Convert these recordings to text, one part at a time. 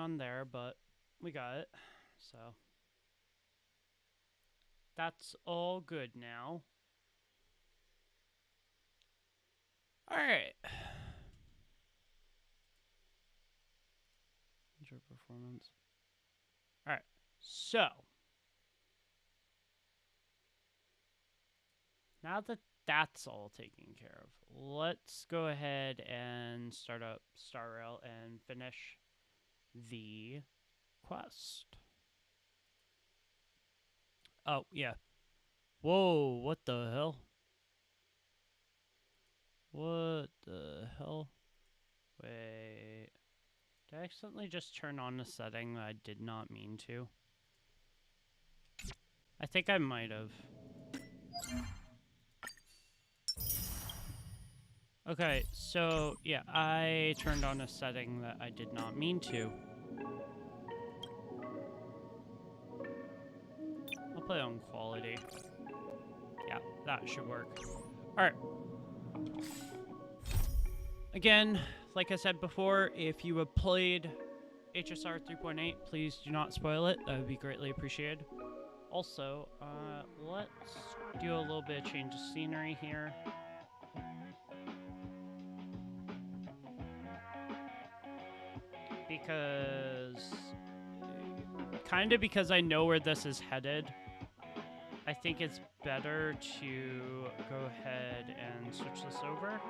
on there, but we got it. So that's all good now. All right. Enjoy performance. All right. So now that that's all taken care of, let's go ahead and start up Star Rail and finish the quest. Oh, yeah. Whoa, what the hell? What the hell? Wait. Did I accidentally just turn on a setting that I did not mean to? I think I might have. Okay, so yeah, I turned on a setting that I did not mean to. I'll play on quality. Yeah, that should work. Alright. Again, like I said before, if you have played HSR 3.8, please do not spoil it. That would be greatly appreciated. Also, let's do a little bit of change of scenery here. Because I know where this is headed, I think it's better to go ahead and switch this over.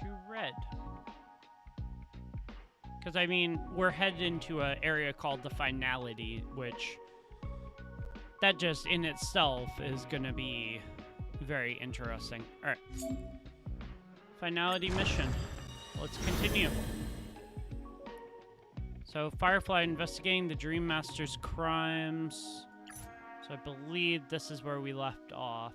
To red. Because, I mean, we're headed into an area called the Finality, which that just in itself is going to be very interesting. Alright. Finality mission. Let's continue. So, Firefly investigating the Dream Master's crimes. So, I believe this is where we left off.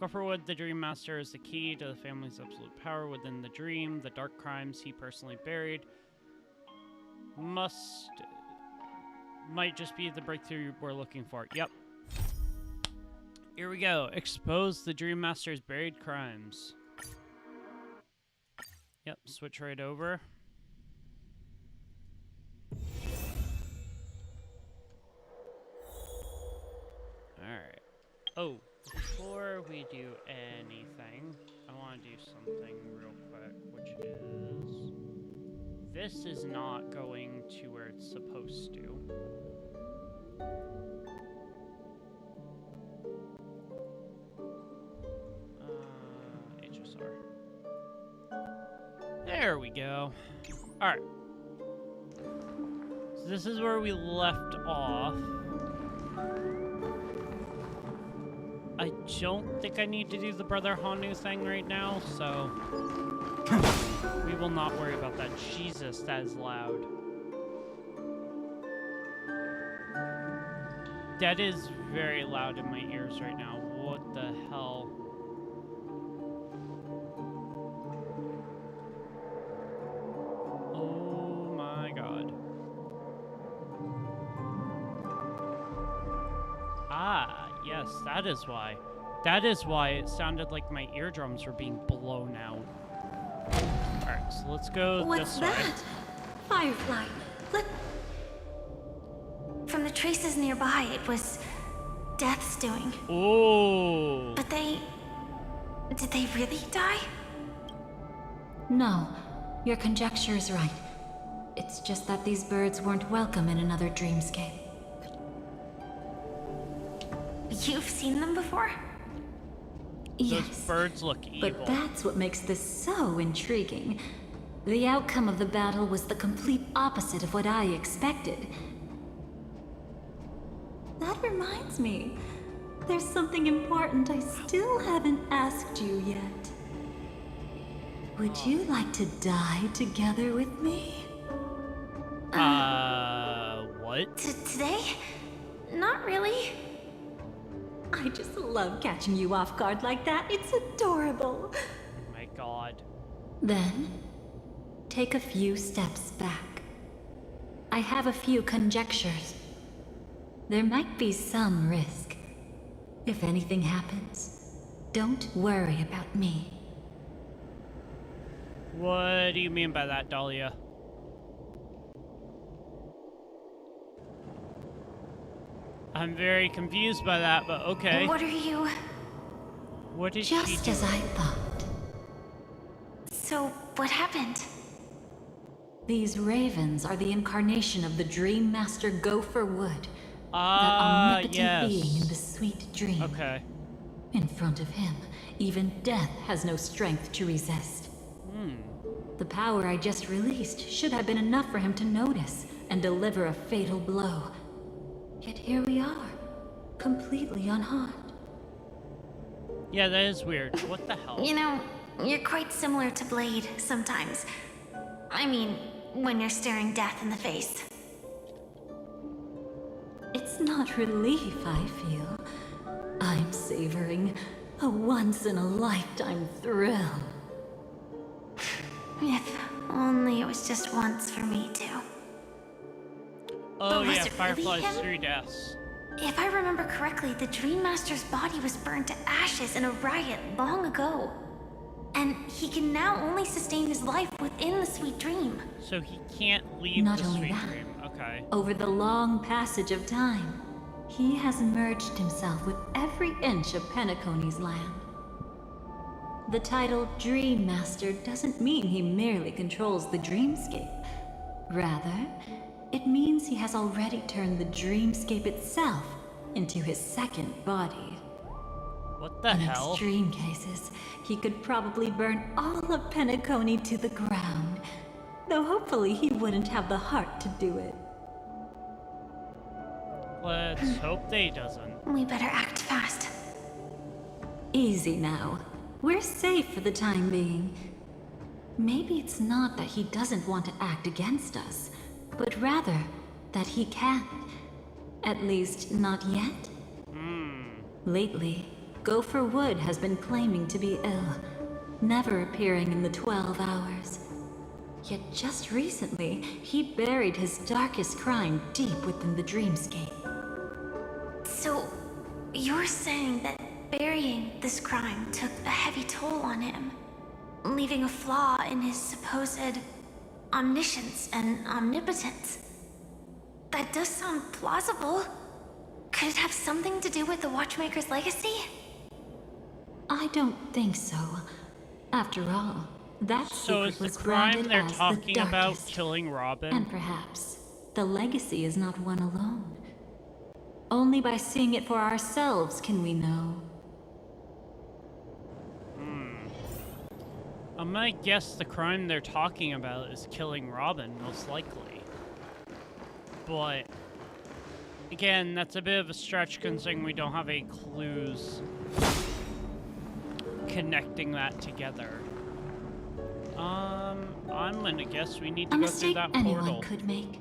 Gopherwood, the Dream Master, is the key to the family's absolute power within the dream. The dark crimes he personally buried might just be the breakthrough we're looking for. Yep. Here we go. Expose the Dream Master's buried crimes. Yep, switch right over. Alright. Oh, before we do anything, I want to do something real quick, which is... This is not going to where it's supposed to. HSR. There we go. Alright. So this is where we left off. I don't think I need to do the Brother Hanu thing right now, so... we will not worry about that. Jesus, that is loud. That is very loud in my ears right now. What the hell? Oh my god. Ah, yes, that is why. That is why it sounded like my eardrums were being blown out. Alright, so let's go What's this way. that? Firefly. Look. From the traces nearby, it was Death's doing. Oh. But did they really die? No, your conjecture is right. It's just that these birds weren't welcome in another dreamscape. You've seen them before? Those Yes, birds look evil. but that's what makes this so intriguing. The outcome of the battle was the complete opposite of what I expected. That reminds me, there's something important I still haven't asked you yet. Would you like to die together with me? What? Today? Not really. I just love catching you off guard like that. It's adorable. Oh my god. Then, take a few steps back. I have a few conjectures. There might be some risk. If anything happens, don't worry about me. What do you mean by that, Dahlia? I'm very confused by that, but okay. What are you... What is she Just doing? as I thought. So, what happened? These ravens are the incarnation of the Dream Master Gopher Wood. That Ah, omnipotent yes. being in the sweet dream. Okay. In front of him, even death has no strength to resist. The power I just released should have been enough for him to notice and deliver a fatal blow. Yet here we are, completely unharmed. Yeah, that is weird. What the hell? You know, you're quite similar to Blade sometimes. I mean, when you're staring death in the face. It's not relief I feel. I'm savoring a once-in-a-lifetime thrill. If only it was just once for me too. Oh But was yeah, it really Firefly's him? 3 deaths. If I remember correctly, the Dream Master's body was burned to ashes in a riot long ago. And he can now only sustain his life within the sweet dream. So he can't leave Not the only sweet that. dream. Okay. Over the long passage of time, he has merged himself with every inch of Penacony's land. The title Dream Master doesn't mean he merely controls the dreamscape. Rather, it means he has already turned the dreamscape itself into his second body. What the In hell? extreme cases, he could probably burn all of Penacony to the ground. Though hopefully he wouldn't have the heart to do it. Let's hope they doesn't. We better act fast. Easy now. We're safe for the time being. Maybe it's not that he doesn't want to act against us, but rather that he can't. At least, not yet. Lately, Gopher Wood has been claiming to be ill, never appearing in the 12 hours. Yet just recently, he buried his darkest crime deep within the dreamscape. So, you're saying that burying this crime took a heavy toll on him, leaving a flaw in his supposed omniscience and omnipotence? That does sound plausible. Could it have something to do with the Watchmaker's legacy? I don't think so. After all, that So is secret the was crime branded they're as the talking about darkest. killing Robin? And perhaps the legacy is not one alone. Only by seeing it for ourselves can we know. I might guess the crime they're talking about is killing Robin, most likely. But again, that's a bit of a stretch considering we don't have any clues connecting that together. I'm gonna guess we need to A go through mistake that anyone portal. could make.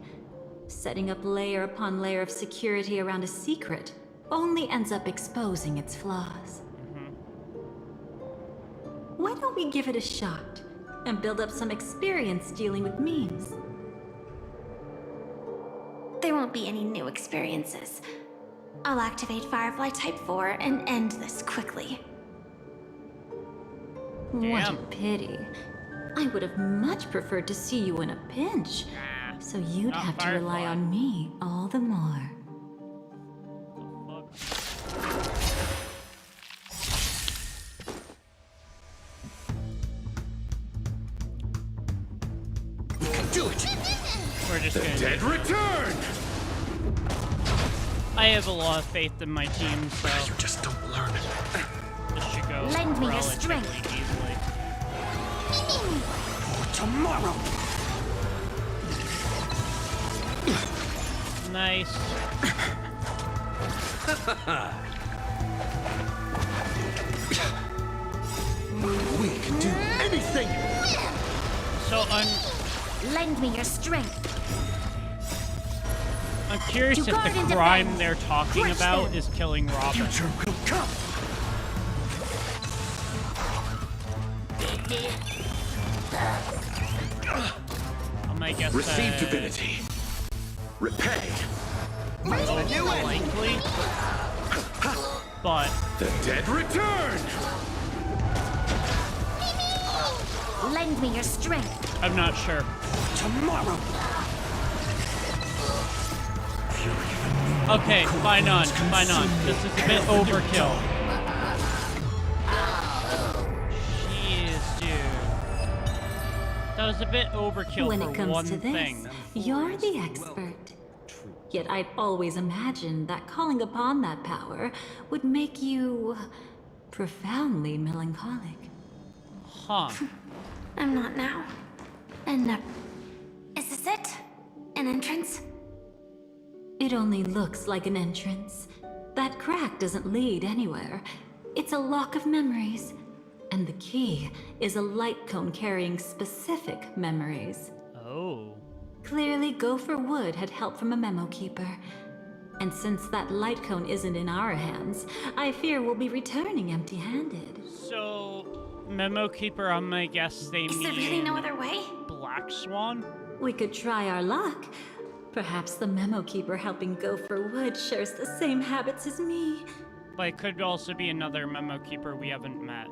Setting up layer upon layer of security around a secret only ends up exposing its flaws. Why don't we give it a shot and build up some experience dealing with memes? There won't be any new experiences. I'll activate Firefly Type 4 and end this quickly. What a Damn. pity. I would have much preferred to see you in a pinch. Ah, So you'd not have to rely Firefly. on me all the more. fuck. We can do it! We're just The gonna dead return! I have a lot of faith in my team, so You just don't learn. this should go Lend me your relatively strength. easily. For tomorrow! Nice. We can do anything! So Lend me your strength. I'm curious To if guard the and crime defend. they're talking Crush about them. is killing Robin. Future will come! I might guess Receive that divinity. Repay. most likely, but The dead return! Lend me your strength. I'm not sure. Tomorrow. Okay, fine on, fine on. This is a bit overkill. Jeez, dude. That was a bit overkill When for it comes one to this, thing. you're the expert. Yet I'd always imagined that calling upon that power would make you profoundly melancholic. Huh. I'm not now. And is this it? An entrance? It only looks like an entrance. That crack doesn't lead anywhere. It's a lock of memories. And the key is a light cone carrying specific memories. Oh. Clearly, Gopher Wood had help from a memo keeper. And since that light cone isn't in our hands, I fear we'll be returning empty-handed. So, Memo Keeper, I'm gonna guess they Is there mean really no other way? Black Swan? We could try our luck. Perhaps the memo keeper helping Gopher Wood shares the same habits as me. But it could also be another Memo Keeper we haven't met.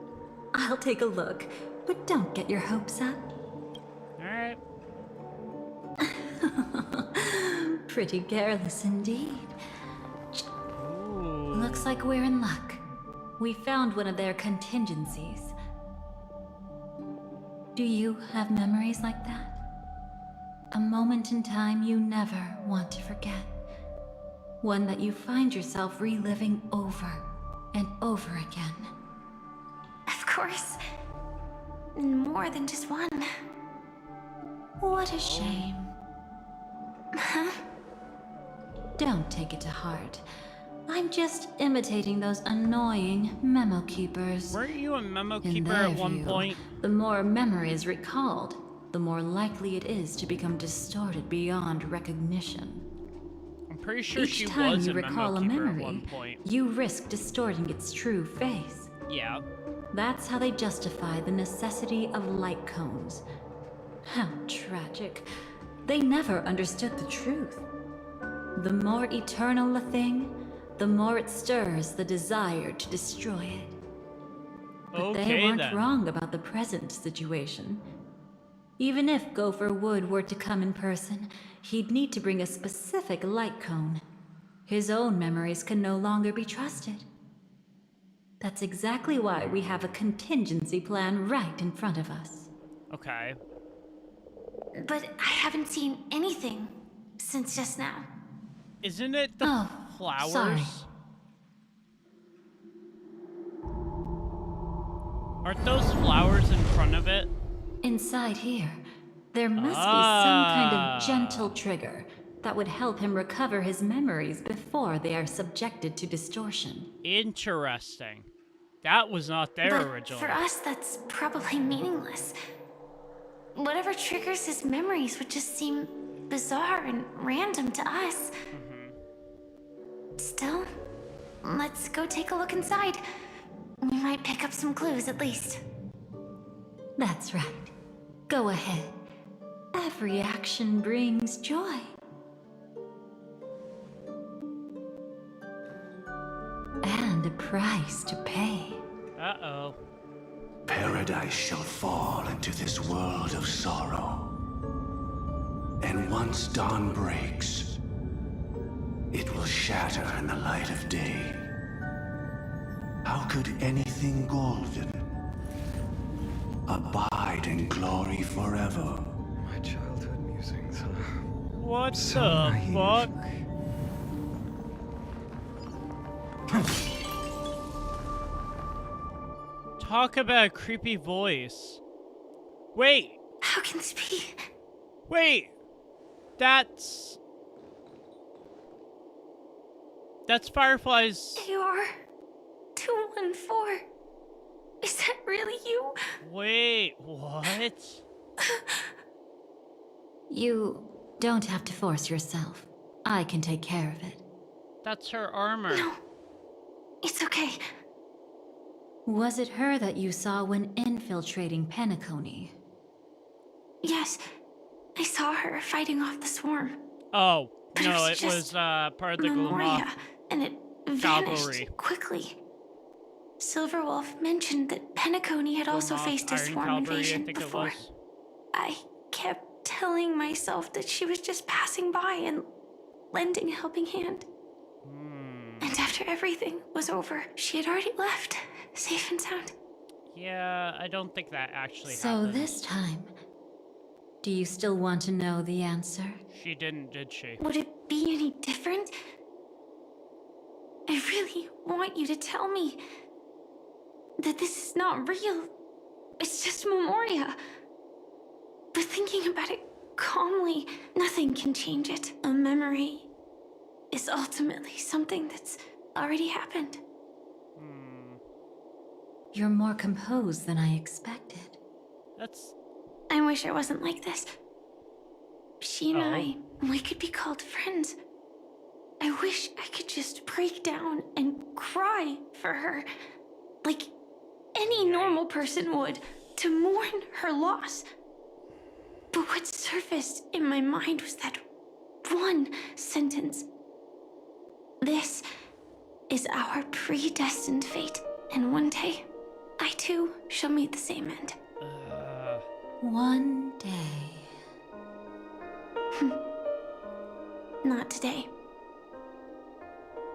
I'll take a look, but don't get your hopes up. Alright. Pretty careless indeed. Ooh. Looks like we're in luck. We found one of their contingencies. Do you have memories like that? A moment in time you never want to forget. One that you find yourself reliving over and over again. Of course. More than just one. What a shame. Huh? Don't take it to heart. I'm just imitating those annoying memo keepers. Weren't you a Memo In Keeper their at one view, point? the more memory is recalled, the more likely it is to become distorted beyond recognition. I'm pretty sure Each she time was you a recall Memo a Keeper at memory, one point. you risk distorting its true face. Yeah. That's how they justify the necessity of light cones. How tragic. They never understood the truth. The more eternal a thing, the more it stirs the desire to destroy it. But they Okay weren't then. wrong about the present situation. Even if Gopher Wood were to come in person, he'd need to bring a specific light cone. His own memories can no longer be trusted. That's exactly why we have a contingency plan right in front of us. Okay. But I haven't seen anything since just now. Isn't it the Oh, flowers? sorry. Aren't those flowers in front of it? Inside here, there must be some kind Ah. of gentle trigger that would help him recover his memories before they are subjected to distortion. Interesting. That was not there But originally. for us, that's probably meaningless. Whatever triggers his memories would just seem bizarre and random to us. Still, let's go take a look inside. We might pick up some clues at least. That's right. Go ahead. Every action brings joy. And a price to pay. Uh-oh. Paradise shall fall into this world of sorrow. And once dawn breaks, it will shatter in the light of day. How could anything golden abide in glory forever? My childhood musings, huh? What So the naive. fuck? Talk about a creepy voice. Wait, How can this be? wait. That's Firefly's. AR 214. Is that really you? Wait, what? You don't have to force yourself. I can take care of it. That's her armor. No. It's okay. Was it her that you saw when infiltrating Penacony? Yes. I saw her fighting off the swarm. Oh, But no, it was it was just part of the Memoria, Gluma. and it Cavalry. vanished quickly. Silverwolf mentioned that Penacony had also Gilmoth, faced a Iron swarm Cavalry, I invasion think it before. was. I kept telling myself that she was just passing by and lending a helping hand. And after everything was over, she had already left, safe and sound. Yeah, I don't think that actually So happened. this time, do you still want to know the answer? She didn't, did she? Would it be any different? I really want you to tell me that this is not real. It's just Memoria. But thinking about it calmly, nothing can change it. A memory is ultimately something that's already happened. You're more composed than I expected. That's... I wish I wasn't like this. She and we could be called friends. I wish I could just break down and cry for her, like any normal person would, to mourn her loss. But what surfaced in my mind was that one sentence. This is our predestined fate, and one day, I too shall meet the same end. One day. Not today.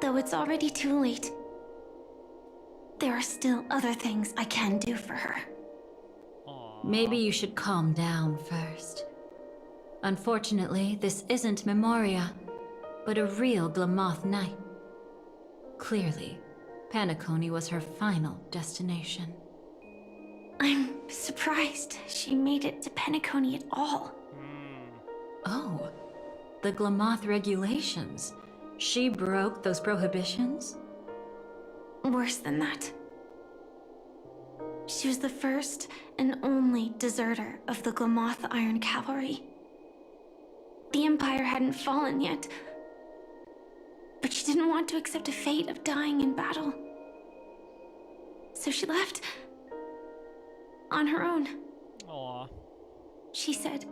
Though it's already too late, there are still other things I can do for her. Maybe you should calm down first. Unfortunately, this isn't Memoria, but a real Gilmoth Knight. Clearly, Penacony was her final destination. I'm surprised she made it to Penacony at all. Oh, the Gilmoth regulations. She broke those prohibitions? Worse than that. She was the first and only deserter of the Gilmoth Iron Cavalry. The Empire hadn't fallen yet, but she didn't want to accept a fate of dying in battle. So she left on her own. Aw. She said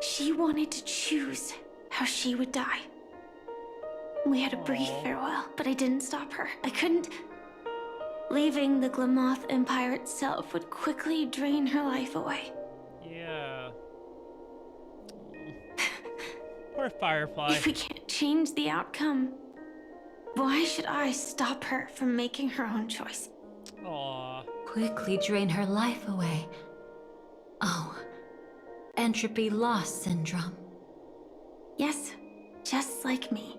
she wanted to choose how she would die. We had a brief farewell, but I didn't stop her. I couldn't. Leaving the Gilmoth Empire itself would quickly drain her life away. Yeah. Poor Firefly. If we can't change the outcome, why should I stop her from making her own choice? Aw. Quickly drain her life away. Oh, entropy loss syndrome. Yes, just like me.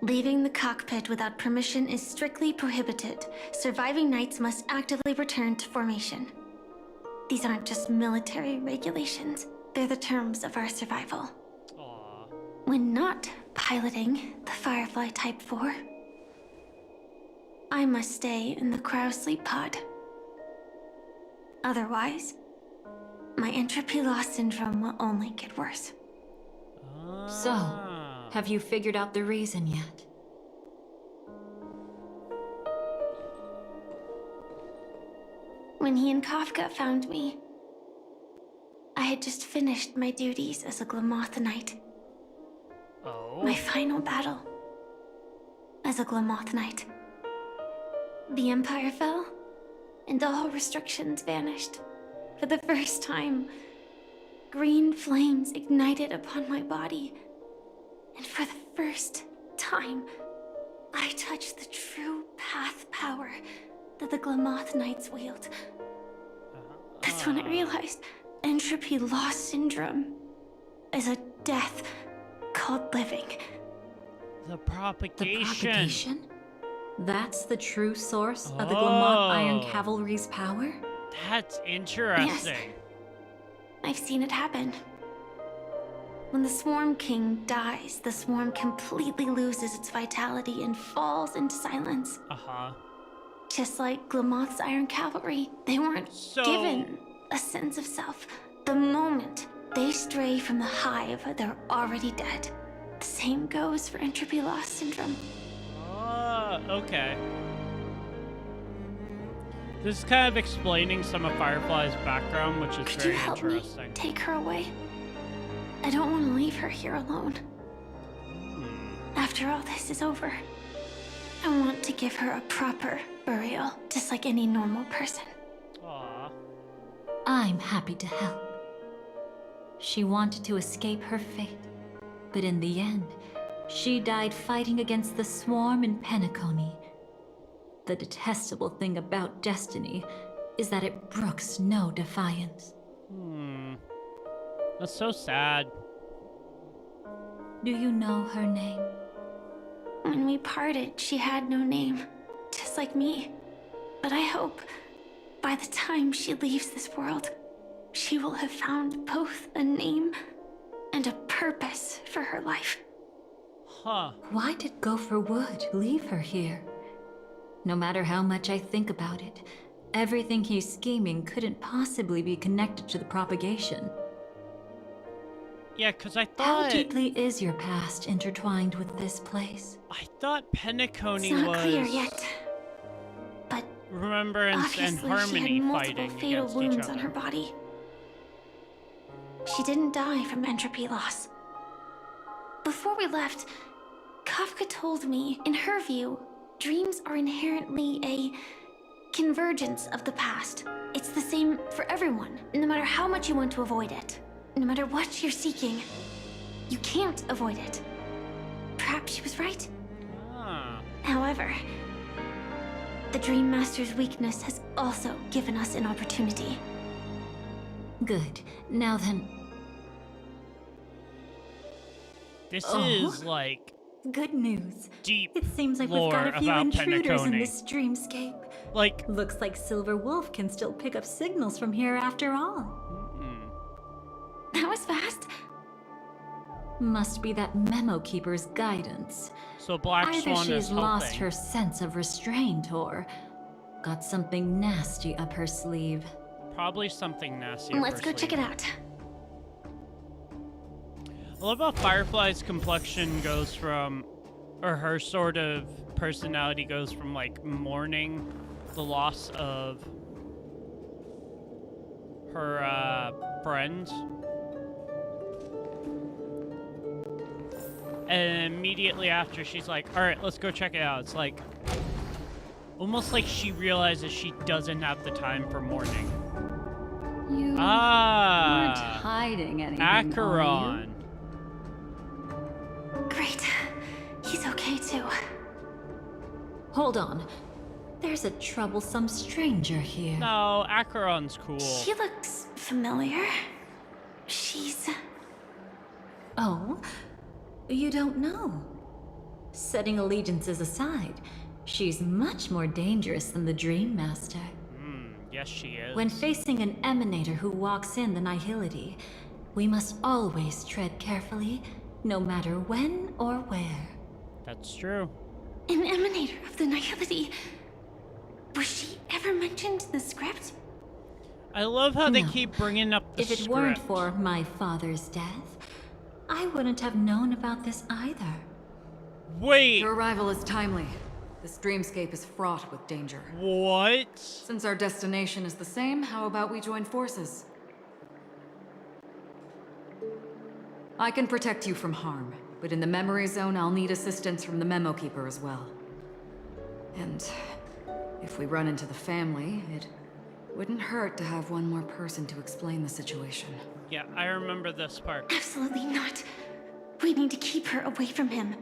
Leaving the cockpit without permission is strictly prohibited. Surviving knights must actively return to formation. These aren't just military regulations, they're the terms of our survival. Aw. When not piloting the Firefly Type 4, I must stay in the cryo sleep pod. Otherwise, my entropy loss syndrome will only get worse. So, have you figured out the reason yet? When he and Kafka found me, I had just finished my duties as a Gilmoth Knight. Oh. My final battle as a Gilmoth Knight. The Empire fell, and all restrictions vanished. For the first time, green flames ignited upon my body. And for the first time, I touched the true path power that the Gilmoth Knights wield. That's when I realized entropy loss syndrome is a death called living. The The propagation. propagation? That's the true source of the Gilmoth Iron Oh. Cavalry's power? That's interesting. I've seen it happen. When the Swarm King dies, the Swarm completely loses its vitality and falls into silence. Uh-huh. Just like Gilmoth's Iron Cavalry, they weren't given a sense of self. The moment they stray from the hive, they're already dead. The same goes for entropy loss syndrome. Okay. This is kind of explaining some of Firefly's background, which is Could very you help me interesting. take her away? I don't want to leave her here alone. After all this is over. I want to give her a proper burial, just like any normal person. Aw. I'm happy to help. She wanted to escape her fate, but in the end, she died fighting against the swarm in Penacony. The detestable thing about destiny is that it brooks no defiance. That's so sad. Do you know her name? When we parted, she had no name, just like me. But I hope, by the time she leaves this world, she will have found both a name and a purpose for her life. Huh. Why did Gopher Wood leave her here? No matter how much I think about it, everything he's scheming couldn't possibly be connected to the propagation. Yeah, because I How thought... deeply is your past intertwined with this place? I thought Penacony It's not was... clear yet, but Remembrance and obviously she Harmony had multiple fighting fatal against wounds each on other. her body. She didn't die from entropy loss. Before we left, Kafka told me, in her view, dreams are inherently a convergence of the past. It's the same for everyone, no matter how much you want to avoid it. No matter what you're seeking, you can't avoid it. Perhaps she was right. Ah. However, the Dream Master's weakness has also given us an opportunity. Good. Now then, This Oh. is, like, good news. deep It seems like we've lore got a few about intruders in Penacony. this dreamscape. Like, Looks like Silver Wolf can still pick up signals from here after all. That was fast. Must be that Memo Keeper's guidance. so Black Either Swan is she's helping. lost her sense of restraint or got something nasty up her sleeve. Probably something nasty. up Let's her go check it sleeve. out. I love how Firefly's complexion goes from, or her sort of personality goes from, like, mourning the loss of her friend, and immediately after she's like, all right, let's go check it out. It's like almost like she realizes she doesn't have the time for mourning. You aren't Ah, hiding anything, are you? Acheron. Great. He's okay too. Hold on. There's a troublesome stranger here. No, Acheron's cool. She looks familiar. She's... Oh? You don't know? Setting allegiances aside, she's much more dangerous than the Dream Master. Yes, she is. When facing an emanator who walks in the nihility, we must always tread carefully, no matter when or where. That's true. an emanator of the nihility. Was she ever mentioned in the script? I love how they No. keep bringing up the If it script. weren't for my father's death, I wouldn't have known about this either. Wait, Your arrival is timely. This dreamscape is fraught with danger. what? Since our destination is the same, how about we join forces? I can protect you from harm, but in the memory zone, I'll need assistance from the Memo Keeper as well. And if we run into the family, it wouldn't hurt to have one more person to explain the situation. Yeah, I remember this part. Absolutely not. We need to keep her away from him.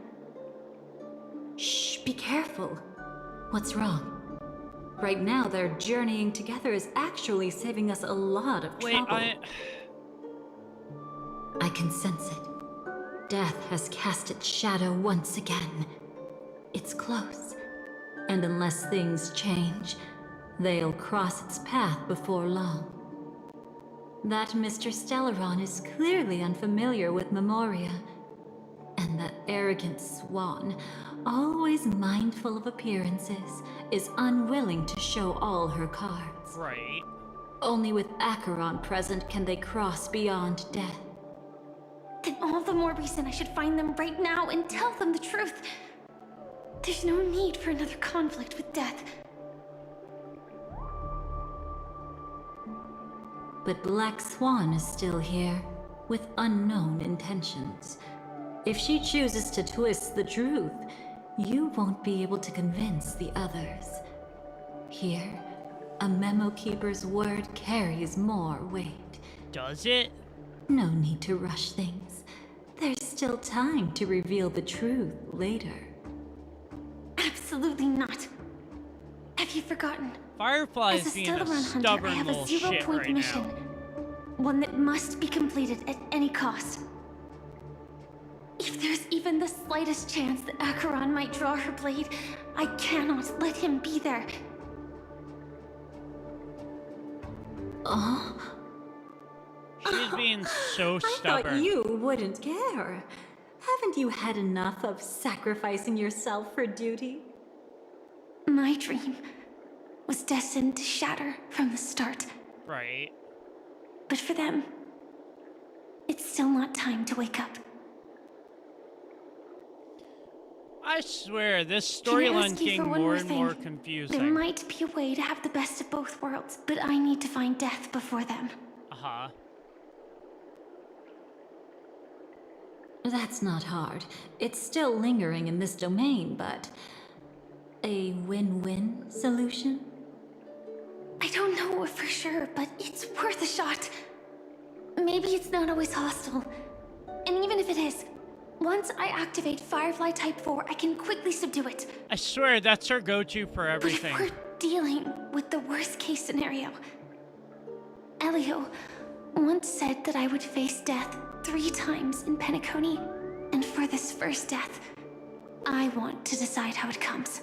Shh, be careful. What's wrong? Right now, their journeying together is actually saving us a lot of Wait, trouble. I can sense it. Death has cast its shadow once again. It's close. And unless things change, they'll cross its path before long. That Mr. Stellaron is clearly unfamiliar with Memoria. And that arrogant swan, always mindful of appearances, is unwilling to show all her cards. Right. Only with Acheron present can they cross beyond death. Then all the more reason I should find them right now and tell them the truth. There's no need for another conflict with death. But Black Swan is still here, with unknown intentions. If she chooses to twist the truth, you won't be able to convince the others. Here, a Memo Keeper's word carries more weight. Does it? No need to rush things. There's still time to reveal the truth later. Absolutely not. Have you forgotten? Firefly As a is being Stellar a Run hunter, I stubborn have little a shit 0-point right mission. now. One that must be completed at any cost. If there's even the slightest chance that Acheron might draw her blade, I cannot let him be there. Oh, She's being so I stubborn. thought you wouldn't care. Haven't you had enough of sacrificing yourself for duty? My dream was destined to shatter from the start. Right. But for them, it's still not time to wake up. I swear, this Can I storyline's ask you getting for one more more and thing? more There confusing. might be a way to have the best of both worlds, but I need to find death before them. Uh-huh. That's not hard. It's still lingering in this domain, but... a win-win solution? I don't know for sure, but it's worth a shot. Maybe it's not always hostile. And even if it is, once I activate Firefly Type 4, I can quickly subdue it. I swear, that's her go-to for But if everything. we're dealing with the worst case scenario, Elio once said that I would face death 3 times in Penacony. And for this first death, I want to decide how it comes.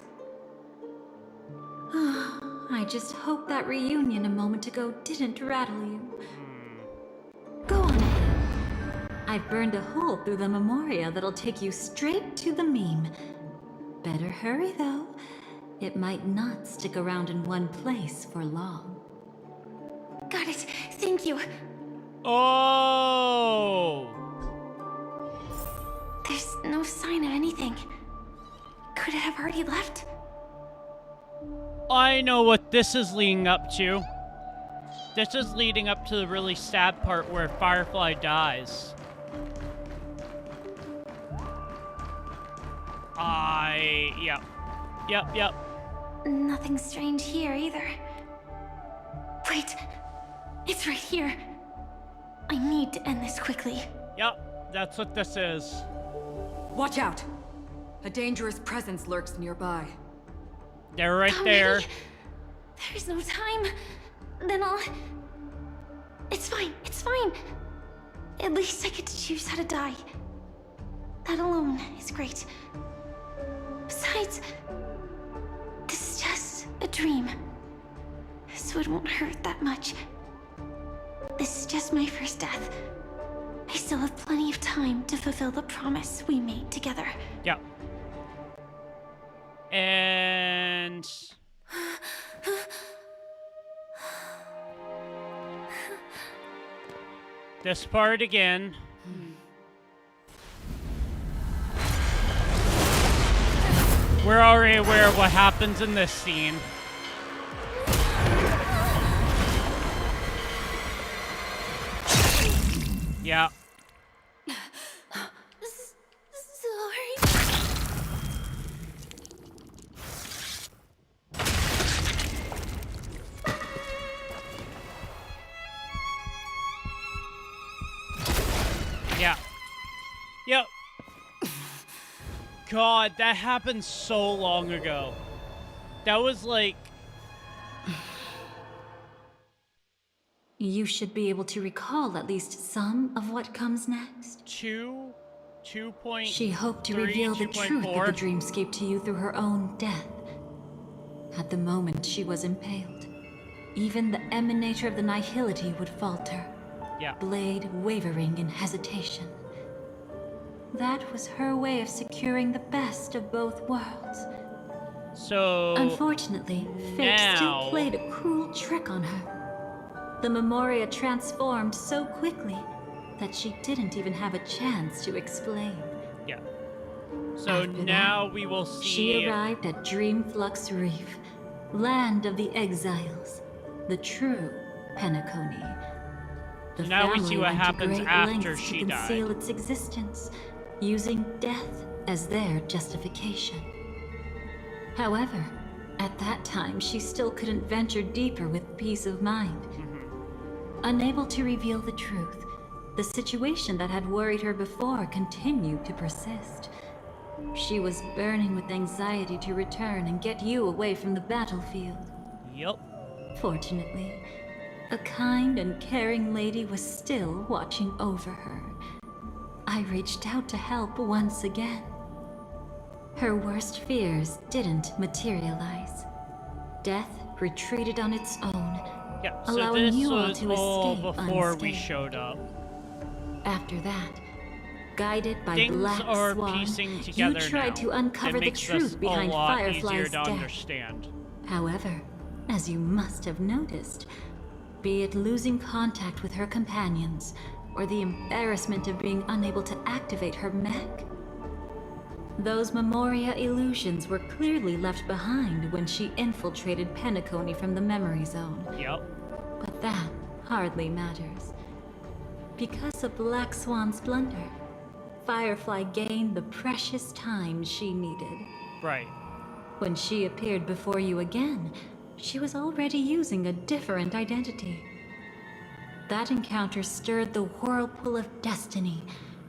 I just hope that reunion a moment ago didn't rattle you. Go on ahead. I've burned a hole through the Memoria that'll take you straight to the meme. Better hurry, though. It might not stick around in one place for long. Got it. Thank you. Oh! There's no sign of anything. Could it have already left? I know what this is leading up to. This is leading up to the really sad part where Firefly dies. Yep. Nothing strange here either. Wait, it's right here. I need to end this quickly. Yep, that's what this is. Watch out! A dangerous presence lurks nearby. They're right How there. many? There's no time. Then I'll... It's fine. At least I get to choose how to die. That alone is great. Besides, this is just a dream. So it won't hurt that much. This is just my first death. I still have plenty of time to fulfill the promise we made together. Yep. And... this part again. We're already aware of what happens in this scene. Yeah. Sorry. Yeah. Yep. God, that happened so long ago. That was like... You should be able to recall at least some of what comes next. 2.3, She hoped to reveal the truth of 2.4. the dreamscape to you through her own death. At the moment she was impaled, even the emanator of the nihility would falter, Yeah. blade wavering in hesitation. That was her way of securing the best of both worlds. So... Unfortunately, fate now- still played a cruel trick on her. The Memoria transformed so quickly that she didn't even have a chance to explain. Yeah. So After now that, we will see... She arrived at Dreamflux Reef, land of the exiles, the true Penacony. The So now we family see what went to happens great after lengths she to conceal died. its existence, using death as their justification. However, at that time, she still couldn't venture deeper with peace of mind. Unable to reveal the truth, the situation that had worried her before continued to persist. She was burning with anxiety to return and get you away from the battlefield. Yup. Fortunately, a kind and caring lady was still watching over her. I reached out to help once again. Her worst fears didn't materialize. Death retreated on its own, Yeah, so allowing this you all was to all escape before we unscathed. showed up. After that, guided by Things Black are Swan, piecing you together tried now. to uncover It the makes truth this behind a lot easier Firefly's to death. understand. However, as you must have noticed, be it losing contact with her companions, or the embarrassment of being unable to activate her mech, those Memoria illusions were clearly left behind when she infiltrated Penacony from the memory zone. Yep. But that hardly matters. Because of Black Swan's blunder, Firefly gained the precious time she needed. Right. When she appeared before you again, she was already using a different identity. That encounter stirred the whirlpool of destiny,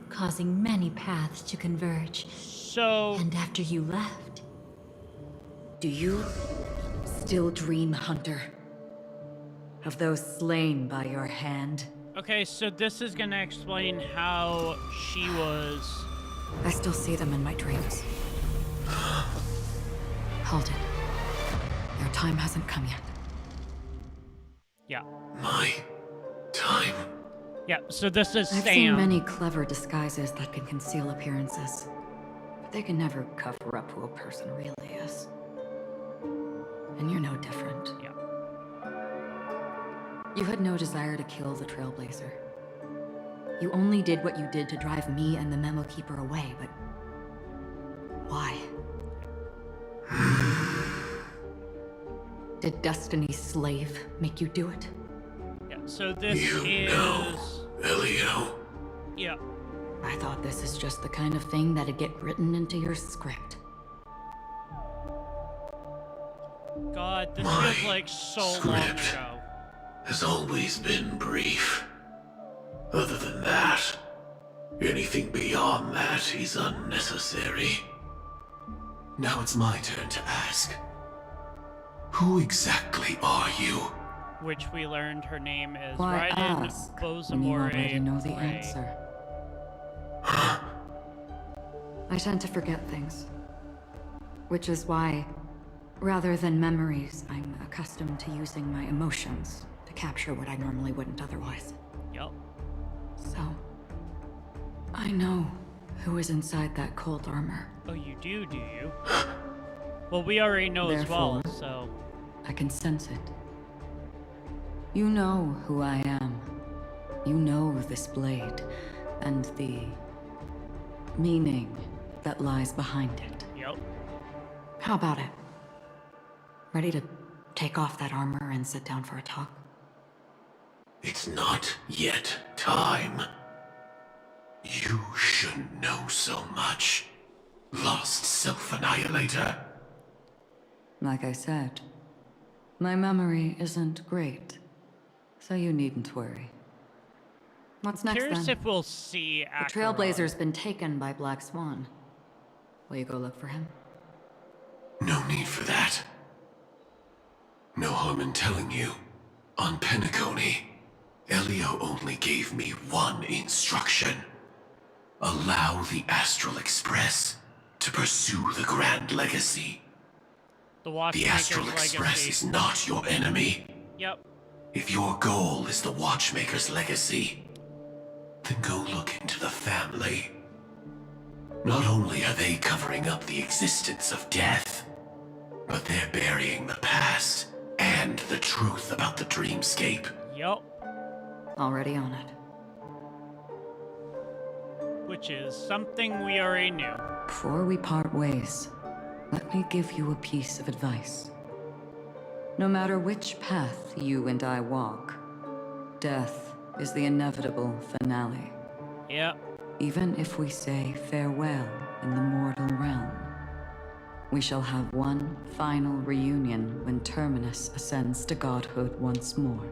causing many paths to converge. So, And after you left, Do you still dream, Hunter? Of those slain by your hand? okay, so this is gonna explain how she was... I still see them in my dreams. Hold it. Your time hasn't come yet. Yeah. My time. Yeah, so this is I've Sam. seen many clever disguises that can conceal appearances, but they can never cover up who a person really is. And you're no different. Yeah. You had no desire to kill the Trailblazer. You only did what you did to drive me and the Memo Keeper away, but... why? Did Destiny's slave make you do it? Yeah, so this You is... know, Elio. Yeah. I thought this is just the kind of thing that'd get written into your script. God, this My feels like so long script. ago. Has always been brief. Other than that, anything beyond that is unnecessary. Now it's my turn to ask. Who exactly are you? Which we learned her name is Why Raiden ask when you Bozamore already know the Gray. answer? I tend to forget things. Which is why, rather than memories, I'm accustomed to using my emotions to capture what I normally wouldn't otherwise. Yup. So, I know who is inside that cold armor. Oh, you do you? Well, we already know as well, Therefore- so... I can sense it. You know who I am. You know this blade, and the meaning that lies behind it. Yup. How about it? Ready to take off that armor and sit down for a talk? It's not yet time. You shouldn't know so much. Lost Self-Annihilator. Like I said, my memory isn't great, so you needn't worry. What's next Curious then? if we'll see The Acheron. Trailblazer's been taken by Black Swan. Will you go look for him? No need for that. No harm in telling you. On Penacony, Elio only gave me one instruction. Allow the Astral Express to pursue the Grand Legacy. The The Watchmaker's Astral Express legacy. is not your enemy. Yep. If your goal is the Watchmaker's legacy, then go look into the family. Not only are they covering up the existence of death, but they're burying the past and the truth about the dreamscape. Yup. Already on it. Which is something we already knew. Before we part ways, let me give you a piece of advice. No matter which path you and I walk, death is the inevitable finale. Yep. Even if we say farewell in the mortal realm, We shall have one final reunion when Terminus ascends to godhood once more.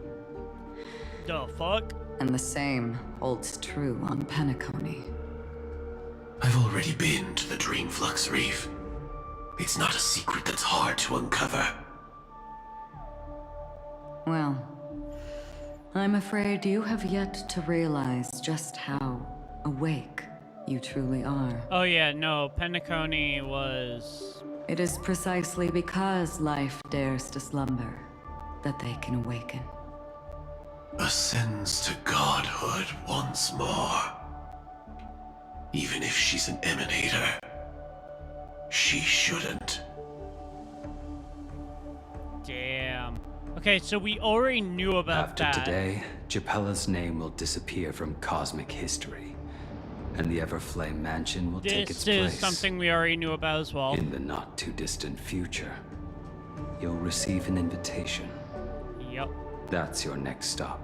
The fuck? And the same holds true on Penacony. I've already been to the Dreamflux Reef. It's not a secret that's hard to uncover. Well, I'm afraid you have yet to realize just how awake you truly are. Oh yeah, no, Penacony was... It is precisely because life dares to slumber that they can awaken. Ascends to godhood once more. Even if she's an emanator, she shouldn't. Damn. Okay, so we already knew about After that. today, Japella's name will disappear from cosmic history, and the Everflame Mansion will take its This place. is something we already knew about as well. In the not-too-distant future, you'll receive an invitation. Yep. That's your next stop.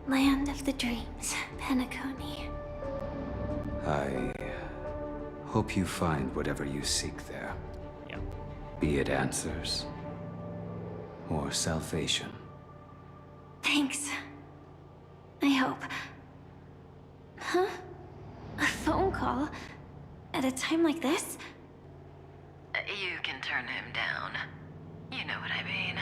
Land of the Dreams, Penacony. I hope you find whatever you seek there. Yep. Be it answers or salvation. Thanks. I hope. Huh? A phone call? At a time like this? You can turn him down. You know what I mean.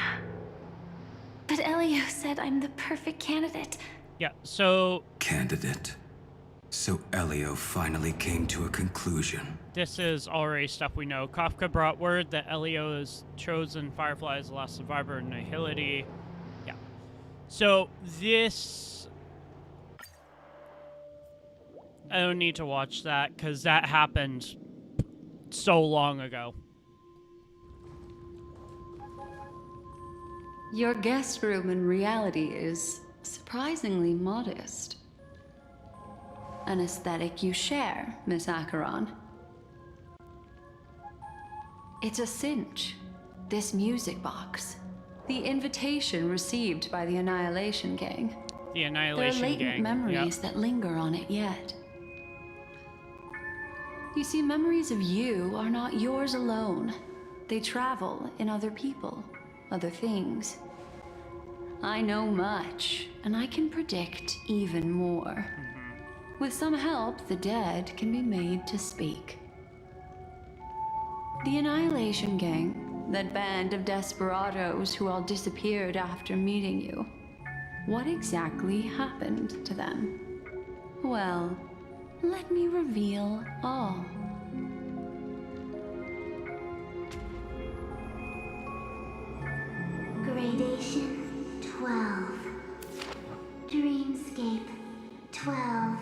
But Elio said I'm the perfect candidate. Yeah, so Candidate. So Elio finally came to a conclusion. this is already stuff we know. Kafka brought word that Elio is chosen Firefly as the last survivor in Nihility. Yeah. So this... I don't need to watch that, because that happened so long ago. Your guest room in reality is surprisingly modest. An aesthetic you share, Miss Acheron. It's a cinch, this music box. The invitation received by the Annihilation Gang. The There are Annihilation latent Gang. memories Yep. that linger on it yet. You see, memories of you are not yours alone. They travel in other people, other things. I know much, and I can predict even more. With some help, the dead can be made to speak. The Annihilation Gang, that band of desperados who all disappeared after meeting you. What exactly happened to them? Well, let me reveal all. Gradation 12. Dreamscape 12.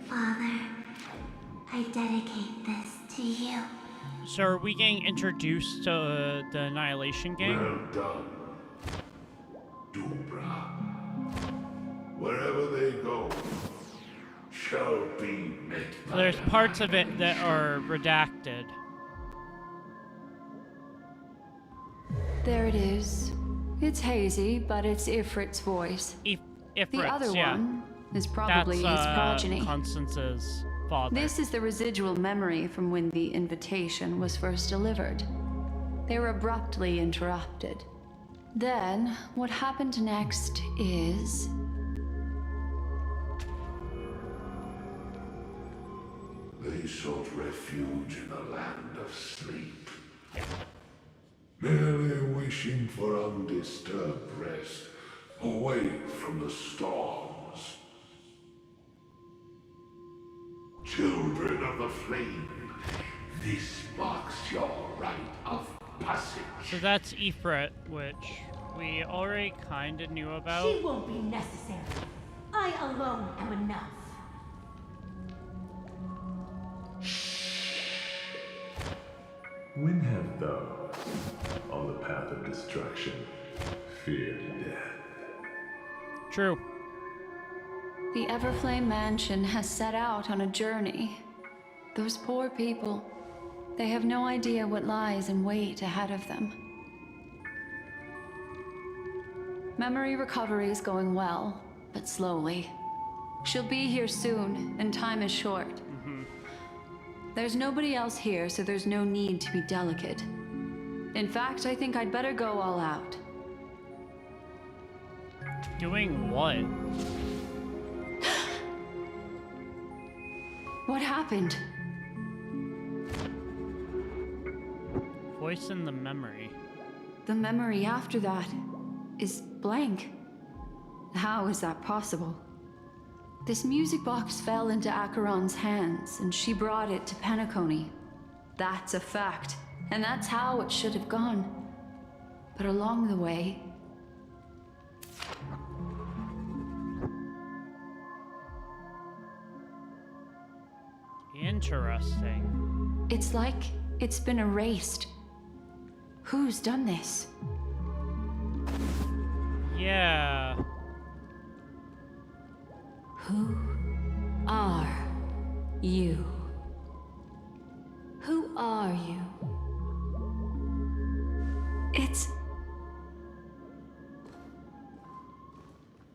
Father, I dedicate this to you. So are we getting introduced to the Annihilation Gang? Well done, Dubra. Wherever they go, shall be met by There's parts of it that are redacted. There it is. It's hazy, but it's Ifrit's voice. Ifrit's, The other yeah. one is probably That's, his progeny. Constance's father. This is the residual memory from when the invitation was first delivered. They were abruptly interrupted. Then, what happened next is... They sought refuge in the land of sleep. Merely wishing for undisturbed rest, away from the storms. Children of the flame, this marks your rite of passage. So that's Ifrit, which we already kind of knew about. She won't be necessary. I alone am enough. When have those on the path of destruction feared death? True. The Everflame Mansion has set out on a journey. Those poor people, they have no idea what lies in wait ahead of them. Memory recovery is going well, but slowly. She'll be here soon, and time is short. There's nobody else here, so there's no need to be delicate. In fact, I think I'd better go all out. Doing what? What happened? Voice in the memory. The memory after that is blank. How is that possible? This music box fell into Acheron's hands, and she brought it to Penacony. That's a fact, and that's how it should have gone. But along the way... Interesting. It's like it's been erased. Who's done this? Yeah. Who are you? Who are you? It's...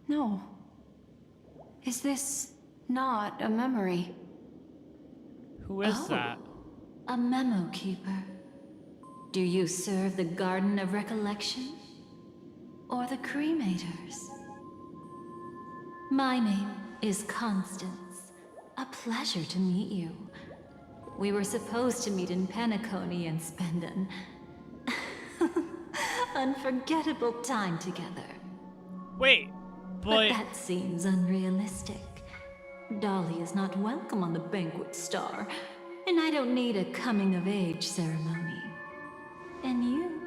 No. Is this not a memory? Who is that? A memo keeper. Do you serve the Garden of Recollection? Or the Cremators? My name is Constance. A pleasure to meet you. We were supposed to meet in Penacony and spend an unforgettable time together. Wait, But that seems unrealistic. Dolly is not welcome on the banquet star, and I don't need a coming-of-age ceremony. And you?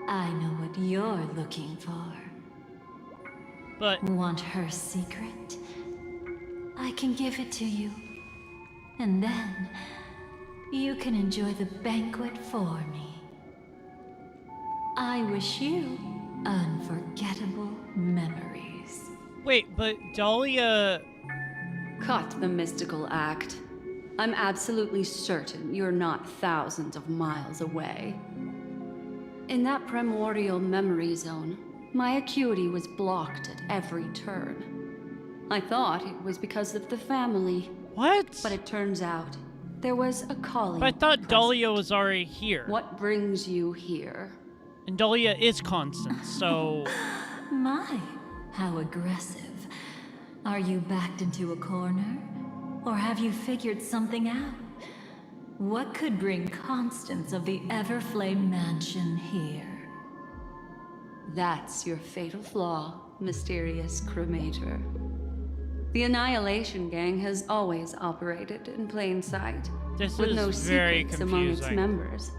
I know what you're looking for. But... Want her secret? I can give it to you. And then, you can enjoy the banquet for me. I wish you unforgettable memories. Wait, but Dahlia... Cut the mystical act. I'm absolutely certain you're not thousands of miles away. In that primordial memory zone, my acuity was blocked at every turn. I thought it was because of the family. What? But it turns out there was a calling. But I thought Dahlia was already here. What brings you here? And Dahlia is Constance, so... My, how aggressive. Are you backed into a corner? Or have you figured something out? What could bring Constance of the Everflame Mansion here? That's your fatal flaw, mysterious cremator. The Annihilation Gang has always operated in plain sight, This with is no very secrets among its confusing. members.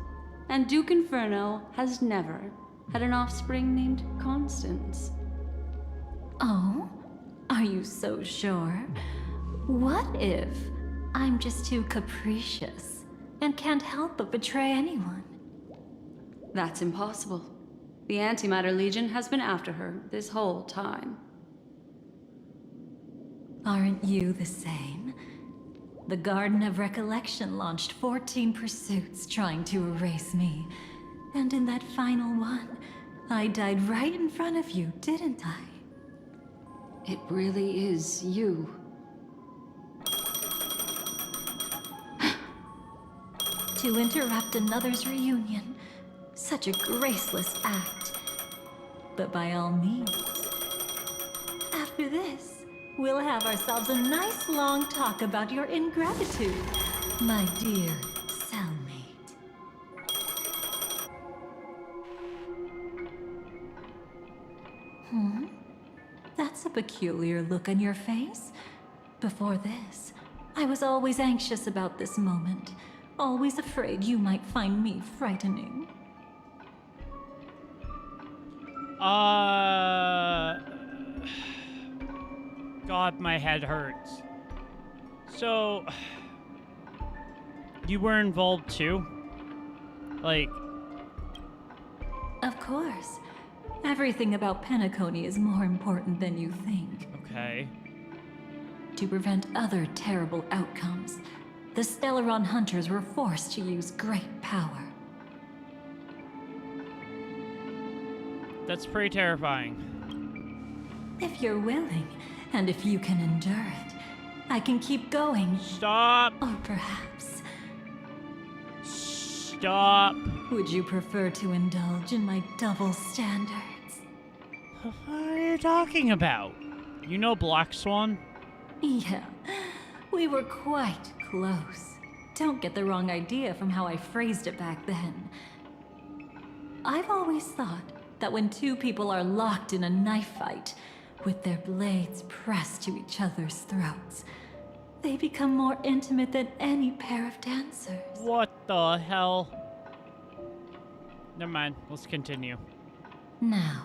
And Duke Inferno has never had an offspring named Constance. Oh? Are you so sure? What if I'm just too capricious and can't help but betray anyone? That's impossible. The Antimatter Legion has been after her this whole time. Aren't you the same? The Garden of Recollection launched 14 pursuits trying to erase me. And in that final one, I died right in front of you, didn't I? It really is you. To interrupt another's reunion. Such a graceless act. But by all means. After this, we'll have ourselves a nice long talk about your ingratitude, my dear cellmate. That's a peculiar look on your face. Before this, I was always anxious about this moment. Always afraid you might find me frightening. God, my head hurts. So... You were involved too? Like... Of course. Everything about Penacony is more important than you think. Okay. To prevent other terrible outcomes, the Stellaron hunters were forced to use great power. That's pretty terrifying. If you're willing, and if you can endure it, I can keep going. Stop! Or perhaps Stop. Would you prefer to indulge in my double standards? What are you talking about? You know Black Swan? Yeah, we were quite close. Don't get the wrong idea from how I phrased it back then. I've always thought that when two people are locked in a knife fight, with their blades pressed to each other's throats, they become more intimate than any pair of dancers. What the hell? Never mind, let's continue. Now,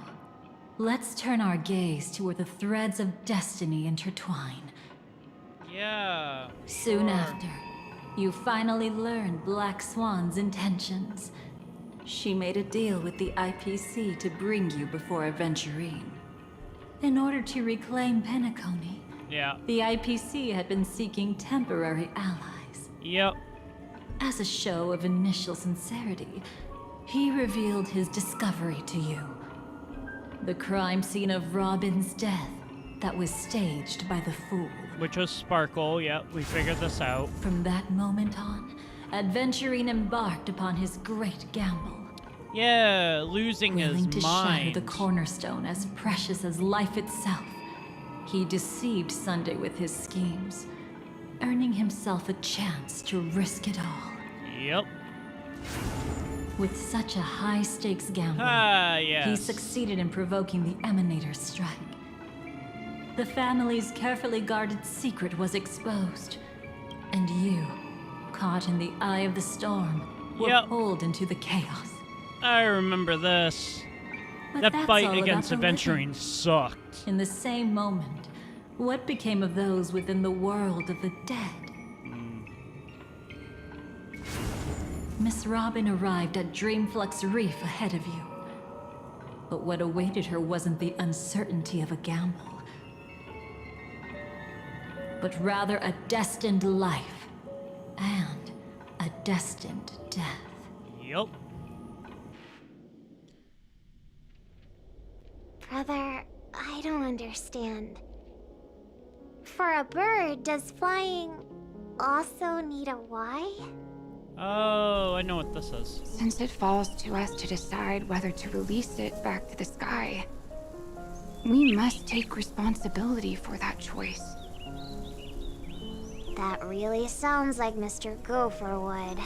let's turn our gaze to where the threads of destiny intertwine. Yeah. Soon sure. after, you finally learn Black Swan's intentions. She made a deal with the IPC to bring you before Aventurine. In order to reclaim Penacony, Yeah. the IPC had been seeking temporary allies. Yep. As a show of initial sincerity, he revealed his discovery to you. The crime scene of Robin's death that was staged by the Fool. Which was Sparkle, yep, we figured this out. From that moment on, Aventurine embarked upon his great gamble. Yeah, losing Willing his to mind. shatter the cornerstone as precious as life itself, he deceived Sunday with his schemes, earning himself a chance to risk it all. Yep. With such a high-stakes gamble, yes. he succeeded in provoking the Emanator's strike. The family's carefully guarded secret was exposed, and you, caught in the eye of the storm, were pulled into the chaos. I remember this. But That that's fight all against about the living. Aventurine sucked. In the same moment, what became of those within the world of the dead? Miss Robin arrived at Dreamflux Reef ahead of you. But what awaited her wasn't the uncertainty of a gamble, but rather a destined life and a destined death. Yep. Brother, I don't understand. For a bird, does flying also need a why? Oh, I know what this is. Since it falls to us to decide whether to release it back to the sky, we must take responsibility for that choice. That really sounds like Mr. Gopher would.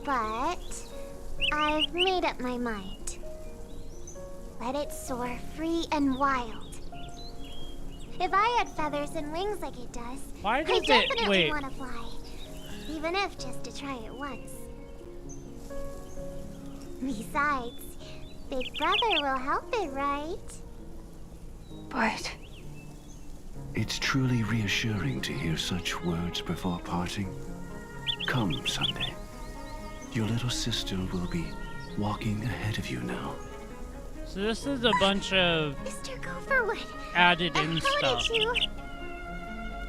But I've made up my mind. Let it soar free and wild. If I had feathers and wings like it does, Why I does it- definitely wait. want to fly. Even if just to try it once. Besides, Big Brother will help it, right? But It's truly reassuring to hear such words before parting. Come, Sunday. Your little sister will be walking ahead of you now. So this is a bunch of Mr. Gopherwood, added in how stuff. did you?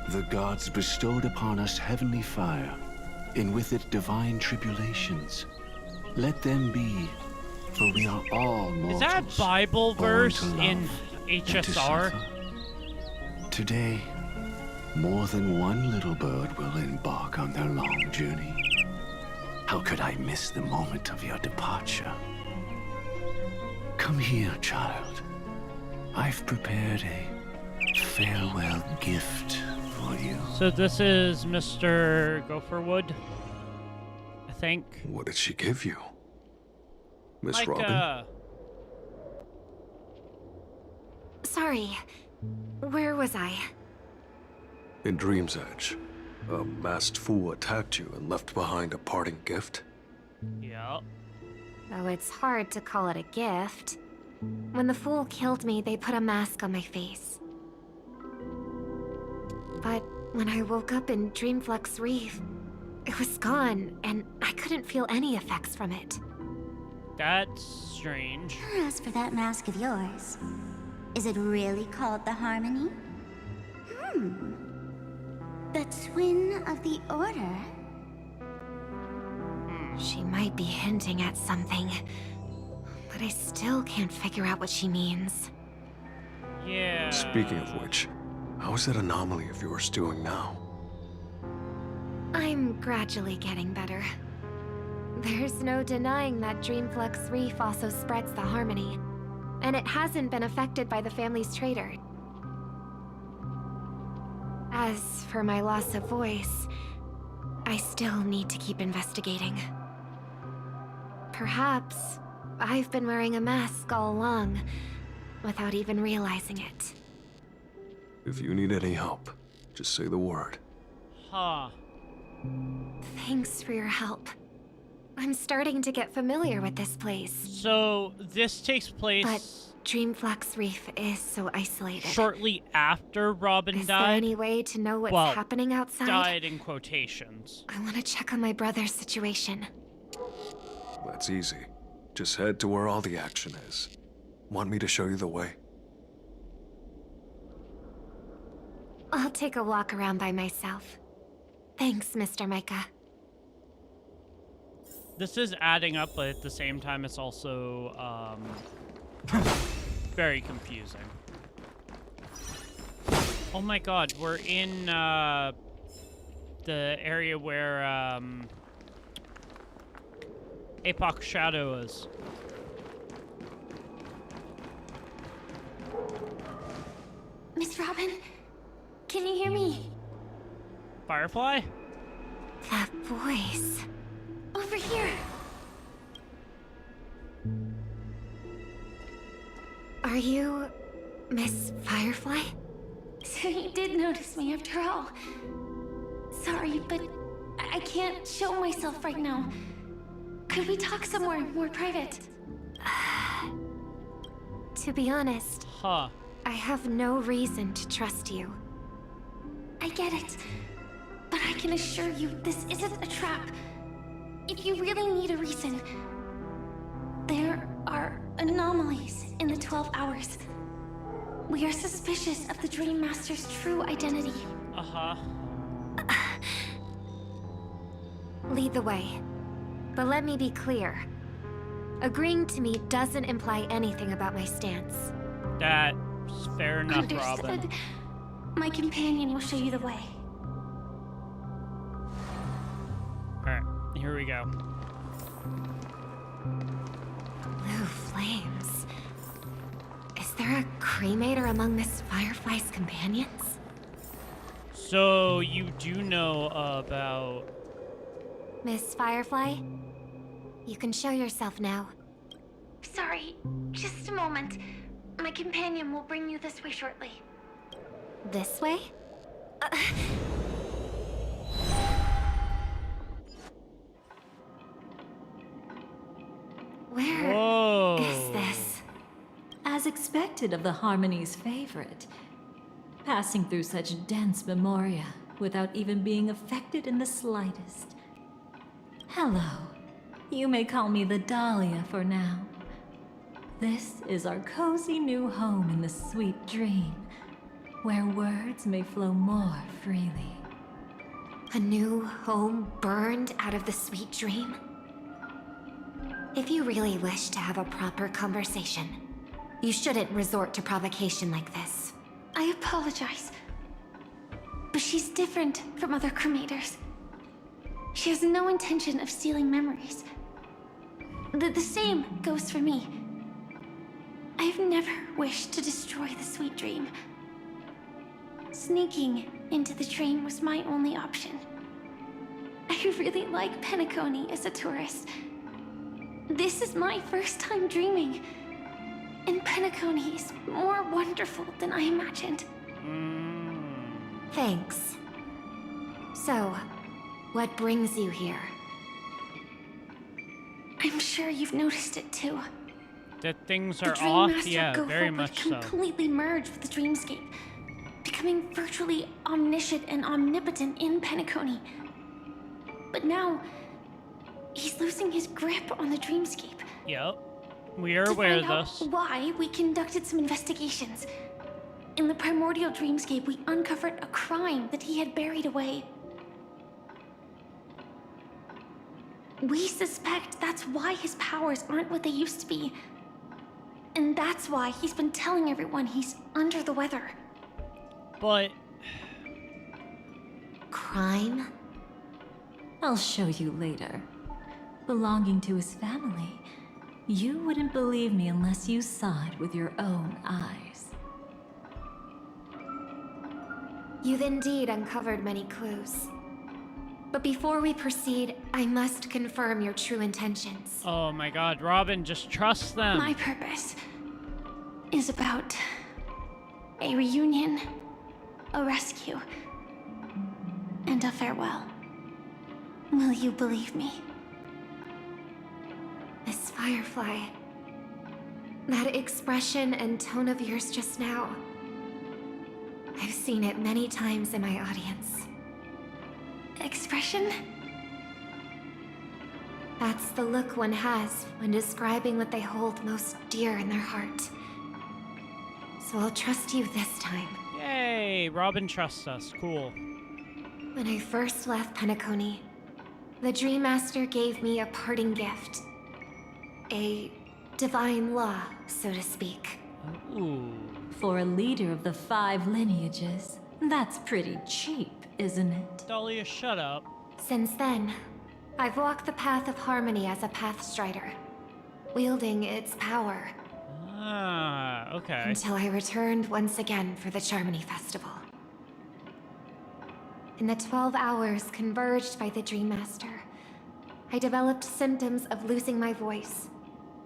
The gods bestowed upon us heavenly fire, and with it divine tribulations. Let them be, for we are all mortals. Is that Bible born verse to love in and to HSR? suffer. Today, more than one little bird will embark on their long journey. How could I miss the moment of your departure? Come here, child. I've prepared a farewell gift for you. So this is Mr. Gopherwood, I think. What did she give you? Miss Like, Robin? Sorry, where was I? In Dream's Edge, a masked fool attacked you and left behind a parting gift? Yeah. Though it's hard to call it a gift. When the fool killed me, they put a mask on my face. But when I woke up in Dreamflux Reef, it was gone, and I couldn't feel any effects from it. That's strange. As for that mask of yours, is it really called the Harmony? The twin of the Order? She might be hinting at something, but I still can't figure out what she means. Yeah. Speaking of which, how's that anomaly of yours doing now? I'm gradually getting better. There's no denying that Dreamflux Reef also spreads the harmony. And it hasn't been affected by the family's traitor. As for my loss of voice, I still need to keep investigating. Perhaps I've been wearing a mask all along, without even realizing it. If you need any help, just say the word. Huh. Thanks for your help. I'm starting to get familiar with this place. So, this takes place... But Dreamflux Reef is so isolated. Shortly after Robin Is died. there any way to know what's happening outside? Died in quotations. I want to check on my brother's situation. That's easy. Just head to where all the action is. Want me to show you the way? I'll take a walk around by myself. Thanks, Mr. Micah. This is adding up, but at the same time, it's also, very confusing. Oh my god, we're in, the area where, Apoc Shadow is. Miss Robin, can you hear me? Firefly? That voice. Over here. Are you Miss Firefly? So you did notice me after all. Sorry, but I can't show myself right now. Could we talk somewhere more private? To be honest, huh. I have no reason to trust you. I get it, but I can assure you this isn't a trap. If you really need a reason, there are anomalies in the 12 hours. We are suspicious of the Dream Master's true identity. Uh-huh. Lead the way. But let me be clear. Agreeing to me doesn't imply anything about my stance. That's fair enough, Understood. Robin. My companion will show you the way. Alright, here we go. Blue flames. Is there a cremator among Miss Firefly's companions? So, you do know about... Miss Firefly? You can show yourself now. Sorry, just a moment. My companion will bring you this way shortly. This way? Where is this? As expected of the Harmony's favorite. Passing through such dense memoria without even being affected in the slightest. Hello. You may call me the Dahlia for now. This is our cozy new home in the sweet dream, where words may flow more freely. A new home burned out of the sweet dream? If you really wish to have a proper conversation, you shouldn't resort to provocation like this. I apologize. But she's different from other cremators. She has no intention of stealing memories. The same goes for me. I've never wished to destroy the sweet dream. Sneaking into the dream was my only option. I really like Penacony as a tourist. This is my first time dreaming. And Penacony is more wonderful than I imagined. Thanks. So, what brings you here? I'm sure you've noticed it too. That things The are Dream off? Master Yeah, Go very Forward much so. completely merged with the dreamscape, becoming virtually omniscient and omnipotent in Penacony. But now, he's losing his grip on the dreamscape. Yep. We are aware of this. To find out why, we conducted some investigations. In the primordial dreamscape, we uncovered a crime that he had buried away. We suspect that's why his powers aren't what they used to be. And that's why he's been telling everyone he's under the weather. But... Crime? I'll show you later. belonging to his family. You wouldn't believe me unless you saw it with your own eyes. You've indeed uncovered many clues. But before we proceed, I must confirm your true intentions. Oh my god, Robin, just trust them. My purpose is about a reunion, a rescue, and a farewell. Will you believe me? Miss Firefly, that expression and tone of yours just now, I've seen it many times in my audience. Expression? That's the look one has when describing what they hold most dear in their heart. So I'll trust you this time. Yay, Robin trusts us. Cool. When I first left Penacony, the Dream Master gave me a parting gift. A divine law, so to speak. Ooh. For a leader of the 5 lineages, that's pretty cheap, isn't it? Dahlia, shut up. Since then, I've walked the path of harmony as a Pathstrider, wielding its power. Ah, okay. Until I returned once again for the Charmony Festival. In the 12 hours converged by the Dream Master, I developed symptoms of losing my voice,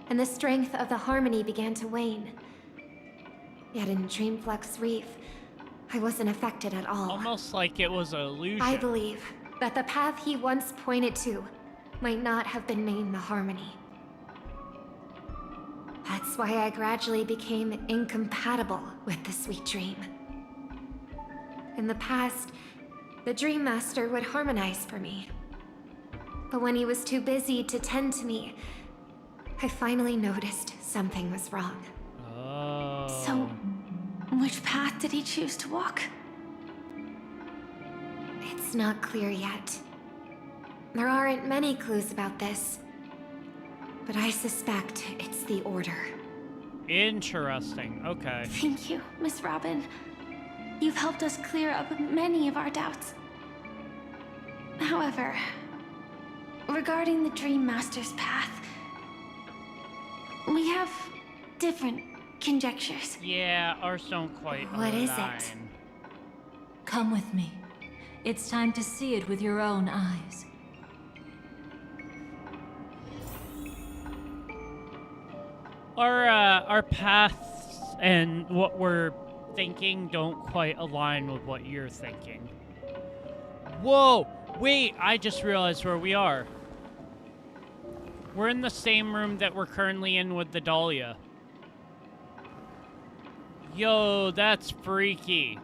and the strength of the harmony began to wane. Yet in Dreamflux Reef, I wasn't affected at all. Almost like it was an illusion. I believe that the path he once pointed to might not have been named the Harmony. That's why I gradually became incompatible with the sweet dream. In the past, the Dream Master would harmonize for me. But when he was too busy to tend to me, I finally noticed something was wrong. Oh. So, which path did he choose to walk? It's not clear yet. There aren't many clues about this, but I suspect it's the Order. Interesting. Okay. Thank you, Miss Robin. You've helped us clear up many of our doubts. However, regarding the Dream Master's path, we have different conjectures. Yeah, ours don't quite What is align. it? Come with me. It's time to see it with your own eyes. Our paths and what we're thinking don't quite align with what you're thinking. Whoa! Wait, I just realized where we are. We're in the same room that we're currently in with the Dahlia. Yo, that's freaky.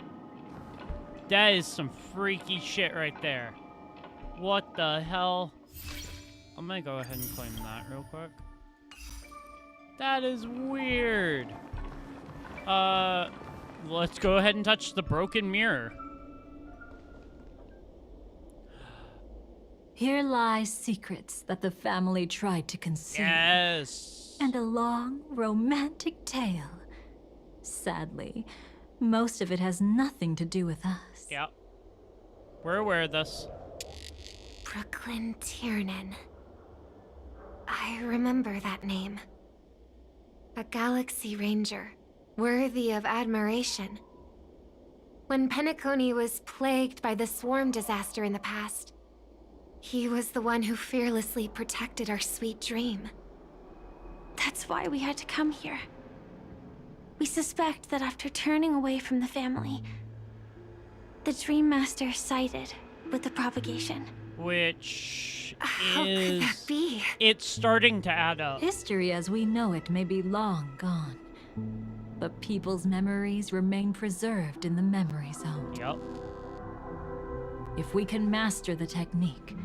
That is some freaky shit right there. What the hell? I'm gonna go ahead and claim that real quick. That is weird. Let's go ahead and touch the broken mirror. Here lie secrets that the family tried to conceal. Yes. And a long, romantic tale. Sadly, most of it has nothing to do with us. Yep. We're aware of this. Brooklyn Tiernan. I remember that name. A Galaxy Ranger, worthy of admiration. When Penacony was plagued by the swarm disaster in the past, he was the one who fearlessly protected our sweet dream. That's why we had to come here. We suspect that after turning away from the family, the Dream Master sided with the propagation. Which How could that be? It's starting to add up. History as we know it may be long gone, but people's memories remain preserved in the memory zone. Yep. If we can master the technique,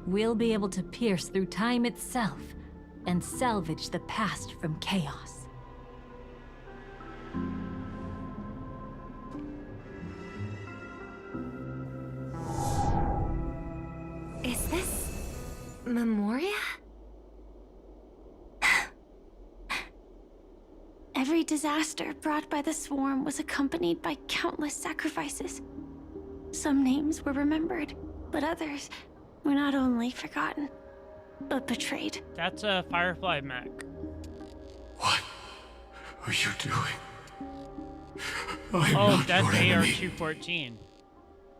we'll be able to pierce through time itself and salvage the past from chaos. Is this Memoria? Every disaster brought by the swarm was accompanied by countless sacrifices. Some names were remembered, but others were not only forgotten. but betrayed. That's a Firefly mech. What are you doing? Oh, that's AR-214.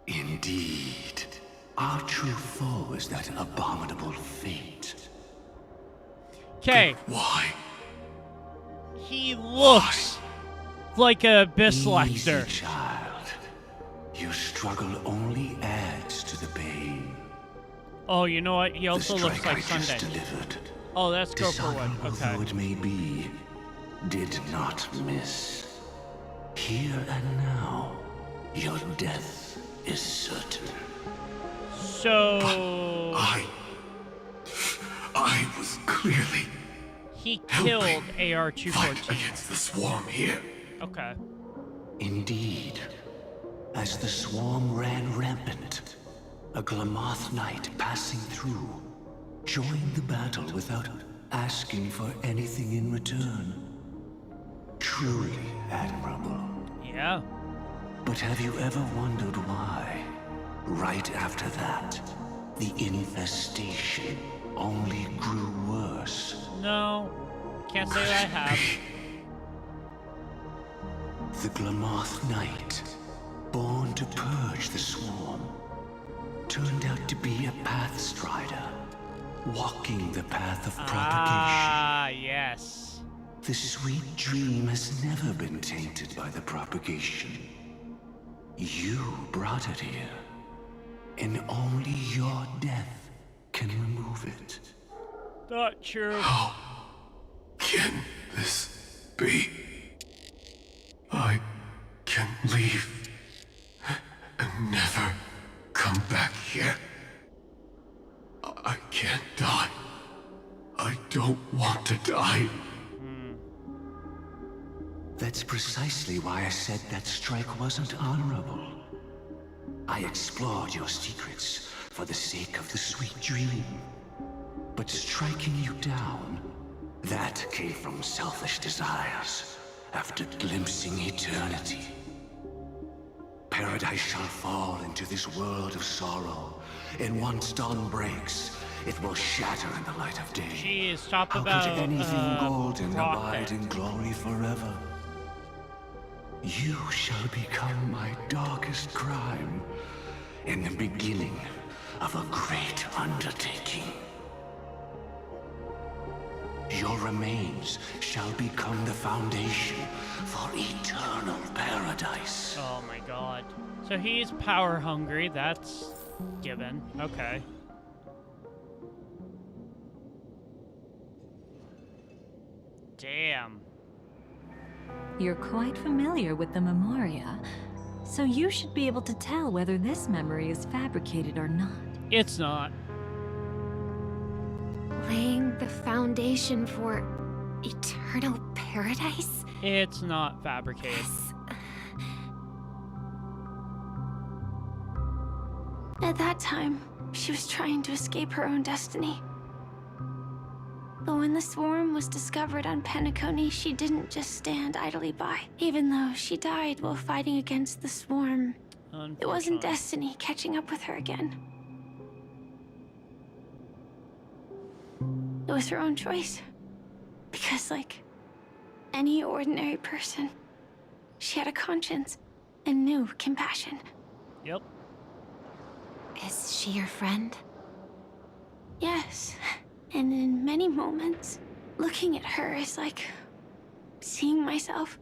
Indeed. Our true foe is that abominable fate. Okay. Why? He looks like a Abyss Lecter. Easy, child. Your struggle only adds to the pain. Oh, you know what? He also looks like Sunday. Delivered, Oh, that's Gopherwood. Okay. though it may be, did not miss. Here and now, your death is certain. So... I was clearly... He killed AR-214. against the swarm here. Okay. Indeed. As the swarm ran rampant, a Glamoth knight passing through joined the battle without asking for anything in return. Truly admirable. Yeah. But have you ever wondered why, right after that, the infestation only grew worse? No. Can't say that I have. The Glamoth Knight, born to purge the swarm, turned out to be a pathstrider, walking the path of propagation. Ah, yes. The sweet dream has never been tainted by the propagation. You brought it here, and only your death can remove it. Not true. How can this be? I can leave and never come back here. I can't die. I don't want to die. That's precisely why I said that strike wasn't honorable. I explored your secrets for the sake of the sweet dream. But striking you down, that came from selfish desires after glimpsing eternity. Paradise shall fall into this world of sorrow, and once dawn breaks, it will shatter in the light of day. Jeez, talk How about could anything golden rocket. abide in glory forever? You shall become my darkest crime, in the beginning of a great undertaking. Your remains shall become the foundation for eternal paradise. Oh my god. So he's power hungry, that's given. Okay. Damn. You're quite familiar with the Memoria, so you should be able to tell whether this memory is fabricated or not. It's not. Laying the foundation for eternal paradise? It's not fabricated. Yes. At that time, she was trying to escape her own destiny. But when the swarm was discovered on Penacony, she didn't just stand idly by. Even though she died while fighting against the swarm, it wasn't destiny catching up with her again. It was her own choice. Because, like any ordinary person, she had a conscience and knew compassion. Yep. Is she your friend? Yes. And in many moments, looking at her is like seeing myself.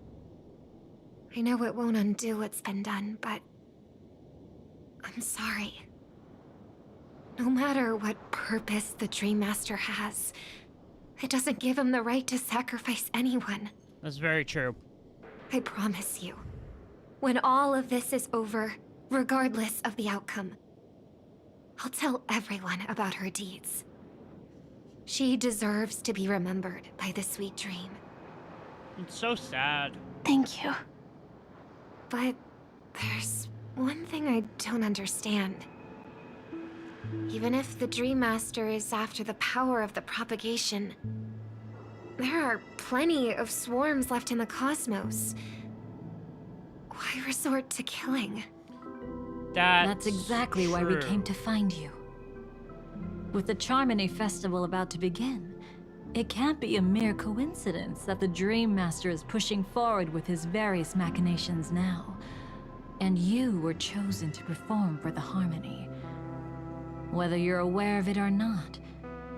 I know it won't undo what's been done, but I'm sorry. No matter what purpose the Dream Master has, it doesn't give him the right to sacrifice anyone. That's very true. I promise you, when all of this is over, regardless of the outcome, I'll tell everyone about her deeds. She deserves to be remembered by the sweet dream. It's so sad. Thank you. But there's one thing I don't understand. Even if the Dream Master is after the power of the propagation, there are plenty of swarms left in the cosmos. Why resort to killing? That's exactly why we true. came to find you. With the Charmony Festival about to begin, it can't be a mere coincidence that the Dream Master is pushing forward with his various machinations now. And you were chosen to perform for the Harmony. Whether you're aware of it or not,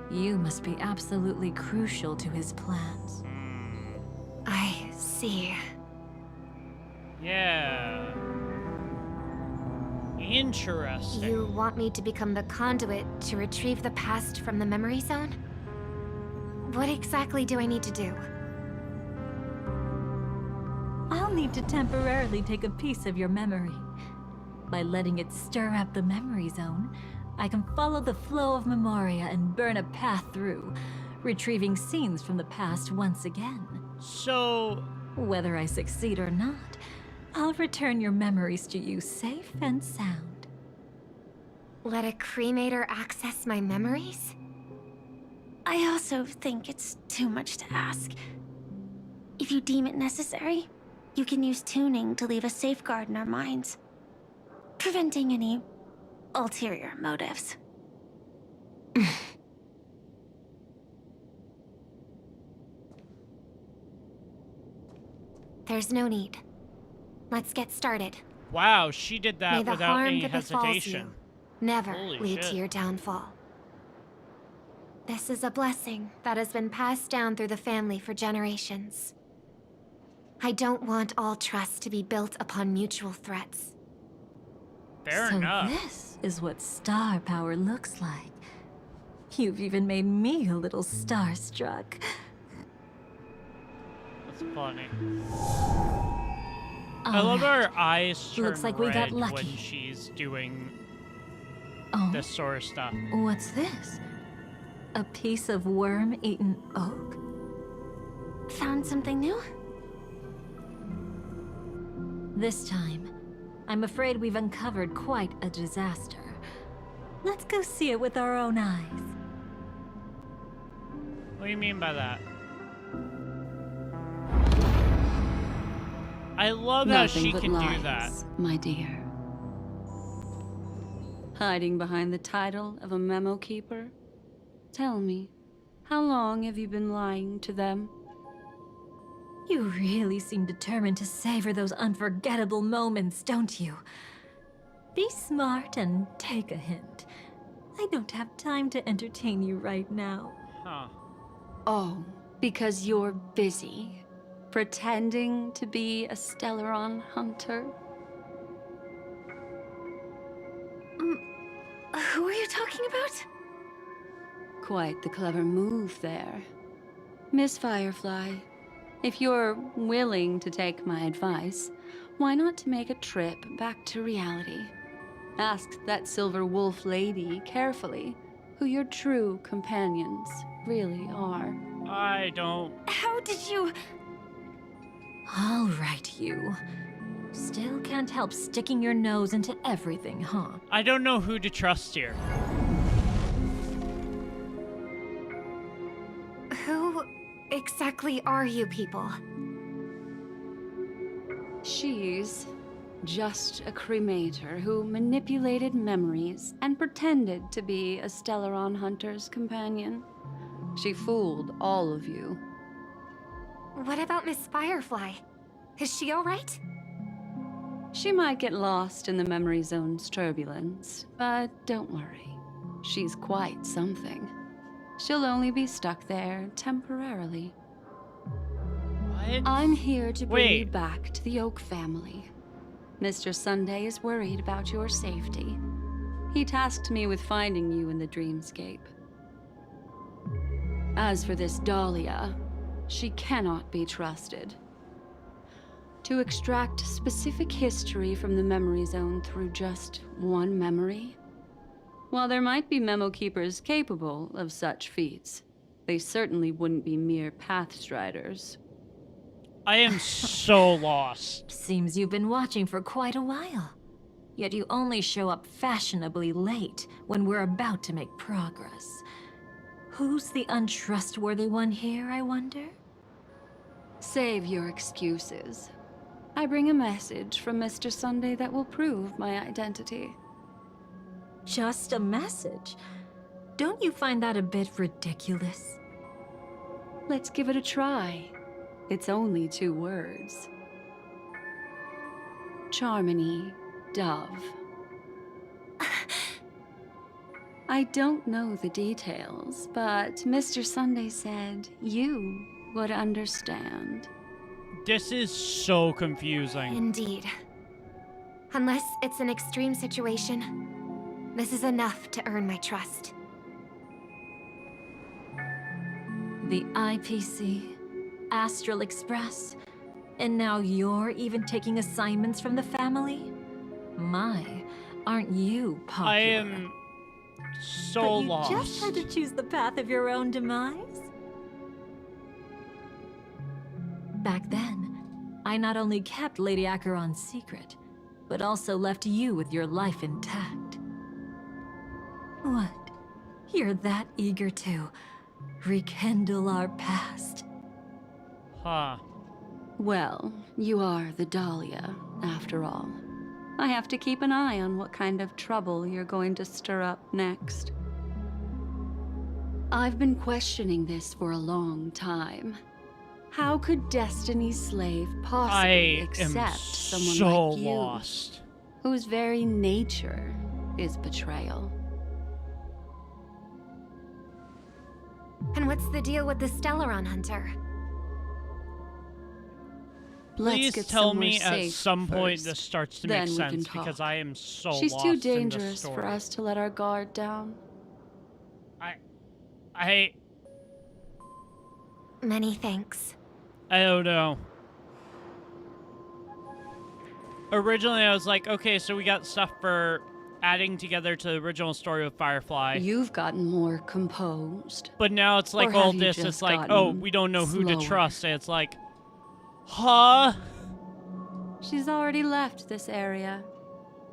you must be absolutely crucial to his plans. I see. Yeah. Interesting. You want me to become the conduit to retrieve the past from the memory zone? What exactly do I need to do? I'll need to temporarily take a piece of your memory. By letting it stir up the memory zone, I can follow the flow of Memoria and burn a path through, retrieving scenes from the past once again. So... whether I succeed or not, I'll return your memories to you safe and sound. Let a cremator access my memories? I also think it's too much to ask. If you deem it necessary, you can use tuning to leave a safeguard in our minds, preventing any ulterior motives. There's no need. Let's get started. Wow, she did that May the without harm any that befalls hesitation. you never Holy lead shit. to your downfall. This is a blessing that has been passed down through the family for generations. I don't want all trust to be built upon mutual threats. Fair So enough. this is what star power looks like. You've even made me a little starstruck. That's funny. I love her eyes turn Looks like we got red lucky. when she's doing Oh, this sort of stuff. what's this? A piece of worm-eaten oak? Found something new? This time, I'm afraid we've uncovered quite a disaster. Let's go see it with our own eyes. What do you mean by that? I love how Nothing she but can lies, do that. my dear. Hiding behind the title of a memo keeper? Tell me, how long have you been lying to them? You really seem determined to savor those unforgettable moments, don't you? Be smart and take a hint. I don't have time to entertain you right now. Huh. Oh, because you're busy pretending to be a Stellaron hunter? Who are you talking about? Quite the clever move there. Miss Firefly, if you're willing to take my advice, why not make a trip back to reality? Ask that Silver Wolf lady carefully who your true companions really are. I don't... How did you... All right, you. Still can't help sticking your nose into everything, huh? I don't know who to trust here. Who exactly are you people? She's just a cremator who manipulated memories and pretended to be a Stellaron hunter's companion. She fooled all of you. What about Miss Firefly? Is she alright? She might get lost in the memory zone's turbulence, but don't worry. She's quite something. She'll only be stuck there temporarily. What? I'm here to bring you Wait. back to the Oak family. Mr. Sunday is worried about your safety. He tasked me with finding you in the dreamscape. As for this Dahlia, she cannot be trusted. To extract specific history from the memory zone through just one memory? While there might be memo keepers capable of such feats, they certainly wouldn't be mere pathstriders. I am so lost. Seems you've been watching for quite a while. Yet you only show up fashionably late when we're about to make progress. Who's the untrustworthy one here, I wonder? Save your excuses. I bring a message from Mr. Sunday that will prove my identity. Just a message? Don't you find that a bit ridiculous? Let's give it a try. It's only 2 words. Charmony, Dove. I don't know the details, but Mr. Sunday said you would understand. This is so confusing. Indeed. Unless it's an extreme situation, this is enough to earn my trust. The IPC, Astral Express, and now you're even taking assignments from the family? My, aren't you popular? I am so but you lost. Just had to choose the path of your own demise? Back then, I not only kept Lady Acheron's secret, but also left you with your life intact. What? You're that eager to rekindle our past? Huh. Well, you are the Dahlia, after all. I have to keep an eye on what kind of trouble you're going to stir up next. I've been questioning this for a long time. How could Destiny's slave possibly accept someone so like you, lost. whose very nature is betrayal? And what's the deal with the Stellaron Hunter? Please tell me at some point this starts to make Then we can sense talk. because I am so She's lost too in this dangerous story. for us to let our guard down. Many thanks. I don't know. Originally, I was like, okay, so we got stuff for adding together to the original story of Firefly. You've gotten more composed. But now it's like Or all have you this, just it's like, gotten oh, we don't know who to slower? trust. And it's like, huh? She's already left this area.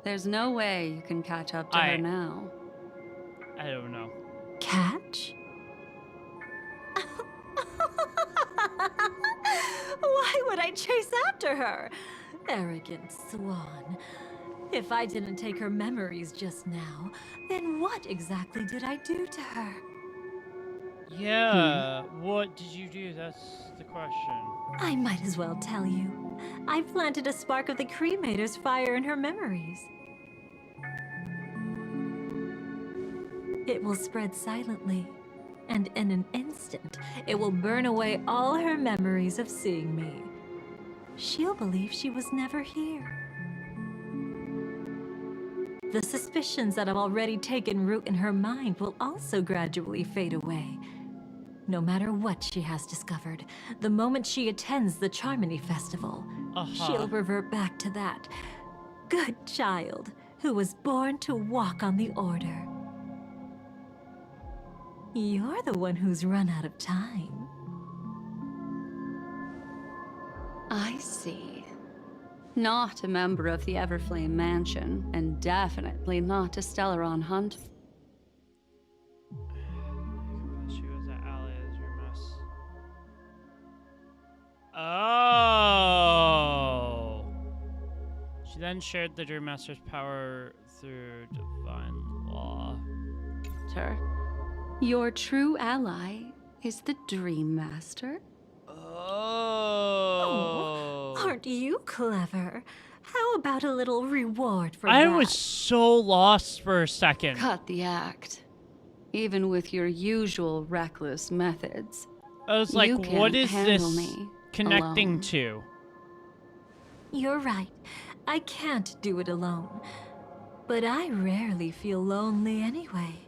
There's no way you can catch up to her now. I don't know. Catch? Why would I chase after her? Arrogant swan. If I didn't take her memories just now, then what exactly did I do to her? Yeah, what did you do? That's the question. I might as well tell you. I planted a spark of the cremator's fire in her memories. It will spread silently, and in an instant, it will burn away all her memories of seeing me. She'll believe she was never here. The suspicions that have already taken root in her mind will also gradually fade away. No matter what she has discovered, the moment she attends the Charmony Festival, she'll revert back to that good child who was born to walk on the Order. You're the one who's run out of time. I see. Not a member of the Everflame Mansion, and definitely not a Stellaron hunt. She was an ally as your mess. Oh! She then shared the Dream Master's power through divine law. Your true ally is the Dream Master? Oh. Aren't you clever? How about a little reward for I that? was so lost for a second. Cut the act. Even with your usual reckless methods. I was like, you what can't is handle this me connecting alone. to? You're right. I can't do it alone. But I rarely feel lonely anyway.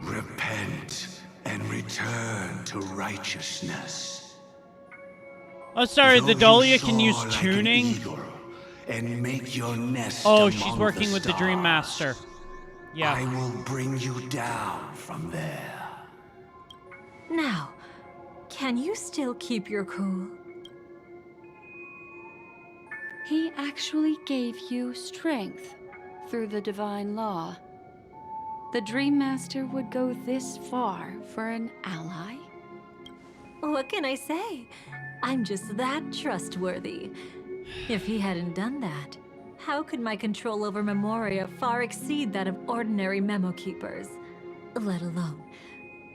Repent and return to righteousness. Oh, sorry, Though the you Dahlia can soar use like an tuning? eagle and make your nest Oh, among she's working the with the Dream Master. stars. Yeah. I will bring you down from there. Now, can you still keep your cool? He actually gave you strength through the divine law. The Dream Master would go this far for an ally? What can I say? I'm just that trustworthy. If he hadn't done that, How could my control over Memoria far exceed that of ordinary memo keepers? Let alone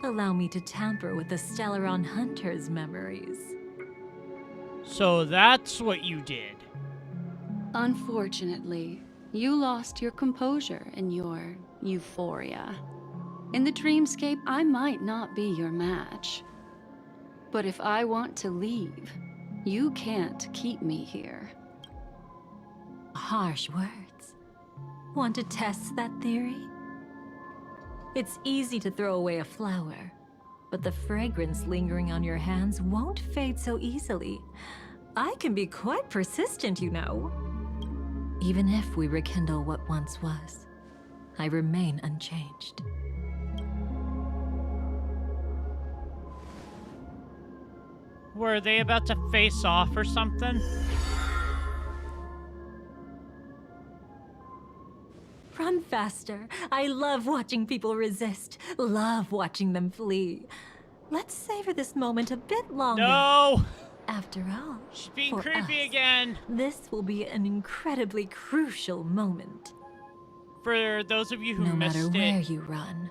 allow me to tamper with the Stellaron Hunter's memories. So that's what you did. Unfortunately, you lost your composure in your euphoria. In the dreamscape, I might not be your match. But if I want to leave, you can't keep me here. Harsh words. Want to test that theory? It's easy to throw away a flower, but the fragrance lingering on your hands won't fade so easily. I can be quite persistent, you know. Even if we rekindle what once was, I remain unchanged. Were they about to face off or something? Run faster. I love watching people resist. Love watching them flee. Let's savor this moment a bit longer. No! After all, she's being for creepy us, again. This will be an incredibly crucial moment. For those of you who no missed it... No matter where you run,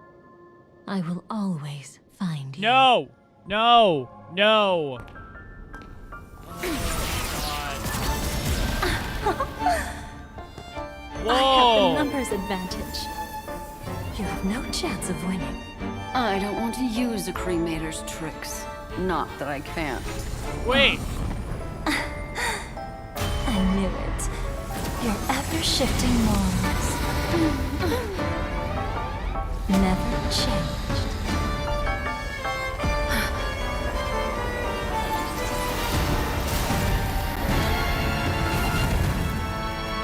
I will always find you. No! No! No! Whoa! I have the numbers advantage. You have no chance of winning. I don't want to use the cremator's tricks. Not that I can't. Wait! I knew it. Your ever-shifting morals. Never changed.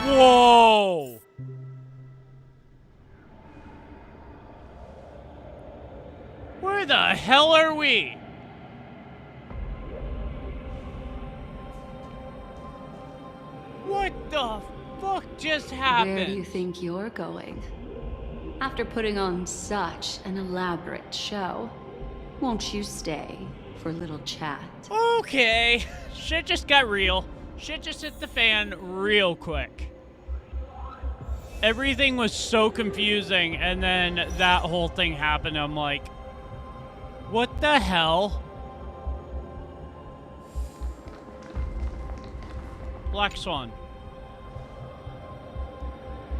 Whoa! Where the hell are we? What the fuck just happened? Where do you think you're going? After putting on such an elaborate show, won't you stay for a little chat? Okay. Shit just got real. Shit just hit the fan real quick. Everything was so confusing, and then that whole thing happened. I'm like, what the hell? Black Swan.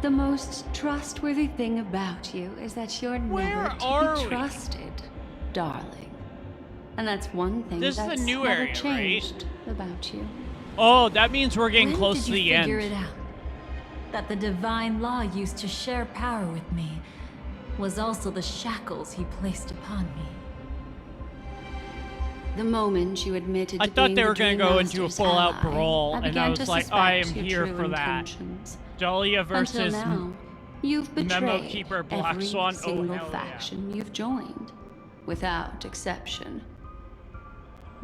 The most trustworthy thing about you is that you're never to be trusted, darling. And that's one thing This that's is the new never area, changed about you. Oh, that means we're getting When close to did the you end. figure it out? That the divine law used to share power with me was also the shackles he placed upon me. The moment you admitted I to thought being they the were going to Dream go into a Master's full-out ally, brawl, and I began was to like, I am suspect here your for true that. intentions. Dahlia Until versus now, you've betrayed Memo Keeper Black every Swan. single hell faction you've joined, without exception.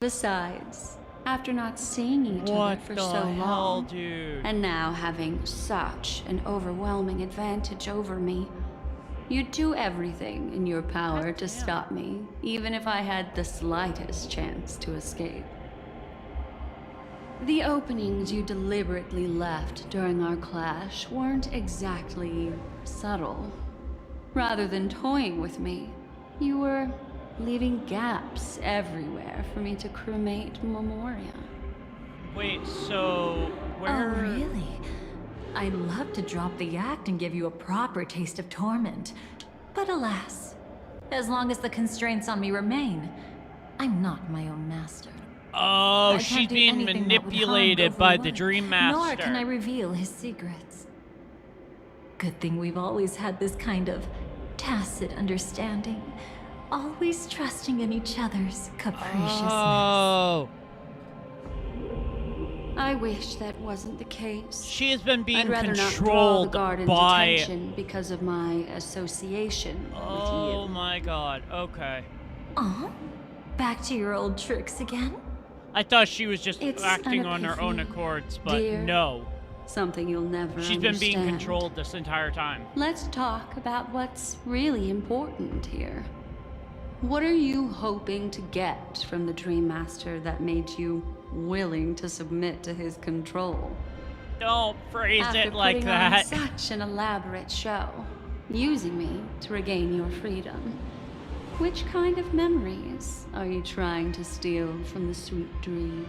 Besides, after not seeing each other for so long, dude? and now having such an overwhelming advantage over me, you'd do everything in your power to stop me, even if I had the slightest chance to escape. The openings you deliberately left during our clash weren't exactly subtle. Rather than toying with me, you were leaving gaps everywhere for me to cremate Memoria. Wait, so where? Oh, really? I'd love to drop the act and give you a proper taste of torment. But alas, as long as the constraints on me remain, I'm not my own master. Oh, I she's can't do being anything that would harm manipulated by the Overlook, Dream Master. Nor can I reveal his secrets. Good thing we've always had this kind of tacit understanding. Always trusting in each other's capriciousness. Oh. I wish that wasn't the case. She has been being I'd rather controlled not draw the guard by... into tension because of my association with you. Oh my god, okay. Oh? Back to your old tricks again? I thought she was just It's acting an on her own epiphany, accords, but dear. no. Something you'll never She's been being understand. controlled this entire time. Let's talk about what's really important here. What are you hoping to get from the Dream Master that made you willing to submit to his control? Don't phrase After it like putting that. on such an elaborate show, using me to regain your freedom. Which kind of memories are you trying to steal from the sweet dream?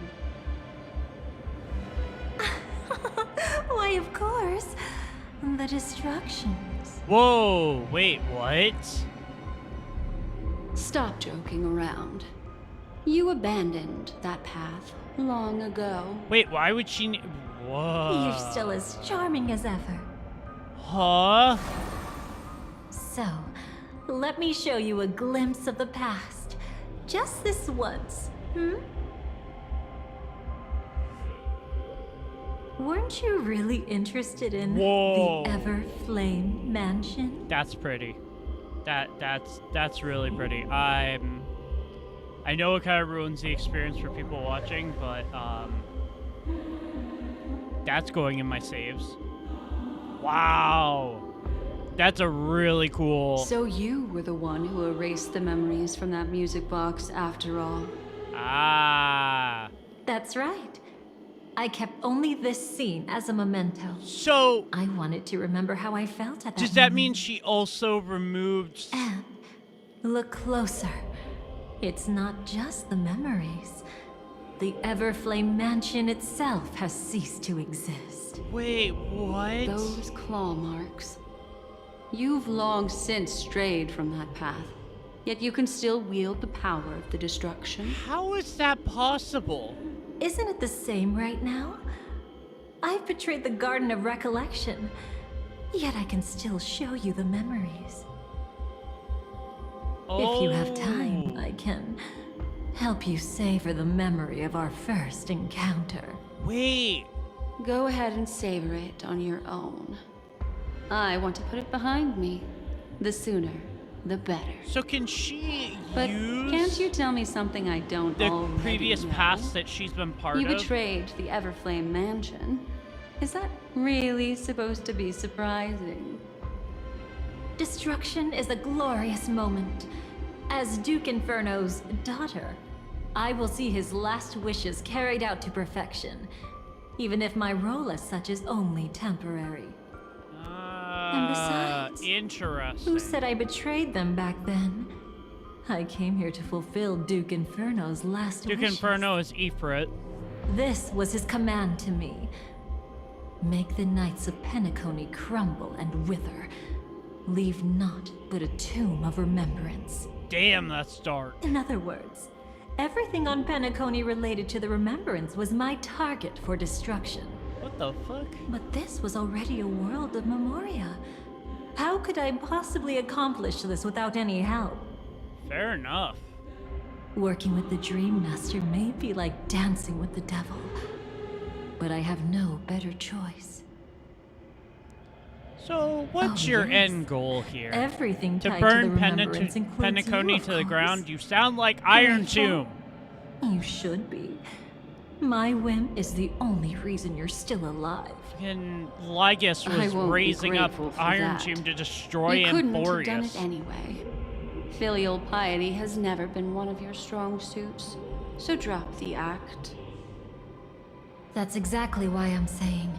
Why, of course. The destructions. Whoa, wait, what? Stop joking around. You abandoned that path long ago. Wait, why would she Whoa. You're still as charming as ever. Huh? So, let me show you a glimpse of the past. Just this once, Weren't you really interested in Whoa. the Everflame Mansion? That's pretty. That's really pretty. I know it kind of ruins the experience for people watching, but that's going in my saves. Wow. That's a really cool. So you were the one who erased the memories from that music box after all. Ah. That's right. I kept only this scene as a memento. So I wanted to remember how I felt at that does that moment. mean she also removed... And look closer. It's not just the memories. The Everflame Mansion itself has ceased to exist. Wait, what? Those claw marks. You've long since strayed from that path, yet you can still wield the power of the destruction. How is that possible? Isn't it the same right now? I've betrayed the Garden of Recollection, yet I can still show you the memories. If you have time, I can help you savor the memory of our first encounter. Wait. Go ahead and savor it on your own. I want to put it behind me. The sooner, the better. So can she But use can't you tell me something I don't the already previous know? past that she's been part You of? betrayed the Everflame Mansion. Is that really supposed to be surprising? Destruction is a glorious moment. As Duke Inferno's daughter, I will see his last wishes carried out to perfection, even if my role as such is only temporary. And besides, interesting. who said I betrayed them back then? I came here to fulfill Duke Inferno's last Duke wishes. Inferno is Ifrit. This was his command to me. Make the Knights of Penacony crumble and wither. Leave naught but a tomb of remembrance. Damn, that's dark. In other words, everything on Penacony related to the remembrance was my target for destruction. What the fuck? But this was already a world of Memoria. How could I possibly accomplish this without any help? Fair enough. Working with the Dream Master may be like dancing with the devil, but I have no better choice. So, what's your end goal here? Everything to tied burn to the remembrance includes Penacony you, of to the course. ground? You sound like Iron Grateful? Tomb. You should be. My whim is the only reason you're still alive. And Lygus I was won't be raising up grateful for Iron that. Tomb to destroy You couldn't have Emporius. done it anyway. Filial piety has never been one of your strong suits, so drop the act. That's exactly why I'm saying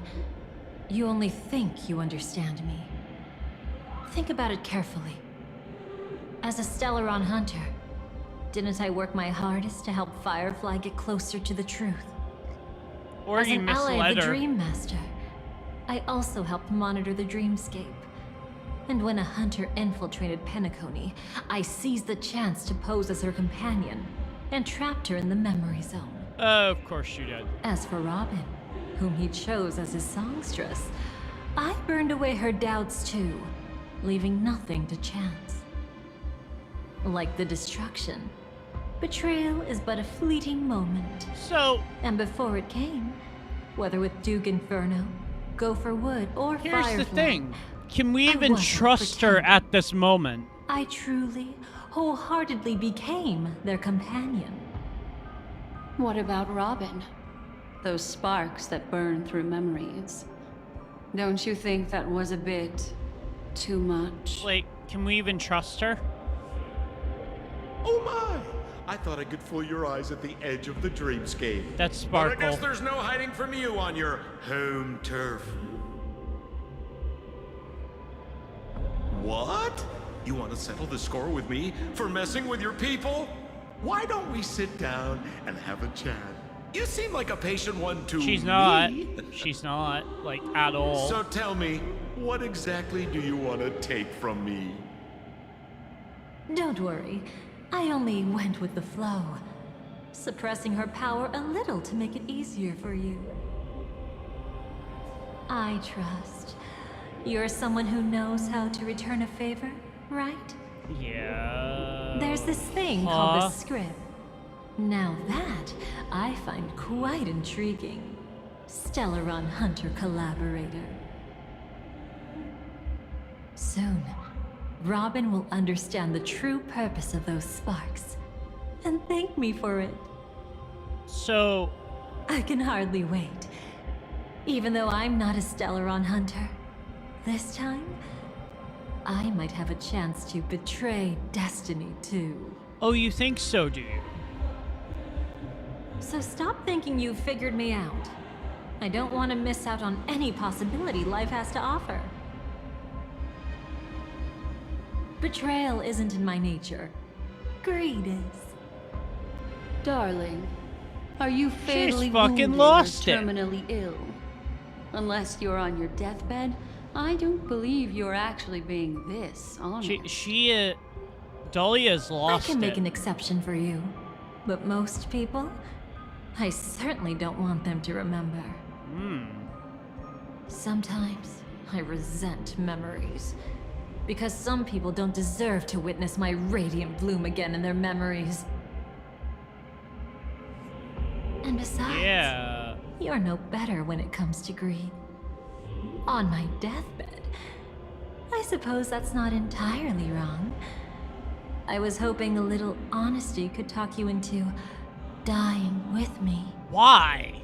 you only think you understand me. Think about it carefully. As a Stellaron hunter, didn't I work my hardest to help Firefly get closer to the truth? Or As you an ally of misled the her. Dream Master, I also helped monitor the dreamscape. And when a hunter infiltrated Penacony, I seized the chance to pose as her companion and trapped her in the memory zone. Of course you did. As for Robin, whom he chose as his songstress, I burned away her doubts too, leaving nothing to chance. Like the destruction, betrayal is but a fleeting moment. So, and before it came, whether with Duke Inferno, Gopher Wood, or here's Firefly, the thing. Can we I even wasn't trust her pretending. at this moment? I truly, wholeheartedly became their companion. What about Robin? Those sparks that burn through memories. Don't you think that was a bit too much? Like, can we even trust her? Oh my! I thought I could fool your eyes at the edge of the dreamscape. That's Sparkle. But I guess there's no hiding from you on your home turf. What? You want to settle the score with me for messing with your people? Why don't we sit down and have a chat? You seem like a patient one to She's not. me. She's not, like, at all. So tell me, what exactly do you want to take from me? Don't worry. I only went with the flow, suppressing her power a little to make it easier for you. I trust. You're someone who knows how to return a favor, right? Yeah. There's this thing called the script. Now that I find quite intriguing. Stellaron Hunter collaborator. Soon, Robin will understand the true purpose of those sparks and thank me for it. So... I can hardly wait. Even though I'm not a Stellaron Hunter, this time, I might have a chance to betray destiny too. Oh, you think so, do you? So stop thinking you've figured me out. I don't want to miss out on any possibility life has to offer. Betrayal isn't in my nature. Greed is. Darling, are you fatally fucking wounded lost or it. terminally ill? Unless you're on your deathbed, I don't believe you're actually being this honest. Dahlia's lost I can make it. an exception for you. But most people, I certainly don't want them to remember. Sometimes I resent memories. Because some people don't deserve to witness my radiant bloom again in their memories. And besides, you're no better when it comes to greed. On my deathbed, I suppose that's not entirely wrong. I was hoping a little honesty could talk you into dying with me. Why?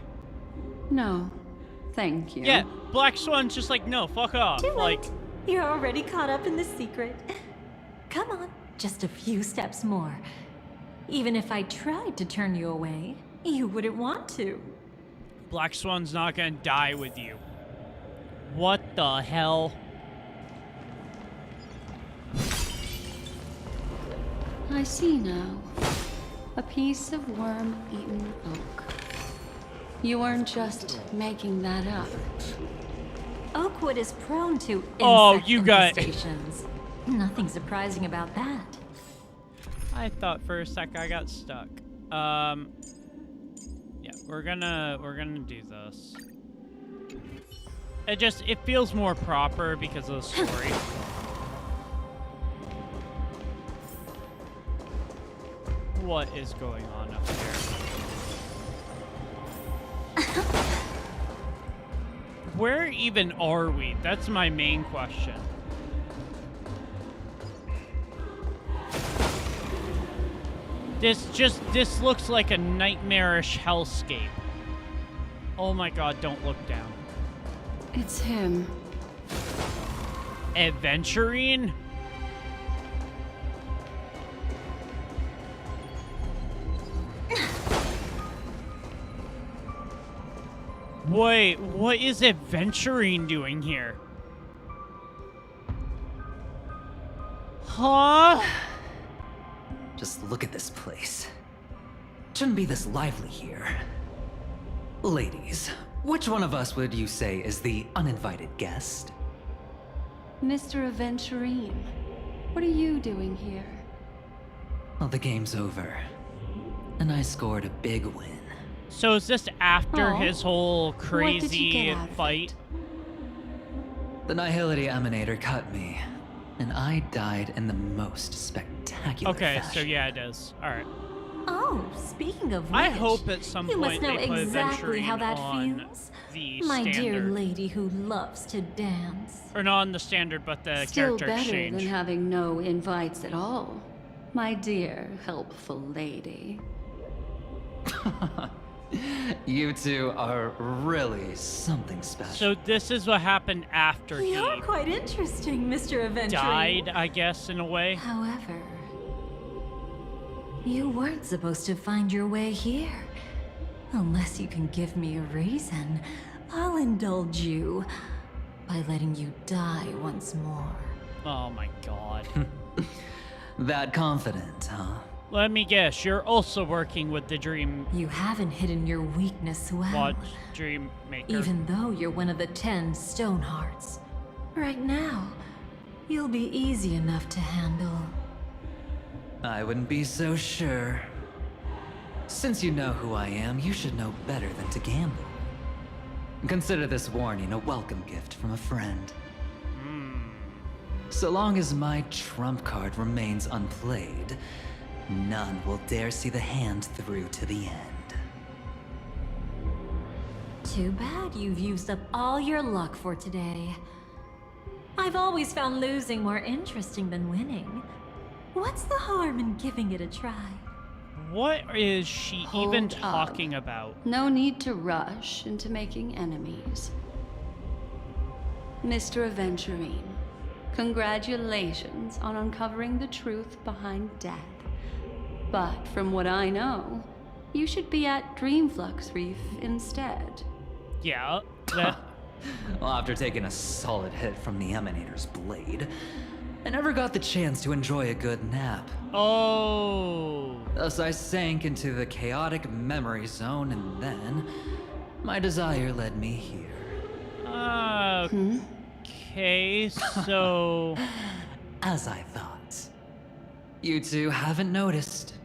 No, thank you. Yeah, Black Swan's just like, no, fuck off. Too Like, late. You're already caught up in the secret. Come on, just a few steps more. Even if I tried to turn you away, you wouldn't want to. Black Swan's not gonna die with you. What the hell? I see now. A piece of worm-eaten oak. You weren't just making that up. Oakwood is prone to Oh, you got infestations. Nothing surprising about that. I thought for a sec I got stuck. Yeah, we're gonna do this. It feels more proper because of the story. What is going on up here? Where even are we? That's my main question. This looks like a nightmarish hellscape. Oh my god, don't look down. It's him. Adventurine? Wait, what is Adventurine doing here? Huh? Just look at this place. Shouldn't be this lively here. Ladies, which one of us would you say is the uninvited guest? Mr. Aventurine, what are you doing here? Well, the game's over. And I scored a big win. So is this after Oh. his whole What did you crazy get out of fight? The Nihility Emanator cut me, and I died in the most spectacular Okay, fashion. so yeah, it is. Alright. Oh, speaking of which, I hope at some you point must know they put exactly how Adventurine that on feels. the My dear standard. lady who loves to dance. Or not on the standard, but the Still character better exchange. than having no invites at all. My dear, helpful lady. You two are really something special. So this is what happened after he You're quite interesting, Mr. Aventurine. died, I guess, in a way. However, You weren't supposed to find your way here. Unless you can give me a reason, I'll indulge you by letting you die once more. Oh my god. That confident, huh? Let me guess, you're also working with the Dream... You haven't hidden your weakness well. Watch Dream Maker. Even though you're one of the 10 Stonehearts. Right now, you'll be easy enough to handle. I wouldn't be so sure. Since you know who I am, you should know better than to gamble. Consider this warning a welcome gift from a friend. So long as my trump card remains unplayed, none will dare see the hand through to the end. Too bad you've used up all your luck for today. I've always found losing more interesting than winning. What's the harm in giving it a try? What is she even Hold talking up. about? No need to rush into making enemies. Mr. Aventurine, congratulations on uncovering the truth behind death. But from what I know, you should be at Dreamflux Reef instead. Yeah, that... Well, after taking a solid hit from the Emanator's blade, I never got the chance to enjoy a good nap. Oh. Thus I sank into the chaotic memory zone, and then my desire led me here. Okay, so... As I thought. You two haven't noticed.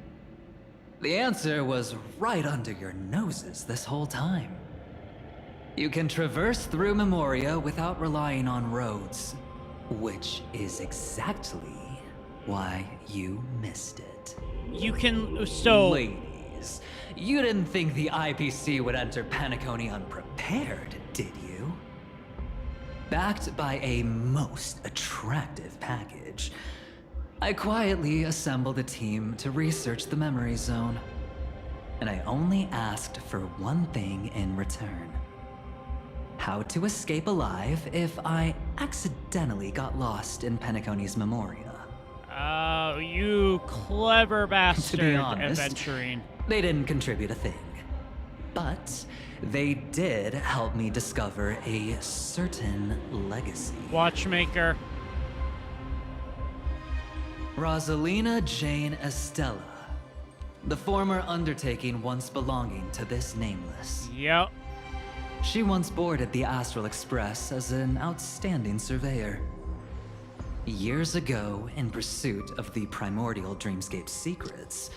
The answer was right under your noses this whole time. You can traverse through Memoria without relying on roads, which is exactly why you missed it. You can... so... Ladies, you didn't think the IPC would enter Penacony unprepared, did you? Backed by a most attractive package, I quietly assembled a team to research the memory zone. And I only asked for one thing in return. How to escape alive if I accidentally got lost in Penacony's Memoria. You clever bastard, To be honest, Aventurine. They didn't contribute a thing. But they did help me discover a certain legacy. Watchmaker. Rosalina Jane Estella. The former undertaking once belonging to this Nameless. Yep. She once boarded the Astral Express as an outstanding surveyor. Years ago, in pursuit of the primordial dreamscape secrets,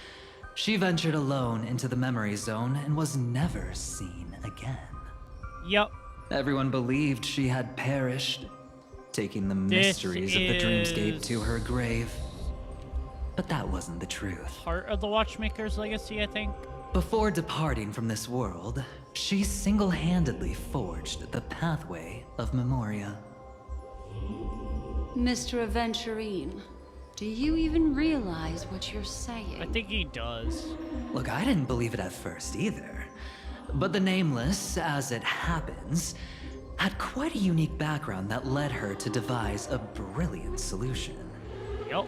she ventured alone into the memory zone and was never seen again. Yep. Everyone believed she had perished, taking the mysteries of the dreamscape to her grave. But that wasn't the truth. Part of the Watchmaker's legacy, I think. Before departing from this world, she single-handedly forged the pathway of Memoria. Mr. Aventurine, do you even realize what you're saying? I think he does. Look, I didn't believe it at first either. But the Nameless, as it happens, had quite a unique background that led her to devise a brilliant solution. Yep.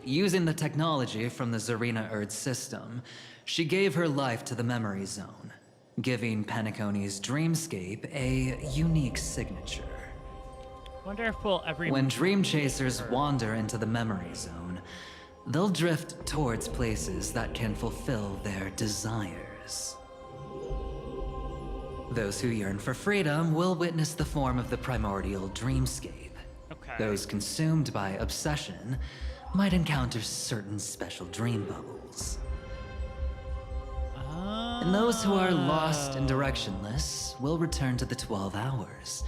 Using the technology from the Zarina Erd system, she gave her life to the memory zone, giving Penacony's dreamscape a unique signature. Wonder if we'll ever... When dream chasers wander into the memory zone, they'll drift towards places that can fulfill their desires. Those who yearn for freedom will witness the form of the primordial dreamscape. Okay. Those consumed by obsession might encounter certain special dream bubbles. And those who are lost and directionless will return to the 12 hours,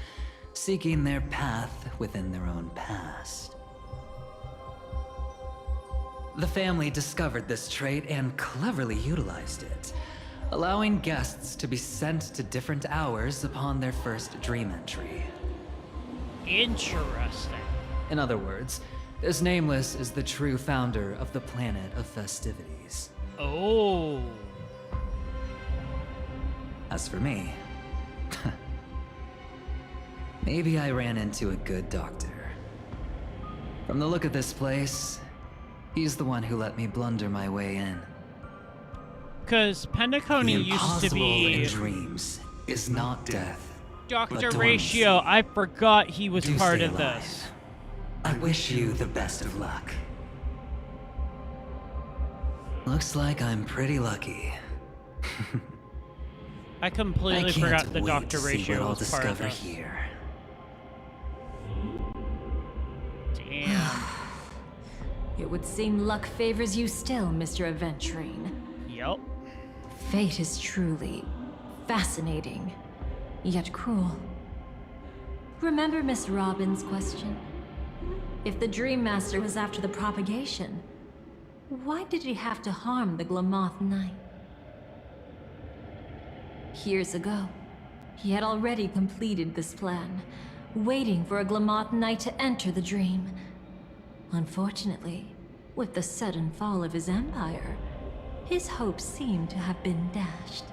seeking their path within their own past. The family discovered this trait and cleverly utilized it, allowing guests to be sent to different hours upon their first dream entry. Interesting. In other words, this Nameless is the true founder of the planet of festivities. Oh. As for me, maybe I ran into a good doctor. From the look of this place, He's the one who let me blunder my way in. Because Penacony used to be... in dreams is not death. Dr. Ratio, I forgot he was part of this. I wish you the best of luck. Looks like I'm pretty lucky. I completely forgot the Dr. See Ratio what I'll was part of discover this. here. Damn. It would seem luck favors you still, Mr. Aventurine. Yup. Fate is truly fascinating, yet cruel. Remember Miss Robin's question? If the Dream Master was after the propagation, why did he have to harm the Glamoth Knight? Years ago, he had already completed this plan, waiting for a Glamoth Knight to enter the dream. Unfortunately, with the sudden fall of his empire, his hopes seem to have been dashed.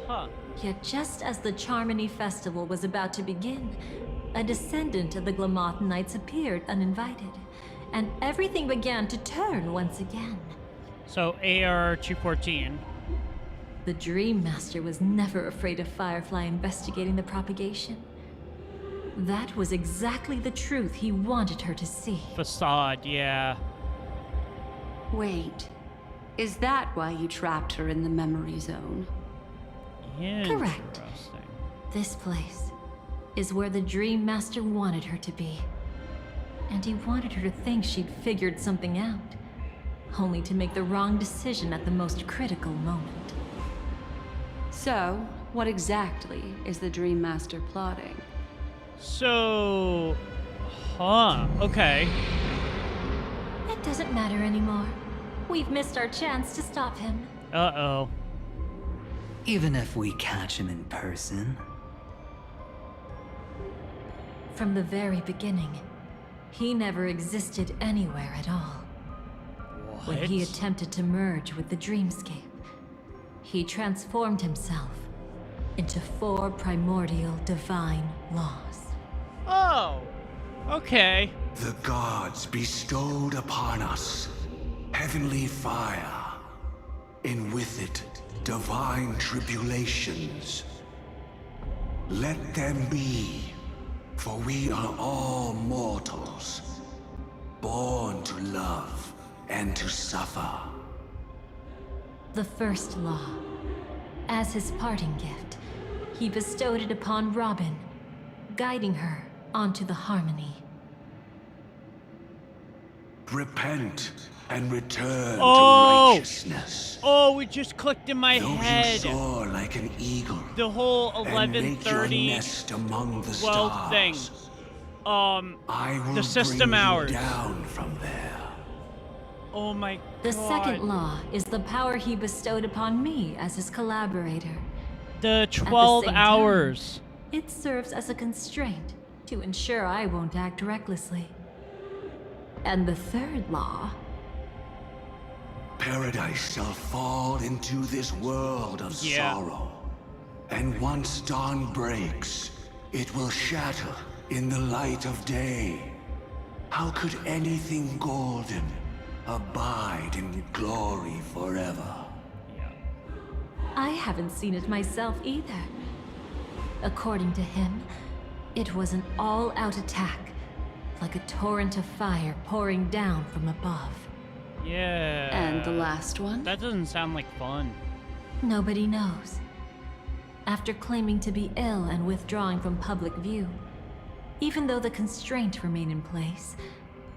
Huh. Yet just as the Charmony Festival was about to begin, a descendant of the Glamoth Knights appeared uninvited, and everything began to turn once again. So AR-214. The Dream Master was never afraid of Firefly investigating the propagation. That was exactly the truth he wanted her to see. Facade, yeah. Wait, is that why you trapped her in the memory zone? Correct. This place is where the Dream Master wanted her to be. And he wanted her to think she'd figured something out, only to make the wrong decision at the most critical moment. So, what exactly is the Dream Master plotting? So... Huh, okay. It doesn't matter anymore. We've missed our chance to stop him. Uh-oh. Even if we catch him in person? From the very beginning, he never existed anywhere at all. What? When he attempted to merge with the dreamscape, he transformed himself into 4 primordial divine laws. Oh, okay. The gods bestowed upon us heavenly fire, and with it, divine tribulations. Let them be, for we are all mortals, born to love and to suffer. The first law. As his parting gift, he bestowed it upon Robin, guiding her onto the harmony. Repent and return to Oh! righteousness. Oh, it just clicked in my Though head. you soar like an eagle, The whole and make your 11:30, nest among the 12 stars, thing. I will The system bring hours. you down from there. Oh my god. The second law is the power he bestowed upon me as his collaborator. The At the 12 same hours. time, it serves as a constraint to ensure I won't act recklessly. And the third law... Paradise shall fall into this world of sorrow. And once dawn breaks, it will shatter in the light of day. How could anything golden abide in glory forever? I haven't seen it myself either. According to him, it was an all-out attack, like a torrent of fire pouring down from above. Yeah. And the last one? That doesn't sound like fun. Nobody knows. After claiming to be ill and withdrawing from public view, even though the constraint remained in place,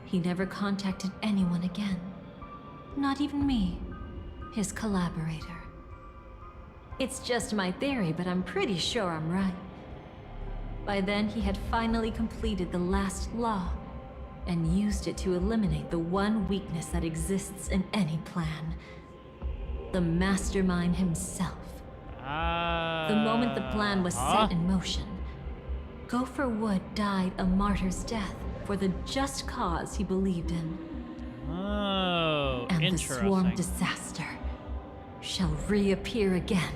he never contacted anyone again. Not even me, his collaborator. It's just my theory, but I'm pretty sure I'm right. By then, he had finally completed the last law, and used it to eliminate the one weakness that exists in any plan. The mastermind himself. The moment the plan was set in motion, Gopher Wood died a martyr's death for the just cause he believed in. Oh, And the interesting. swarm disaster shall reappear again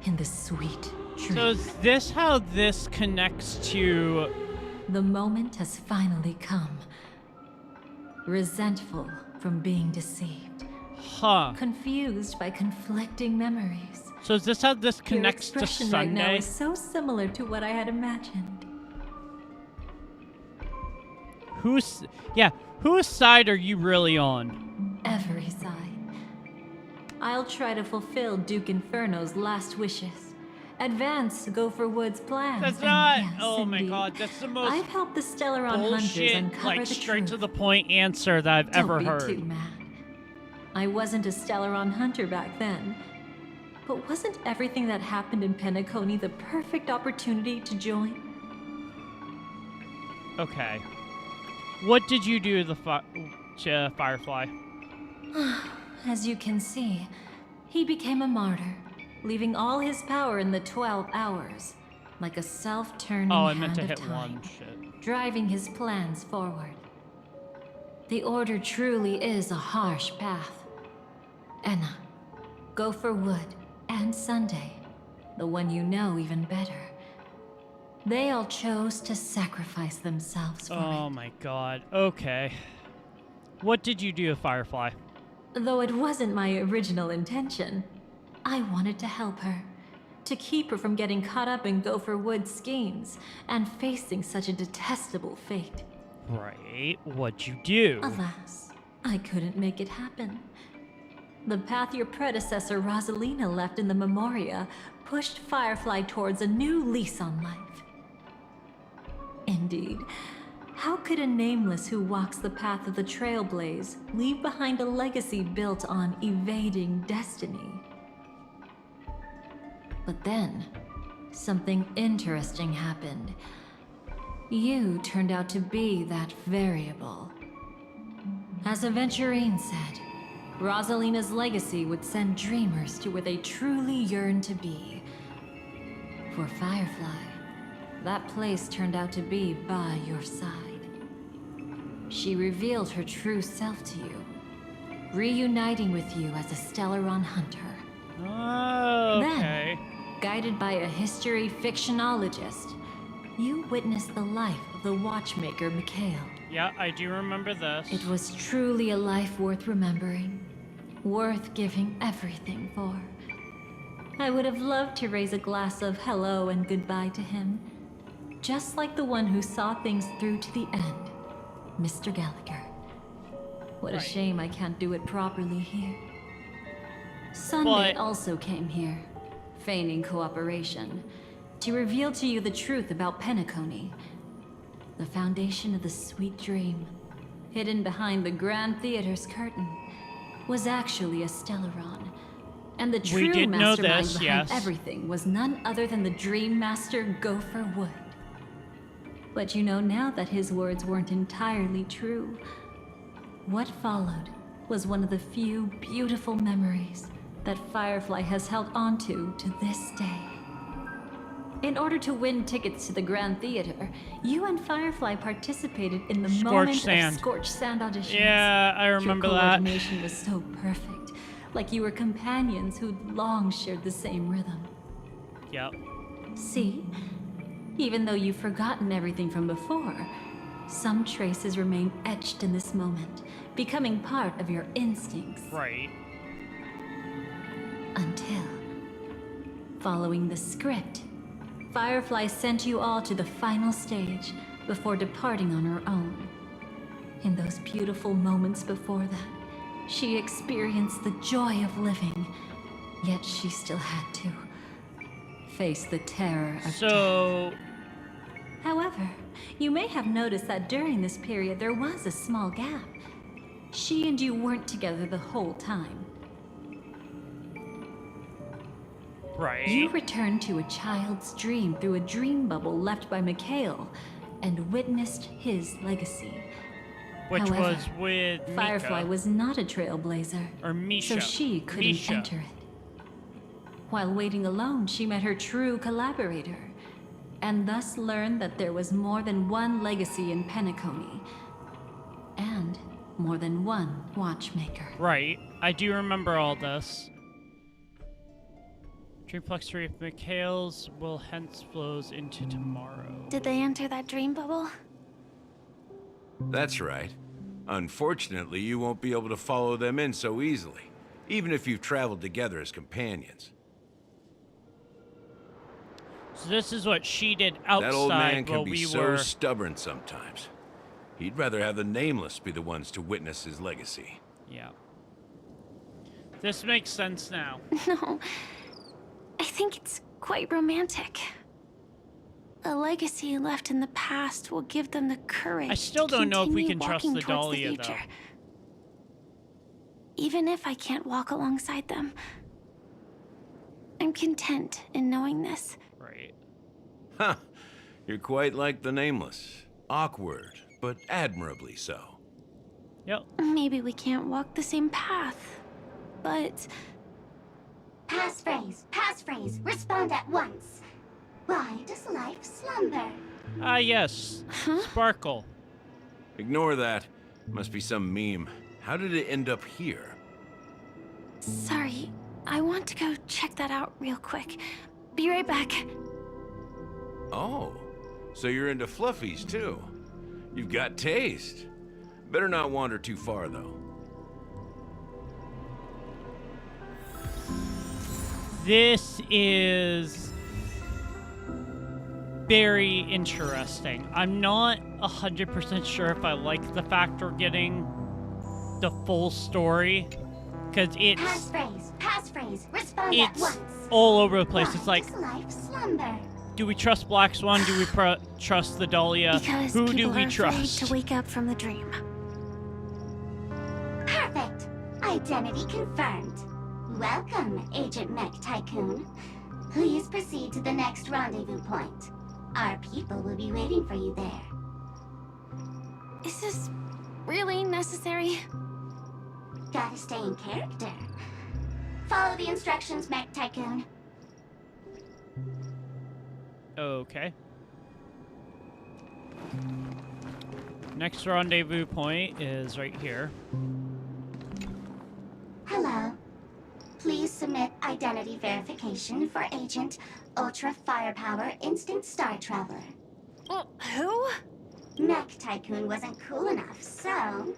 in the sweet dream. So is this how this connects to... The moment has finally come. resentful from being deceived, confused by conflicting memeries. So is this how this connects Your to expression Sunday? right now is so similar to what I had imagined. Whose side are you really on? Every side. I'll try to fulfill Duke Inferno's last wishes. Advance Gopher Wood's plans. That's and not. yes, Oh my indeed, god, that's the most I've helped the Stellaron hunters bullshit, uncover like the straight truth. to the point answer that I've ever Don't be heard. too mad. I wasn't a Stellaron hunter back then. But wasn't everything that happened in Penacony the perfect opportunity to join? Okay. What did you do to the Firefly? As you can see, he became a martyr, leaving all his power in the 12 hours, like a self-turning Oh, I hand meant to of hit time, one. Shit. driving his plans forward. The Order truly is a harsh path. Enna, Gopher Wood, and Sunday, the one you know even better. They all chose to sacrifice themselves for Oh my god. Okay. What did you do to Firefly? Though it wasn't my original intention, I wanted to help her. To keep her from getting caught up in Gopher Wood's schemes and facing such a detestable fate. Right. What'd you do? Alas, I couldn't make it happen. The path your predecessor Rosalina left in the Memoria pushed Firefly towards a new lease on life. Indeed, how could a nameless who walks the path of the Trailblaze leave behind a legacy built on evading destiny? But then, something interesting happened. You turned out to be that variable. As Aventurine said, Rosalina's legacy would send dreamers to where they truly yearn to be. For Firefly, that place turned out to be by your side. She revealed her true self to you, reuniting with you as a Stellaron hunter. Oh, okay. Then, guided by a history fictionologist, you witnessed the life of the watchmaker Mikhail. Yeah, I do remember this. It was truly a life worth remembering, worth giving everything for. I would have loved to raise a glass of hello and goodbye to him, just like the one who saw things through to the end, Mr. Gallagher. What a shame I can't do it properly here. Sunday also came here, feigning cooperation, to reveal to you the truth about Penacony, the foundation of the sweet dream, hidden behind the Grand Theater's curtain, was actually a Stellaron. And the true mastermind behind everything was none other than the Dream Master Gopher Wood. But you know now that his words weren't entirely true. What followed was one of the few beautiful memories that Firefly has held onto to this day. In order to win tickets to the Grand Theater, you and Firefly participated in the moment of Scorched Sand auditions. Yeah, I remember Your that. coordination was so perfect, like you were companions who'd long shared the same rhythm. Yep. See? Even though you've forgotten everything from before, some traces remain etched in this moment, becoming part of your instincts. Right. Until, following the script, Firefly sent you all to the final stage before departing on her own. In those beautiful moments before that, she experienced the joy of living, yet she still had to face the terror of death. However, you may have noticed that during this period there was a small gap. She and you weren't together the whole time. Right. You returned to a child's dream through a dream bubble left by Mikhail and witnessed his legacy. Which However, was with Mika. Firefly was not a trailblazer, or Misha. so she couldn't enter it. While waiting alone, she met her true collaborator, and thus learned that there was more than one legacy in Penacony, and more than one watchmaker. Right. I do remember all this. Dreamplex 3 of Mikhail's will hence flows into tomorrow. Did they enter that dream bubble? That's right. Unfortunately, you won't be able to follow them in so easily, even if you've traveled together as companions. So this is what she did outside That old man can while be we so were... stubborn sometimes. He'd rather have the Nameless be the ones to witness his legacy. Yeah. This makes sense now. No, I think it's quite romantic. A legacy left in the past will give them the courage. I still don't know if we can trust the Dahlia, though. Even if I can't walk alongside them, I'm content in knowing this. Right. Huh. You're quite like the Nameless. Awkward, but admirably so. Yep. Maybe we can't walk the same path, but... Passphrase, respond at once. Why does life slumber? Ah, yes. Sparkle. Ignore that. Must be some meme. How did it end up here? Sorry, I want to go check that out real quick. Be right back. Oh, so you're into fluffies too. You've got taste. Better not wander too far, though. This is very interesting. I'm not 100% sure if I like the fact we're getting the full story, because it's Passphrase, respond at once. all over the place. It's like, Does life slumber? do we trust Black Swan? Do we trust the Dahlia? Because Who do people we are trust? afraid to wake up from the dream. Perfect. Identity confirmed. Welcome, Agent Mech Tycoon. Please proceed to the next rendezvous point. Our people will be waiting for you there. Is this really necessary? Gotta stay in character. Follow the instructions, Mech Tycoon. Okay. Next rendezvous point is right here. Hello. Please submit identity verification for Agent Ultra Firepower Instant Star Traveler. Who? Mech Tycoon wasn't cool enough, so...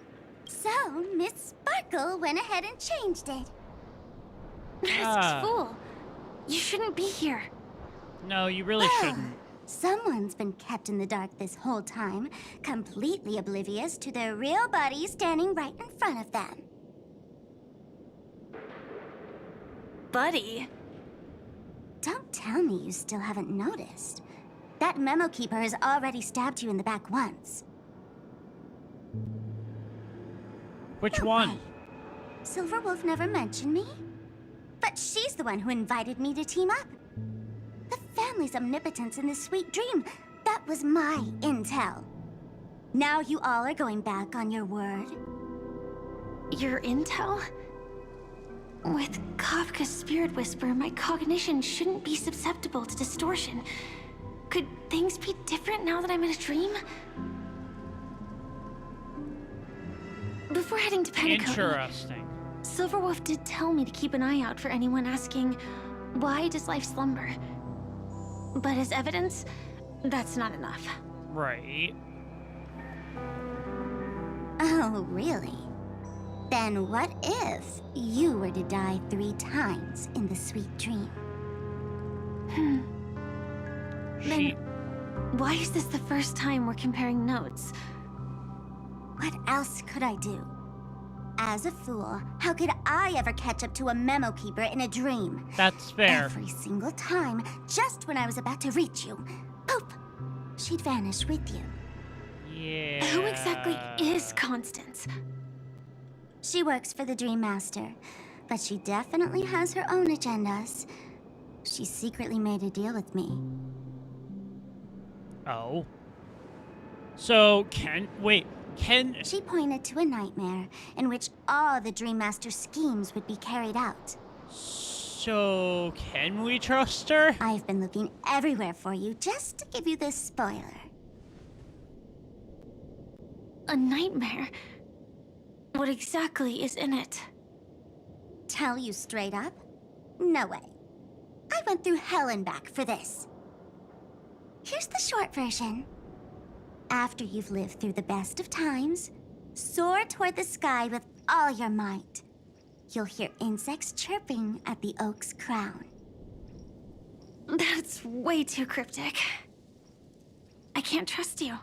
So, Miss Sparkle went ahead and changed it. Masked fool. You shouldn't be here. No, you really shouldn't. Someone's been kept in the dark this whole time, completely oblivious to their real body standing right in front of them. Buddy. Don't tell me you still haven't noticed. That memo keeper has already stabbed you in the back once. Which one? Silverwolf never mentioned me? But she's the one who invited me to team up. The family's omnipotence in this sweet dream, that was my intel. Now you all are going back on your word. Your intel? With Kafka's spirit whisper, my cognition shouldn't be susceptible to distortion. Could things be different now that I'm in a dream? Before heading to Penacony, Interesting. Silverwolf did tell me to keep an eye out for anyone asking, why does life slumber? But as evidence, that's not enough. Right. Oh, really? Then what if you were to die 3 times in the sweet dream? Then why is this the first time we're comparing notes? What else could I do? As a fool, how could I ever catch up to a memo keeper in a dream? That's fair. Every single time, just when I was about to reach you, poof, she'd vanish with you. Yeah. Who exactly is Constance? She works for the Dream Master, but she definitely has her own agendas. She secretly made a deal with me. Oh. So, She pointed to a nightmare in which all the Dream Master's schemes would be carried out. So, can we trust her? I've been looking everywhere for you just to give you this spoiler. A nightmare? What exactly is in it? Tell you straight up? No way. I went through hell and back for this. Here's the short version. After you've lived through the best of times, Soar toward the sky with all your might. You'll hear insects chirping at the oak's crown. That's way too cryptic. I can't trust you.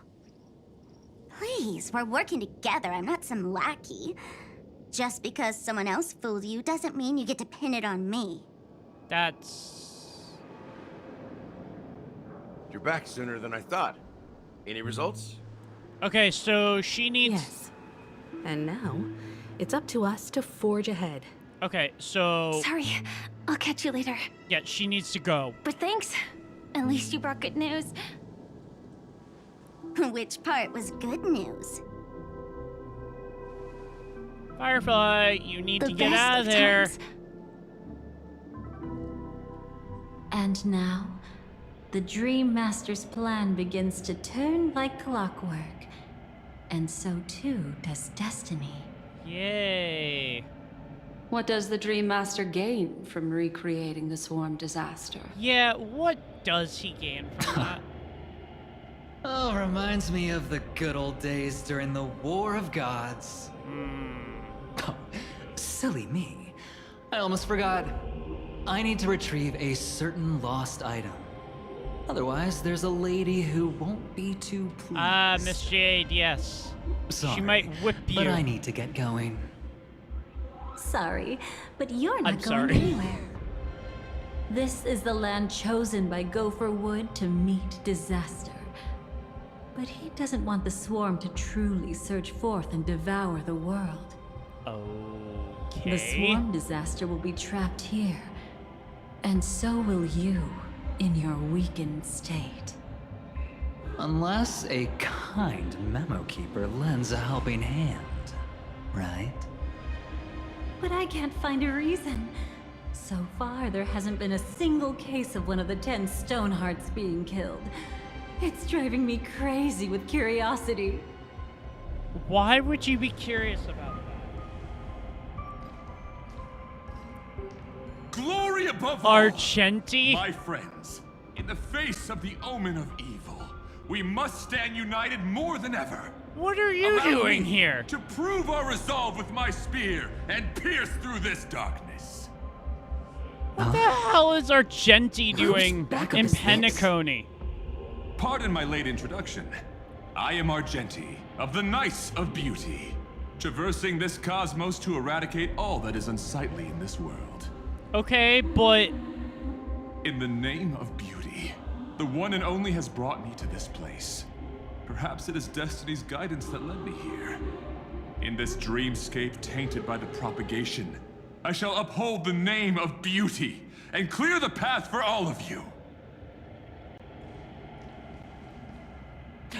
Please, we're working together. I'm not some lackey. Just because someone else fooled you doesn't mean you get to pin it on me. That's... You're back sooner than I thought. Any results? Okay, so she needs... Yes. And now, it's up to us to forge ahead. Okay, so... Sorry, I'll catch you later. Yeah, she needs to go. But thanks. At least you brought good news. Which part was good news? Firefly, you need The to get best out of of there. times. And now, the Dream Master's plan begins to turn like clockwork. And so too does destiny. Yay. What does the Dream Master gain from recreating the swarm disaster? Yeah, what does he gain from that? Oh, reminds me of the good old days during the War of Gods. Oh, silly me. I almost forgot. I need to retrieve a certain lost item. Otherwise, there's a lady who won't be too pleased. Ah, Miss Jade, yes. Sorry, She might whip you. but I need to get going. Sorry, but you're not I'm going sorry. anywhere. This is the land chosen by Gopher Wood to meet disaster. But he doesn't want the swarm to truly surge forth and devour the world. Okay. The swarm disaster will be trapped here. And so will you, in your weakened state. Unless a kind memo keeper lends a helping hand, right? But I can't find a reason. So far, there hasn't been a single case of one of the 10 Stonehearts being killed. It's driving me crazy with curiosity. Why would you be curious about that? Glory above Argenti? all, my friends. In the face of the omen of evil, we must stand united more than ever. What are you Allow doing me here? To prove our resolve with my spear and pierce through this darkness. What the hell is Argenti doing backup in is this? Penacony? Pardon my late introduction. I am Argenti, of the Knights of Beauty, traversing this cosmos to eradicate all that is unsightly in this world. Okay, but... In the name of beauty, the one and only has brought me to this place. Perhaps it is destiny's guidance that led me here. In this dreamscape tainted by the propagation, I shall uphold the name of beauty and clear the path for all of you.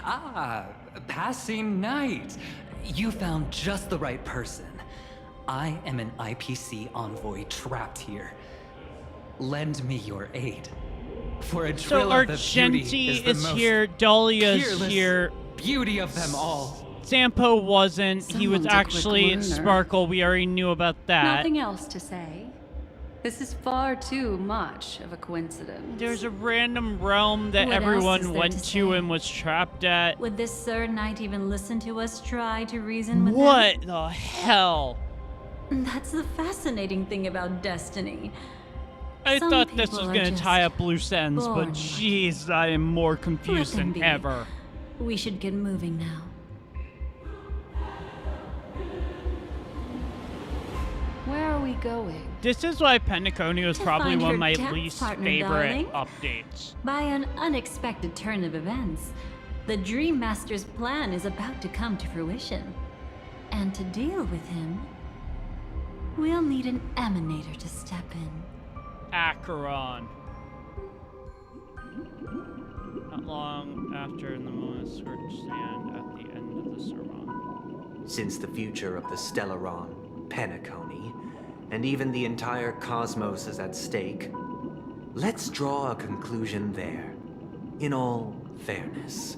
Ah, passing knight. You found just the right person. I am an IPC envoy trapped here. Lend me your aid. For a So Drilla, the beauty Argenti the is most here, Dahlia's peerless here. Beauty of them all. Sampo wasn't. He was Someone's a quick actually learner. Sparkle. We already knew about that. Nothing else to say. This is far too much of a coincidence. There's a random realm that What else is everyone there went to to say? and was trapped at. Would this Sir Knight even listen to us try to reason with What the hell? them? That's the fascinating thing about destiny. I Some thought this people was are gonna just tie up loose ends, born but like jeez, I am more confused Let them than be. ever. We should get moving now. Where are we going? This is why Penacony was To probably find one of her my dance least partner, favorite darling. updates. By an unexpected turn of events, the Dream Master's plan is about to come to fruition. And to deal with him, we'll need an emanator to step in. Acheron. Not long after, in the moment, scorched sand at the end of the sermon. Since the future of the Stellaron, Penacony, and even the entire cosmos is at stake, let's draw a conclusion there, in all fairness.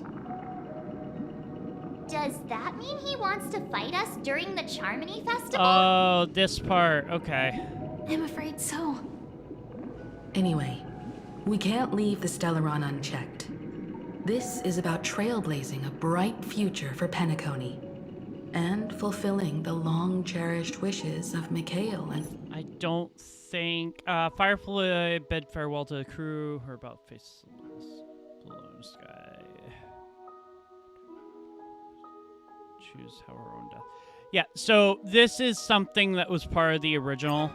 Does that mean he wants to fight us during the Charmony Festival? Oh, this part. Okay. I'm afraid so. Anyway, we can't leave the Stellaron unchecked. This is about trailblazing a bright future for Penacony. and fulfilling the long-cherished wishes of Mikhail and... I don't think... Firefly bid farewell to the crew. Her about face blue sky. Choose how her own death. Yeah, so this is something that was part of the original.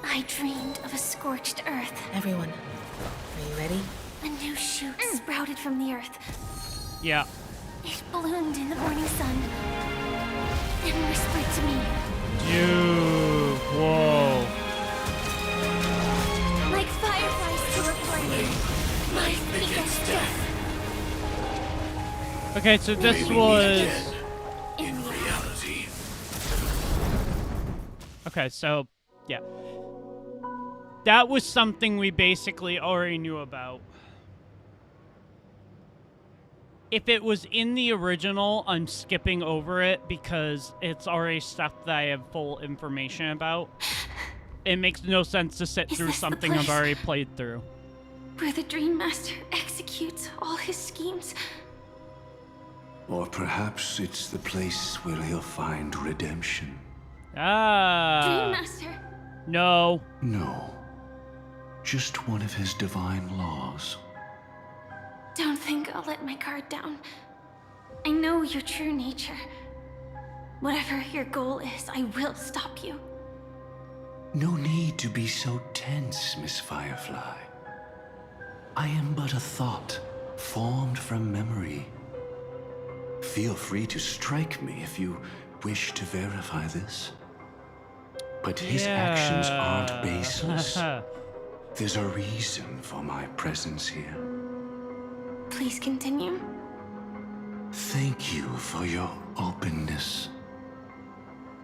I dreamed of a scorched earth. Everyone, are you ready? A new shoot sprouted from the earth. Yeah. It bloomed in the morning sun and whispered to me. Dude, whoa. Like fireflies to a flame, life begets death. Okay, so this was... In reality. Okay, so, yeah. That was something we basically already knew about. If it was in the original, I'm skipping over it because it's already stuff that I have full information about. It makes no sense to sit through something I've already played through. Where the Dream Master executes all his schemes. Or perhaps it's the place where he'll find redemption. Ah. Dream Master. No. No. Just one of his divine laws. Don't think I'll let my guard down. I know your true nature. Whatever your goal is, I will stop you. No need to be so tense, Miss Firefly. I am but a thought, formed from memory. Feel free to strike me if you wish to verify this. But his actions aren't baseless. There's a reason for my presence here. Please continue. Thank you for your openness.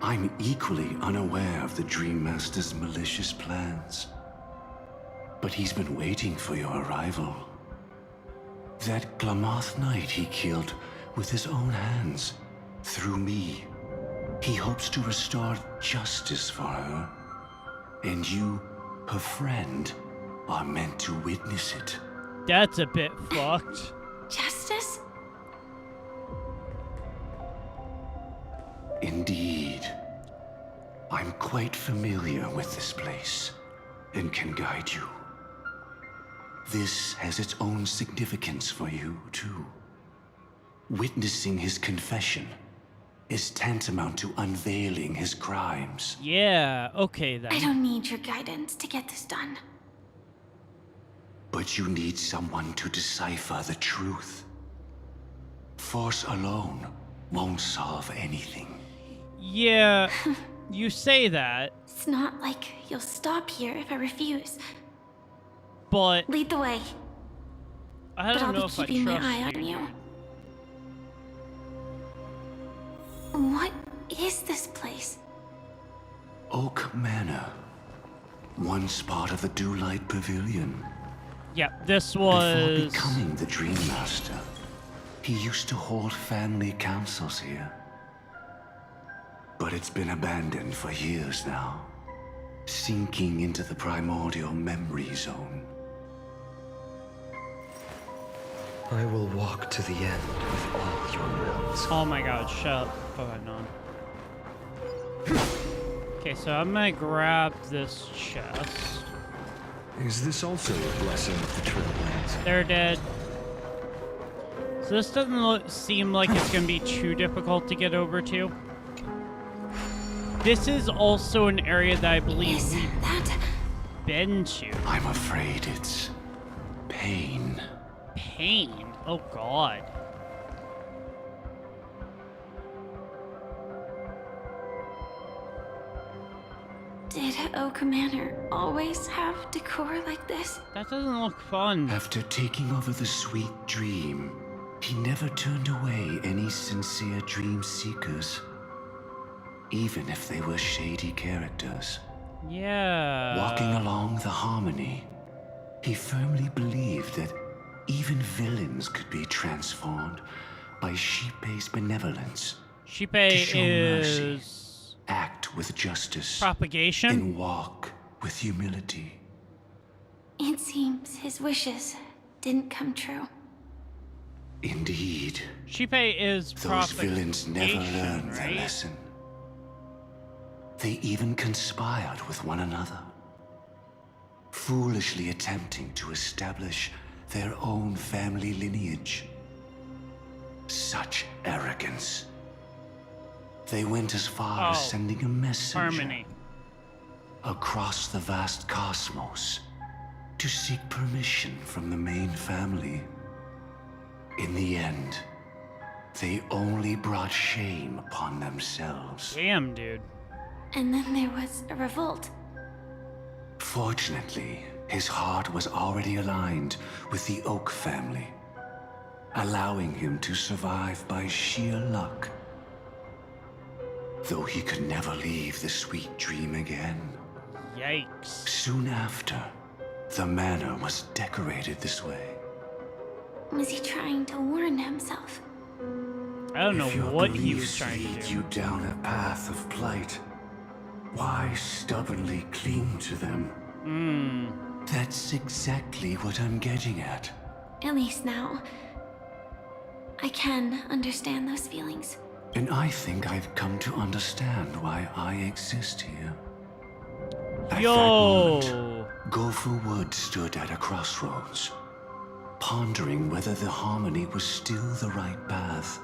I'm equally unaware of the Dream Master's malicious plans. But he's been waiting for your arrival. That Glamoth Knight he killed with his own hands, through me. He hopes to restore justice for her. And you, her friend, are meant to witness it. That's a bit fucked. Justice? Indeed. I'm quite familiar with this place, and can guide you. This has its own significance for you, too. Witnessing his confession is tantamount to unveiling his crimes. Yeah, okay then. I don't need your guidance to get this done. But you need someone to decipher the truth. Force alone won't solve anything. Yeah, you say that. It's not like you'll stop here if I refuse. But... Lead the way. I don't know if I trust you. But I'll be keeping my eye on you. What is this place? Oak Manor. Once part of the Dewlight Pavilion. Yeah, this was... Before becoming the Dream Master, he used to hold family councils here. But it's been abandoned for years now, sinking into the primordial memory zone. I will walk to the end with all your wills. Oh my god, shut up. Go ahead, Non. Okay, so I'm gonna grab this chest. Is this also a blessing of the Trailblaze? They're dead. So this doesn't seem like it's gonna be too difficult to get over to. This is also an area that I believe we've been to. I'm afraid it's pain. Pain? Oh god. Did Oak Manor always have decor like this? That doesn't look fun. After taking over the sweet dream, he never turned away any sincere dream seekers. Even if they were shady characters. Yeah. Walking along the harmony, he firmly believed that even villains could be transformed by Shippei's benevolence. Shippei is... mercy, act with justice, propagation, and walk with humility. It seems his wishes didn't come true. Indeed. Shipe is Those villains never learned right? their lesson. They even conspired with one another, foolishly attempting to establish their own family lineage. Such arrogance. They went as far as sending a messenger across the vast cosmos to seek permission from the main family. In the end, they only brought shame upon themselves. Damn, dude. And then there was a revolt. Fortunately, his heart was already aligned with the Oak family, allowing him to survive by sheer luck. Though he could never leave the sweet dream again. Yikes. Soon after, the manor was decorated this way. Was he trying to warn himself? I don't know If your what he was beliefs trying lead to do. you down a path of plight, why stubbornly cling to them? That's exactly what I'm getting at. At least now, I can understand those feelings. And I think I've come to understand why I exist here. At that moment, Gopher Wood stood at a crossroads, pondering whether the harmony was still the right path.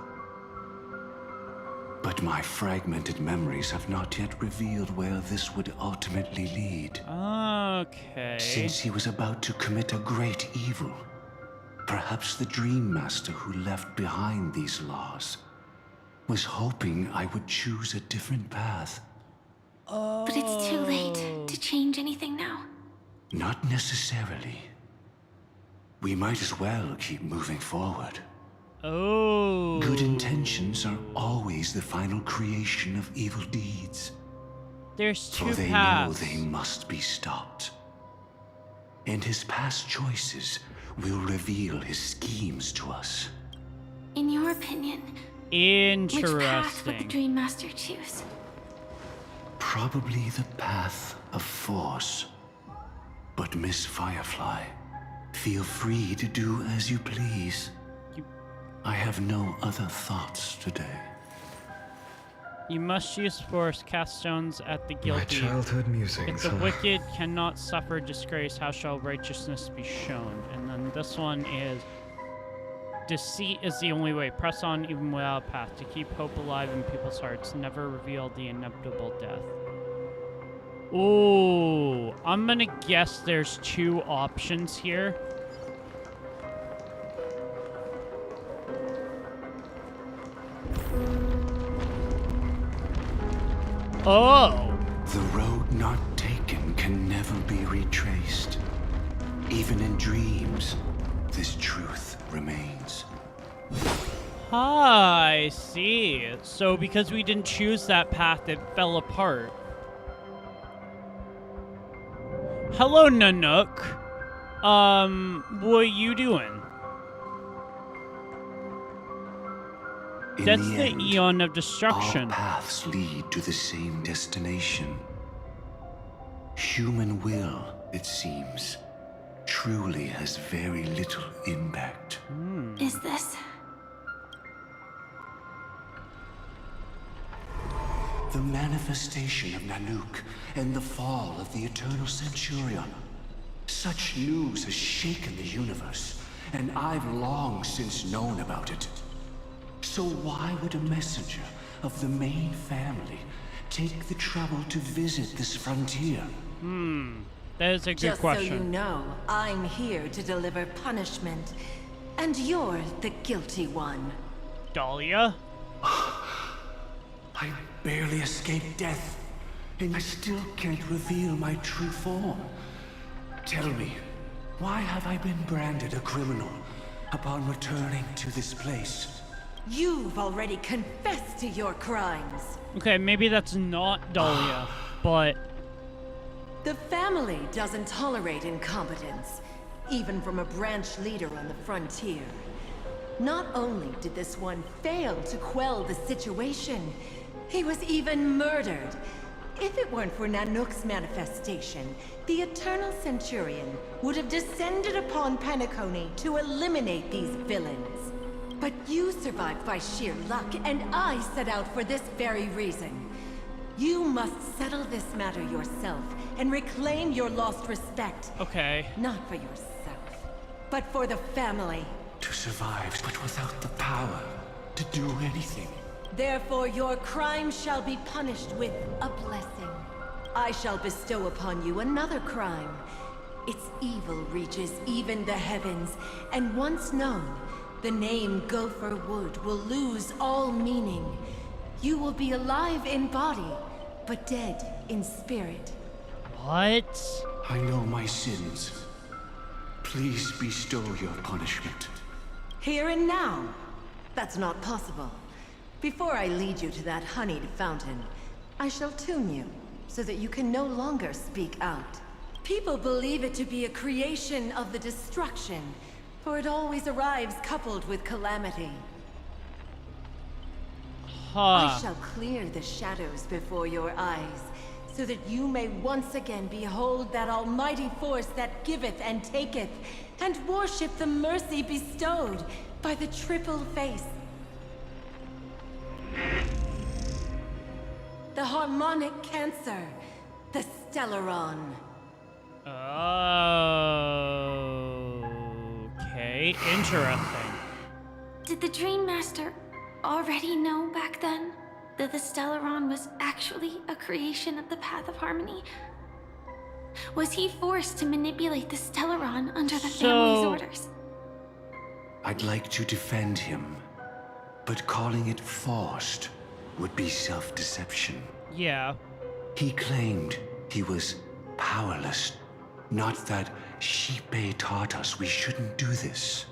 But my fragmented memories have not yet revealed where this would ultimately lead. Okay. Since he was about to commit a great evil, perhaps the Dream Master who left behind these laws was hoping I would choose a different path. But it's too late to change anything now. Not necessarily. We might as well keep moving forward. Oh. Good intentions are always the final creation of evil deeds. There's two For they paths. know they must be stopped. And his past choices will reveal his schemes to us. In your opinion, Interesting. which path would the Dream Master choose? Probably the path of force. But Miss Firefly, feel free to do as you please. I have no other thoughts today. You must use force, cast stones at the guilty. My childhood If musings. the huh? wicked cannot suffer disgrace, how shall righteousness be shown? And then this one is deceit is the only way. Press on even without a path to keep hope alive in people's hearts. Never reveal the inevitable death. Ooh, I'm gonna guess there's two options here. Oh! The road not taken can never be retraced. Even in dreams, this truth remains. I see. So because we didn't choose that path, it fell apart. Hello, Nanook. What are you doing? In That's the the end, Eon of Destruction. All paths lead to the same destination. Human will, it seems, truly has very little impact. Is this? The manifestation of Nanook and the fall of the Eternal Centurion. Such news has shaken the universe, and I've long since known about it. So why would a messenger of the main family take the trouble to visit this frontier? That is a good Just question. so you know, I'm here to deliver punishment, and you're the guilty one. Dahlia? I barely escaped death, and I still can't reveal my true form. Tell me, why have I been branded a criminal upon returning to this place? You've already confessed to your crimes. Okay, maybe that's not Dahlia, but The family doesn't tolerate incompetence, even from a branch leader on the frontier. Not only did this one fail to quell the situation, he was even murdered. If it weren't for Nanook's manifestation, the Eternal Centurion would have descended upon Penacony to eliminate these villains. But you survived by sheer luck, and I set out for this very reason. You must settle this matter yourself and reclaim your lost respect. Okay. Not for yourself, but for the family. To survive, but without the power to do anything. Therefore, your crime shall be punished with a blessing. I shall bestow upon you another crime. Its evil reaches even the heavens, and once known, the name Gopher Wood will lose all meaning. You will be alive in body, but dead in spirit. What? I know my sins. Please bestow your punishment. Here and now? That's not possible. Before I lead you to that honeyed fountain, I shall tune you, so that you can no longer speak out. People believe it to be a creation of the destruction, for it always arrives coupled with calamity. I shall clear the shadows before your eyes, so that you may once again behold that almighty force that giveth and taketh, and worship the mercy bestowed by the triple face. The harmonic cancer, the Stellaron. Okay, interesting. Did the Dream Master already know back then that the Stellaron was actually a creation of the Path of Harmony? Was he forced to manipulate the Stellaron under the family's orders? I'd like to defend him, but calling it forced would be self-deception. Yeah. He claimed he was powerless, not that Shipe taught us we shouldn't do this.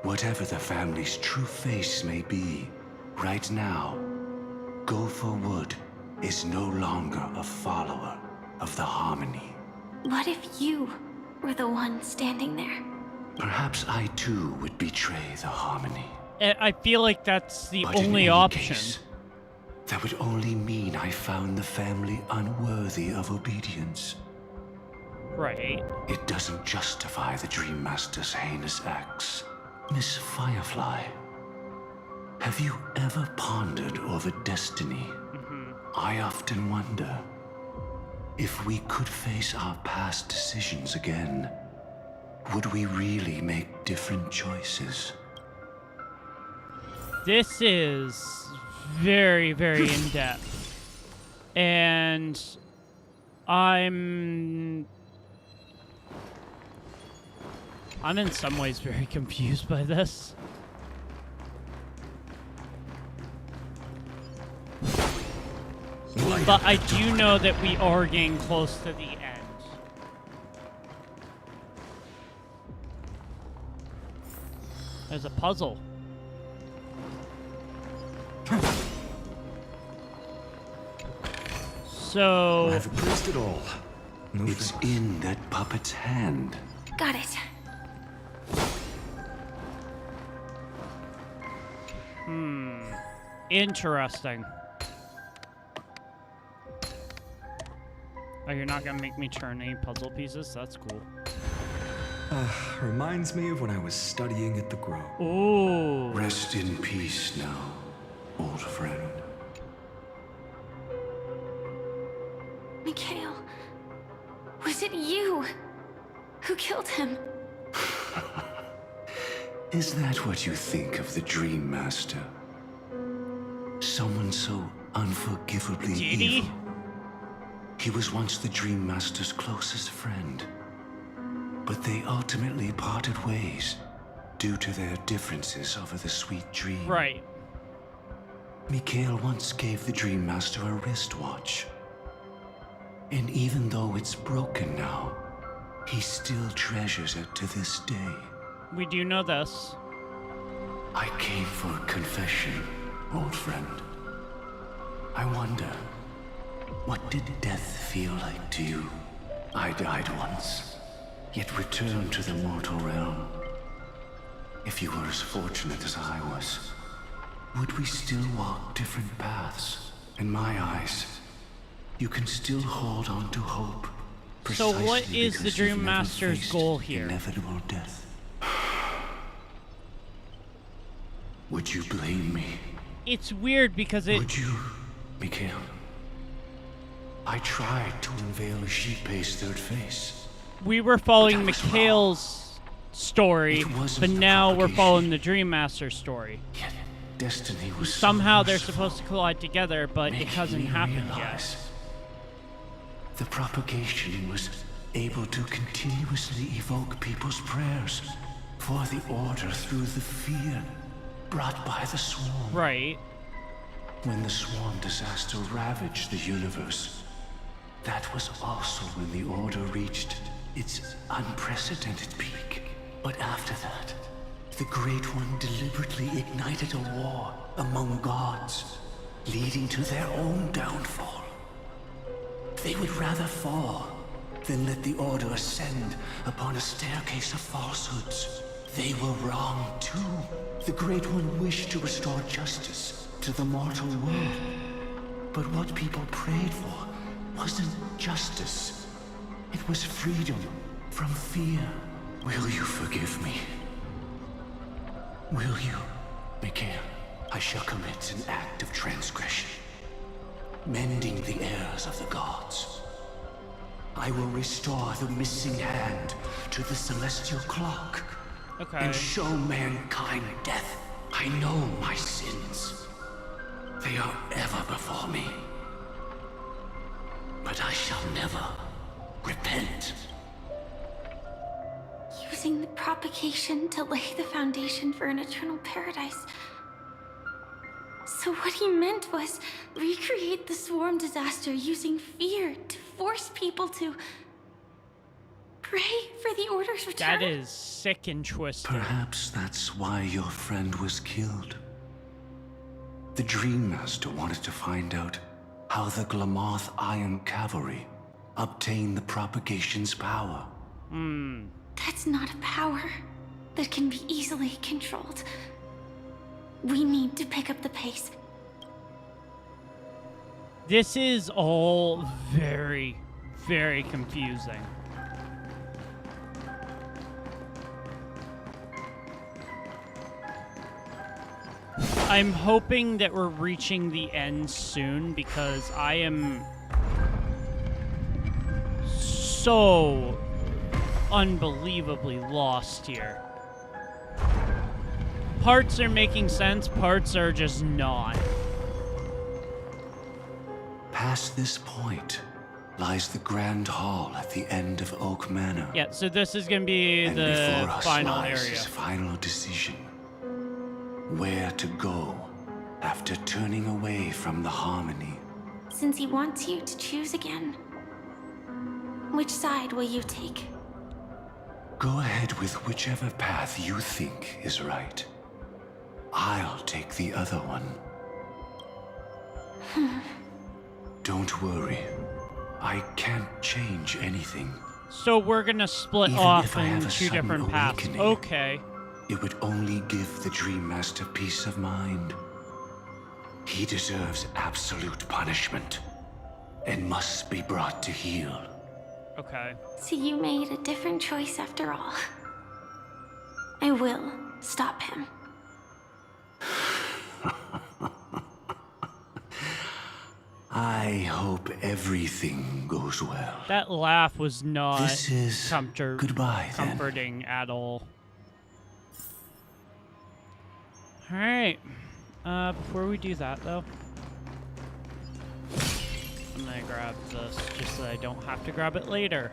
Whatever the family's true face may be, right now, Gopher Wood is no longer a follower of the Harmony. What if you were the one standing there? Perhaps I too would betray the Harmony. I feel like that's the But in only any option. case, that would only mean I found the family unworthy of obedience. Right. It doesn't justify the Dream Master's heinous acts. Miss Firefly, have you ever pondered over destiny? I often wonder if we could face our past decisions again, would we really make different choices? This is very, very in-depth. And I'm in some ways very confused by this. But I do know that we are getting close to the end. There's a puzzle. So I've erased it all. It's in that puppet's hand. Got it. Interesting. Oh, you're not gonna make me turn any puzzle pieces? That's cool. Reminds me of when I was studying at the Grove. Ooh. Rest in peace now, old friend. Mikhail, was it you who killed him? Is that what you think of the Dream Master? Someone so unforgivably evil? He was once the Dream Master's closest friend, but they ultimately parted ways due to their differences over the sweet dream. Right. Mikhail once gave the Dream Master a wristwatch. And even though it's broken now, he still treasures it to this day. We do know this. I came for a confession, old friend. I wonder, what did death feel like to you? I died once, yet returned to the mortal realm. If you were as fortunate as I was, would we still walk different paths? In my eyes, you can still hold on to hope. So what precisely is the because you've Dream never Master's faced goal here? Inevitable death. Would you blame me? It's weird because it... Would you, Mikhail? I tried to unveil Xipe's third face. We were following Mikhail's story, but now we're following the Dream Master's story. Yet destiny was Somehow they're supposed to collide together, but it hasn't happened yet. The propagation was able to continuously evoke people's prayers for the Order through the fear brought by the Swarm. Right. When the Swarm disaster ravaged the universe, that was also when the Order reached its unprecedented peak. But after that, the Great One deliberately ignited a war among gods, leading to their own downfall. They would rather fall than let the Order ascend upon a staircase of falsehoods. They were wrong, too. The Great One wished to restore justice to the mortal world. But what people prayed for wasn't justice. It was freedom from fear. Will you forgive me? Will you, Mikhail? I shall commit an act of transgression, mending the errors of the gods. I will restore the missing hand to the celestial clock. Okay. And show mankind death. I know my sins. They are ever before me. But I shall never repent. Using the propagation to lay the foundation for an eternal paradise. So what he meant was recreate the Swarm disaster using fear to force people to pray for the Order's return. That is sick and twisted. Perhaps that's why your friend was killed. The Dream Master wanted to find out how the Glamoth Iron Cavalry obtained the propagation's power. That's not a power that can be easily controlled. We need to pick up the pace. This is all very, very confusing. I'm hoping that we're reaching the end soon because I am so unbelievably lost here. Parts are making sense, parts are just not. Past this point lies the Grand Hall at the end of Oak Manor. Yeah, so this is gonna be And the before us final lies area. his final decision. Where to go after turning away from the Harmony. Since he wants you to choose again, which side will you take? Go ahead with whichever path you think is right. I'll take the other one. Don't worry. I can't change anything. So we're gonna split Even off if I have in a two sudden different paths. awakening, Okay. It would only give the Dream Master peace of mind. He deserves absolute punishment and must be brought to heel. Okay. So you made a different choice after all. I will stop him. I hope everything goes well. That laugh was not This is goodbye, then. comforting at all. Alright. Before we do that, though, I'm gonna grab this just so I don't have to grab it later.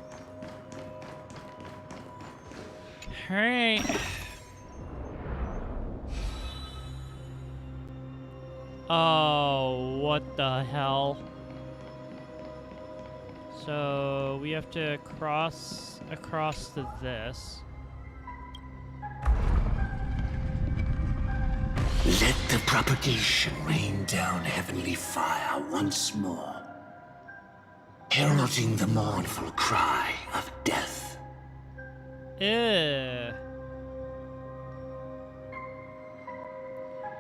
Alright. Oh, what the hell? So we have to cross across to this. Let the propagation rain down heavenly fire once more, heralding the mournful cry of death. Ew.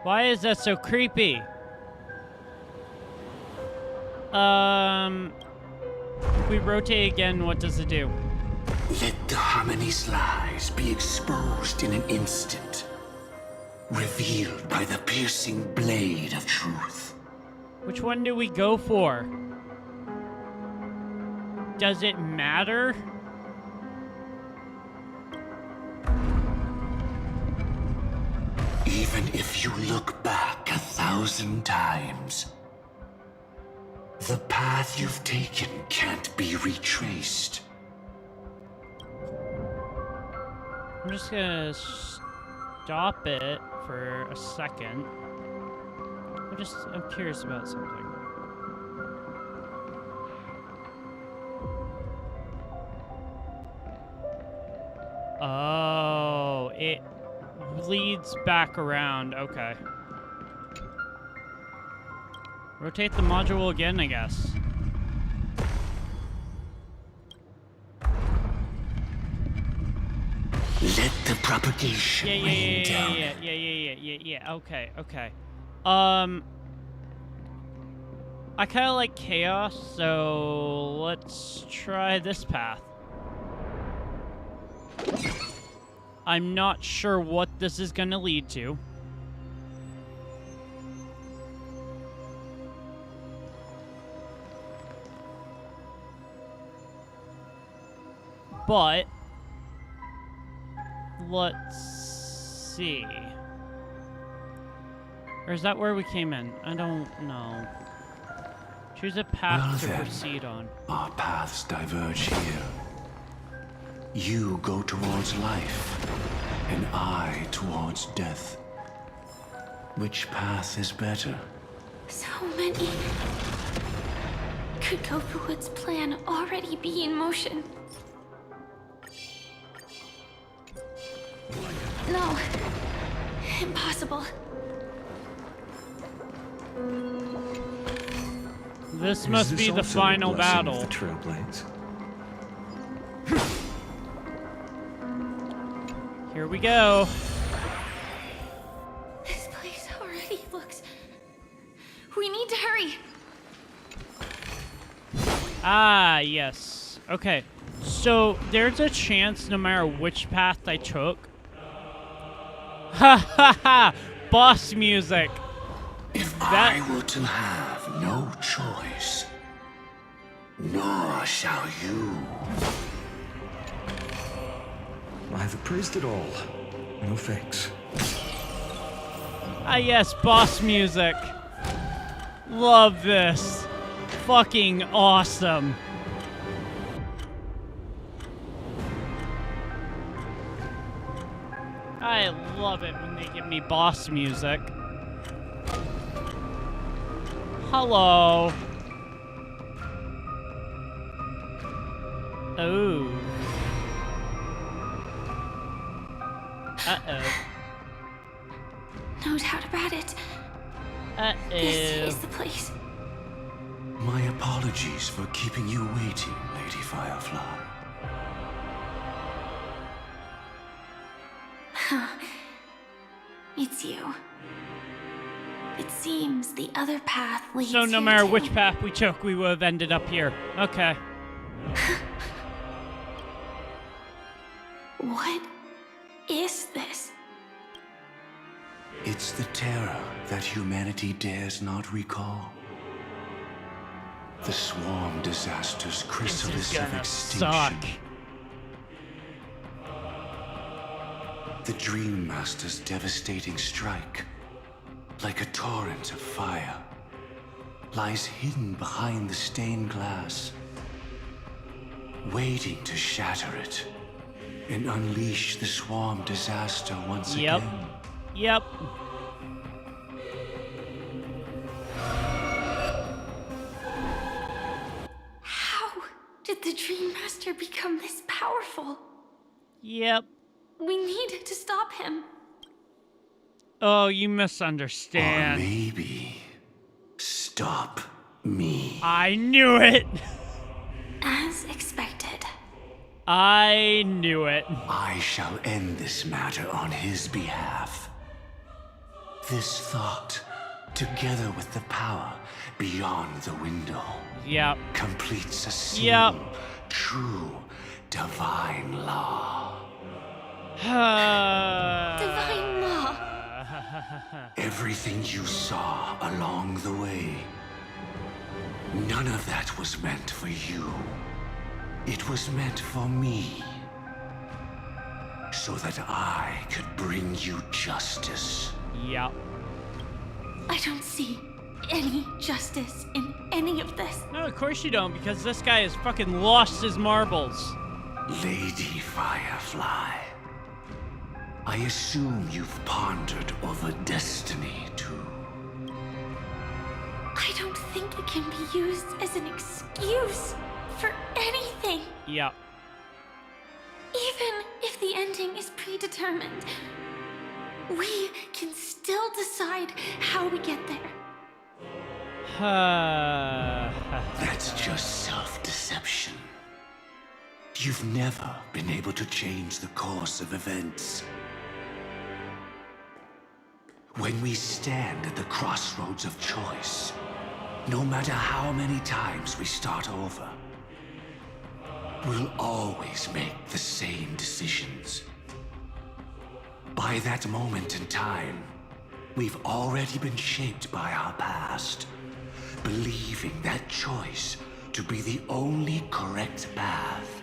Why is that so creepy? If we rotate again, what does it do? Let the harmony's lies be exposed in an instant, revealed by the piercing blade of truth. Which one do we go for? Does it matter? Even if you look back 1,000 times, the path you've taken can't be retraced. I'm just gonna stop it for a second. I'm curious about something. Oh, it leads back around. Okay. Rotate the module again, I guess. Let the propagation rain down. Yeah. Okay. I kind of like chaos, so let's try this path. I'm not sure what this is going to lead to. But let's see. Or is that where we came in? I don't know. Choose a path to proceed on. Our paths diverge here. You go towards life, and I towards death. Which path is better? So many. Could Gofuwood's plan already be in motion? No. Impossible. This must be the final battle. The Trailblades? Here we go. This place already looks... We need to hurry. Ah, yes. Okay. So, there's a chance no matter which path I took. Ha ha ha! Boss music! If I were to have no choice, nor shall you. I've appraised it all. No thanks. Ah, yes, boss music. Love this. Fucking awesome. I love it when they give me boss music. Hello. Oh. Uh-oh. No doubt about it. Uh-oh. This is the place. My apologies for keeping you waiting, Lady Firefly. It's you. It seems the other path leads So no here matter too. which path we took, we would have ended up here. Okay. What is this? It's the terror that humanity dares not recall. The swarm disaster's chrysalis of extinction. Suck. The Dream Master's devastating strike, like a torrent of fire, lies hidden behind the stained glass, waiting to shatter it and unleash the swarm disaster once again. Yep. How did the Dream Master become this powerful? Yep. We need to stop him. Oh, you Or misunderstand. maybe stop me. I knew it. As expected. I knew it. I shall end this matter on his behalf. This thought together with the power beyond the window, completes a single, true, divine law. Divine law. Everything you saw along the way, none of that was meant for you. It was meant for me. So that I could bring you justice. Yep. I don't see any justice in any of this. No, of course you don't, because this guy has fucking lost his marbles. Lady Firefly, I assume you've pondered over destiny, too. I don't think it can be used as an excuse for anything. Yep. Even if the ending is predetermined, we can still decide how we get there. That's just self-deception. You've never been able to change the course of events. When we stand at the crossroads of choice, no matter how many times we start over, we'll always make the same decisions. By that moment in time, we've already been shaped by our past, believing that choice to be the only correct path.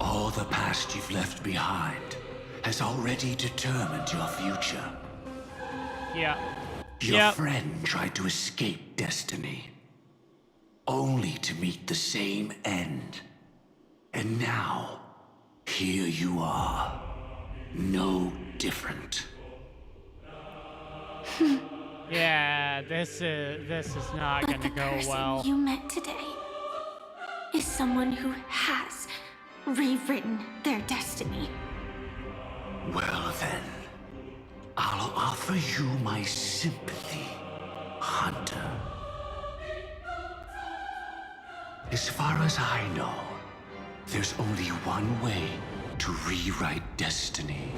All the past you've left behind has already determined your future. Yeah. Your friend tried to escape destiny, only to meet the same end. And now, here you are, no different. Yeah, this is not gonna go well. The person you met today is someone who has rewritten their destiny. Well then, I'll offer you my sympathy, Hunter. As far as I know, there's only one way to rewrite destiny.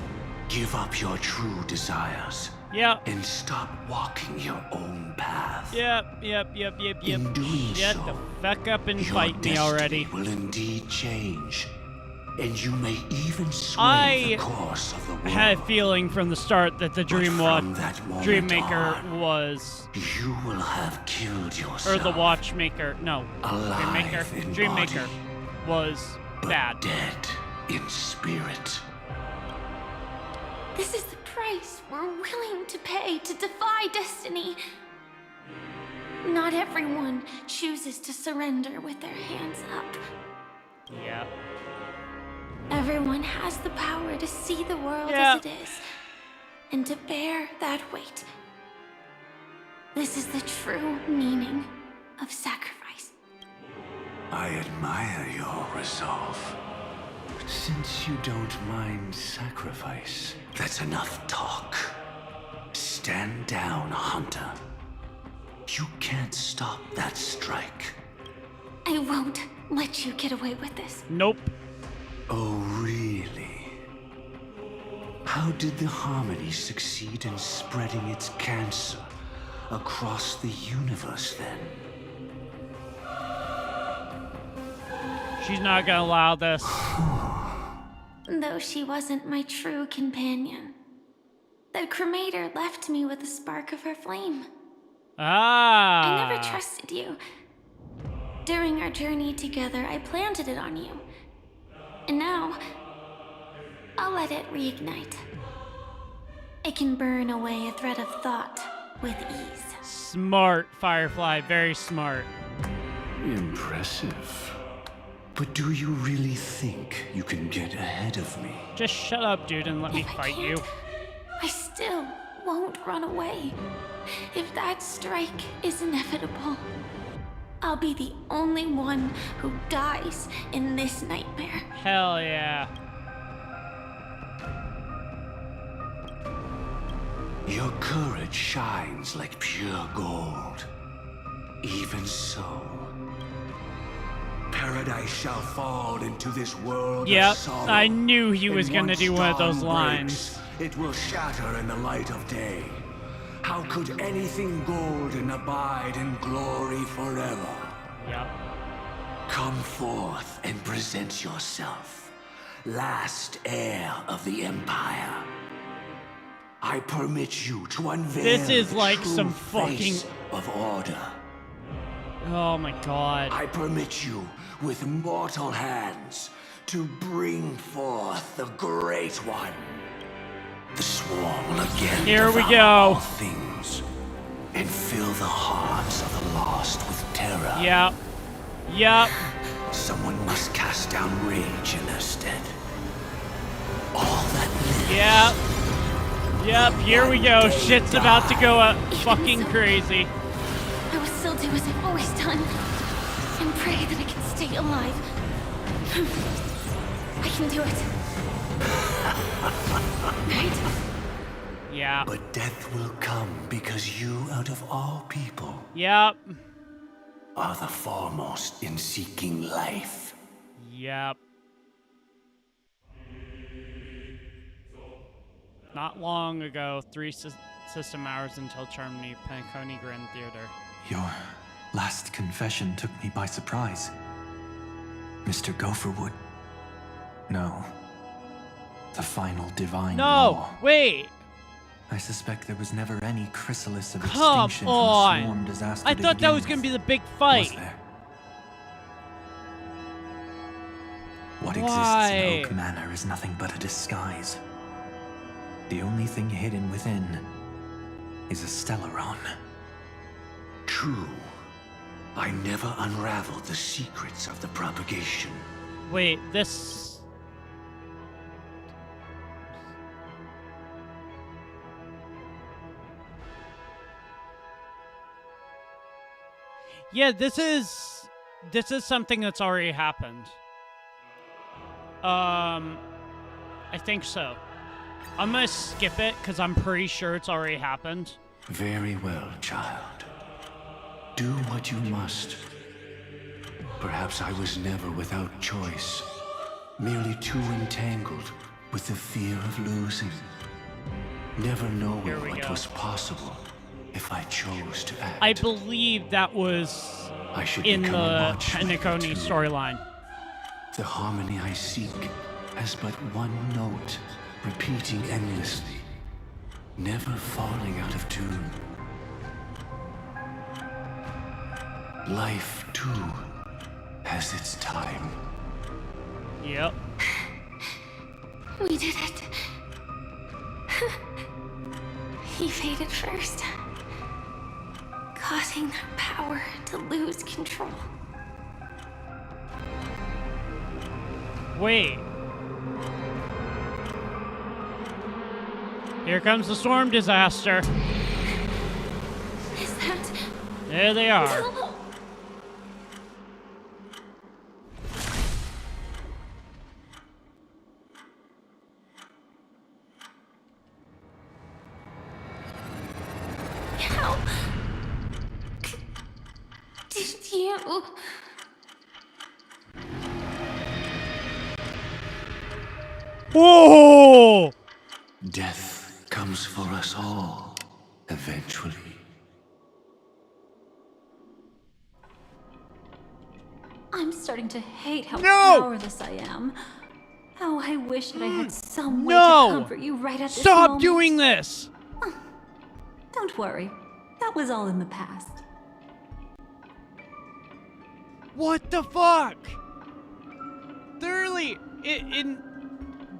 Give up your true desires. Yep. And stop walking your own path. Yep. In doing Shut so, the fuck up and your fight me already. destiny will indeed change. And you may even sway the course of the world. I had a feeling from the start that the Dreammaker was... You will have killed yourself. Or the Watchmaker. No. Alive in Dreammaker body, was bad. Dead in spirit. This is the price we're willing to pay to defy destiny. Not everyone chooses to surrender with their hands up. Yeah. Everyone has the power to see the world as it is, and to bear that weight. This is the true meaning of sacrifice. I admire your resolve. Since you don't mind sacrifice, that's enough talk. Stand down, Hunter. You can't stop that strike. I won't let you get away with this. Nope. Oh, really? How did the Harmony succeed in spreading its cancer across the universe, then? She's not gonna allow this. Though she wasn't my true companion, the cremator left me with a spark of her flame. Ah. I never trusted you. During our journey together, I planted it on you. And now, I'll let it reignite. It can burn away a thread of thought with ease. Smart, Firefly. Very smart. Impressive. But do you really think you can get ahead of me? Just shut up, dude, and let me fight you. I still won't run away. If that strike is inevitable, I'll be the only one who dies in this nightmare. Hell yeah. Your courage shines like pure gold. Even so, paradise shall fall into this world of sorrow. I knew he was And gonna once do one of those dawn lines. breaks, it will shatter in the light of day. How could anything golden abide in glory forever? Yep. Come forth and present yourself, last heir of the Empire. I permit you to unveil This is the like true some face fucking of order. Oh my god. I permit you, with mortal hands, to bring forth the Great One. The swarm will again Here we devour go. all things and fill the hearts of the lost with terror. Yep. Yep. Someone must cast down rage in their stead. All that lives. Yep. Yep, here we go. Shit's about to go fucking crazy. I will still do as I've always done and pray that I can stay alive. I can do it. Right? Yeah. But death will come because you, out of all people, Yep. are the foremost in seeking life. Yep. Not long ago, 3 system hours until Charmony, Penacony Grand Theater. Your last confession took me by surprise. Mr. Gopherwood. No. The final divine law. Wait! I suspect there was never any chrysalis of Come extinction on! from the swarm disaster I to thought that begin was gonna with. be the big fight. Was there? What Why? exists in Oak Manor is nothing but a disguise. The only thing hidden within is a Stellaron. True. I never unraveled the secrets of the propagation. Wait, this... Yeah, this is something that's already happened. I think so. I'm gonna skip it because I'm pretty sure it's already happened. Very well, child. Do what you must. Perhaps I was never without choice, merely too entangled with the fear of losing. Never knowing what was possible if I chose to act. I believe that was in the Penacony storyline. The harmony I seek has but one note, repeating endlessly, never falling out of tune. Life, too, has its time. Yep. We did it. He faded first, causing their power to lose control. Wait. Here comes the storm disaster. Is that... There they are. No. How did you... Whoa! Death comes for us all, eventually. I'm starting to hate how No! powerless I am. How I wish that I had some way No! to comfort you right at this Stop moment. doing this! Don't worry. That was all in the past. What the fuck? Literally, in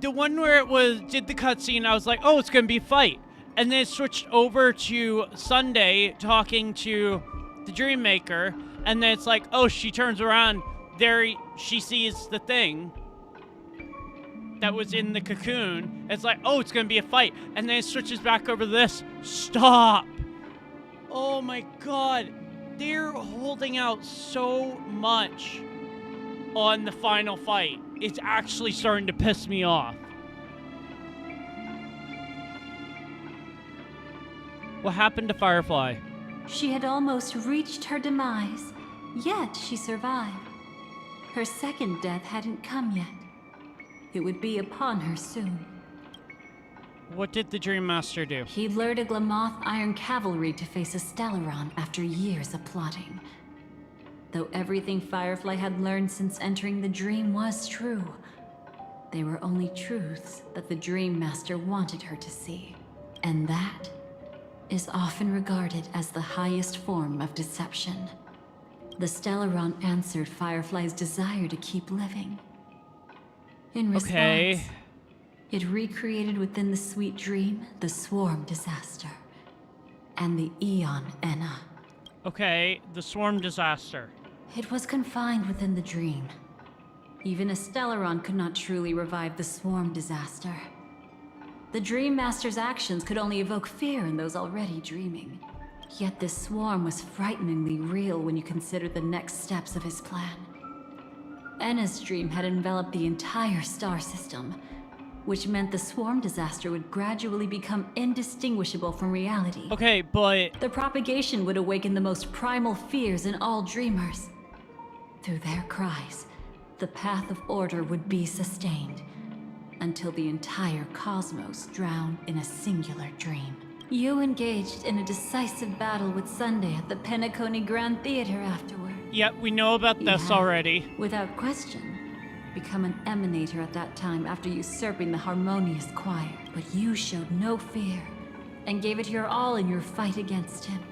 the one where it was did the cutscene, I was like, oh, it's gonna be a fight, and then it switched over to Sunday talking to the Dream Maker, and then it's like, oh, she turns around, there she sees the thing that was in the cocoon. It's like, oh, it's gonna be a fight, and then it switches back over to this. Stop! Oh my god, they're holding out so much on the final fight. It's actually starting to piss me off. What happened to Firefly? She had almost reached her demise, yet she survived. Her second death hadn't come yet. It would be upon her soon. What did the Dream Master do? He lured a Glamoth Iron Cavalry to face a Stellaron after years of plotting. Though everything Firefly had learned since entering the dream was true, they were only truths that the Dream Master wanted her to see. And that is often regarded as the highest form of deception. The Stellaron answered Firefly's desire to keep living. In response, it recreated within the sweet dream the Swarm disaster and the Eon Enna. Okay, the Swarm disaster. It was confined within the dream. Even a Stellaron could not truly revive the Swarm disaster. The Dream Master's actions could only evoke fear in those already dreaming. Yet this Swarm was frighteningly real when you consider the next steps of his plan. Enna's dream had enveloped the entire star system, which meant the Swarm disaster would gradually become indistinguishable from reality. Okay, but... The propagation would awaken the most primal fears in all dreamers. Through their cries, the path of order would be sustained, until the entire cosmos drowned in a singular dream. You engaged in a decisive battle with Sunday at the Penacony Grand Theater afterward. Yep, we know about this already. Without question, become an emanator at that time after usurping the Harmonious Choir. But you showed no fear, and gave it your all in your fight against him.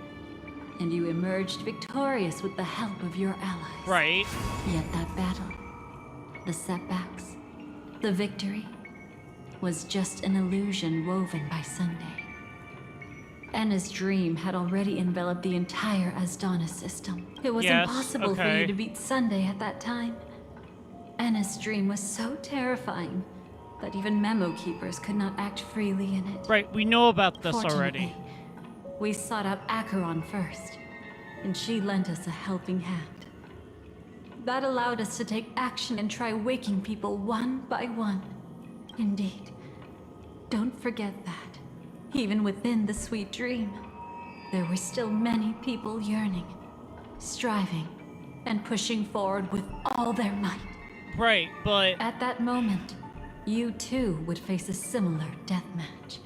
And you emerged victorious with the help of your allies. Right. Yet that battle, the setbacks, the victory, was just an illusion woven by Sunday. Enna's dream had already enveloped the entire Asdana system. It was impossible for you to beat Sunday at that time. Enna's dream was so terrifying that even Memo Keepers could not act freely in it. Right, we know about this already. We sought out Acheron first, and she lent us a helping hand. That allowed us to take action and try waking people one by one. Indeed. Don't forget that. Even within the sweet dream, there were still many people yearning, striving, and pushing forward with all their might. Right, but... At that moment, you too would face a similar deathmatch.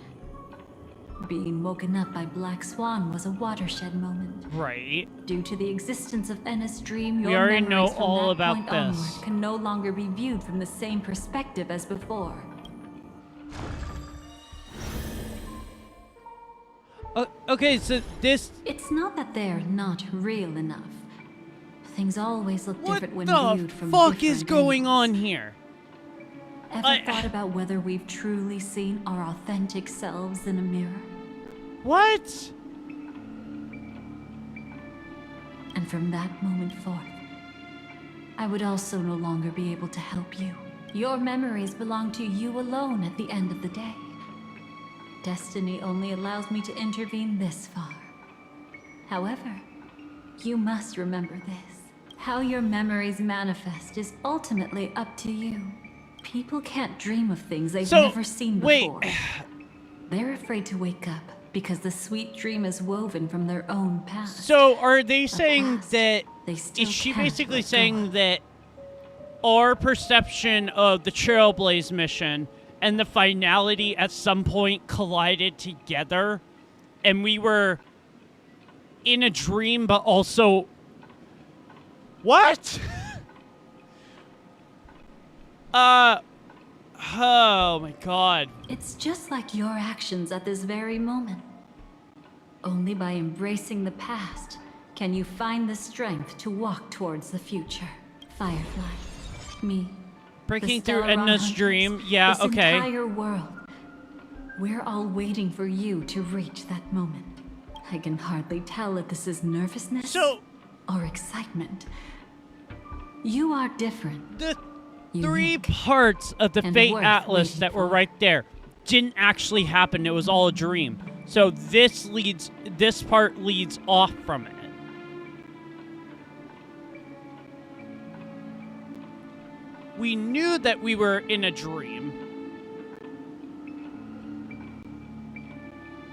Being woken up by Black Swan was a watershed moment. Right. Due to the existence of Enna's dream, your we already know memories from all that about point this. onward can no longer be viewed from the same perspective as before. Okay, so this... It's not that they're not real enough. Things always look different when viewed from What the fuck different is going angles. on here? Ever thought about whether we've truly seen our authentic selves in a mirror? What? And from that moment forth, I would also no longer be able to help you. Your memories belong to you alone at the end of the day. Destiny only allows me to intervene this far. However, you must remember this. How your memories manifest is ultimately up to you. People can't dream of things they've never seen before. They're afraid to wake up because the sweet dream is woven from their own past. So are they saying that... Is she basically saying that our perception of the Trailblaze mission and the finality at some point collided together, and we were in a dream, but also... What? Oh my god. It's just like your actions at this very moment. Only by embracing the past can you find the strength to walk towards the future. Firefly, me, breaking the through Stellaron Edna's hunters, dream. Yeah, this okay. entire world. We're all waiting for you to reach that moment. I can hardly tell if this is nervousness or excitement. You are different. The three parts of the Fate Atlas that were right there didn't actually happen. It was all a dream. So this part leads off from it. We knew that we were in a dream.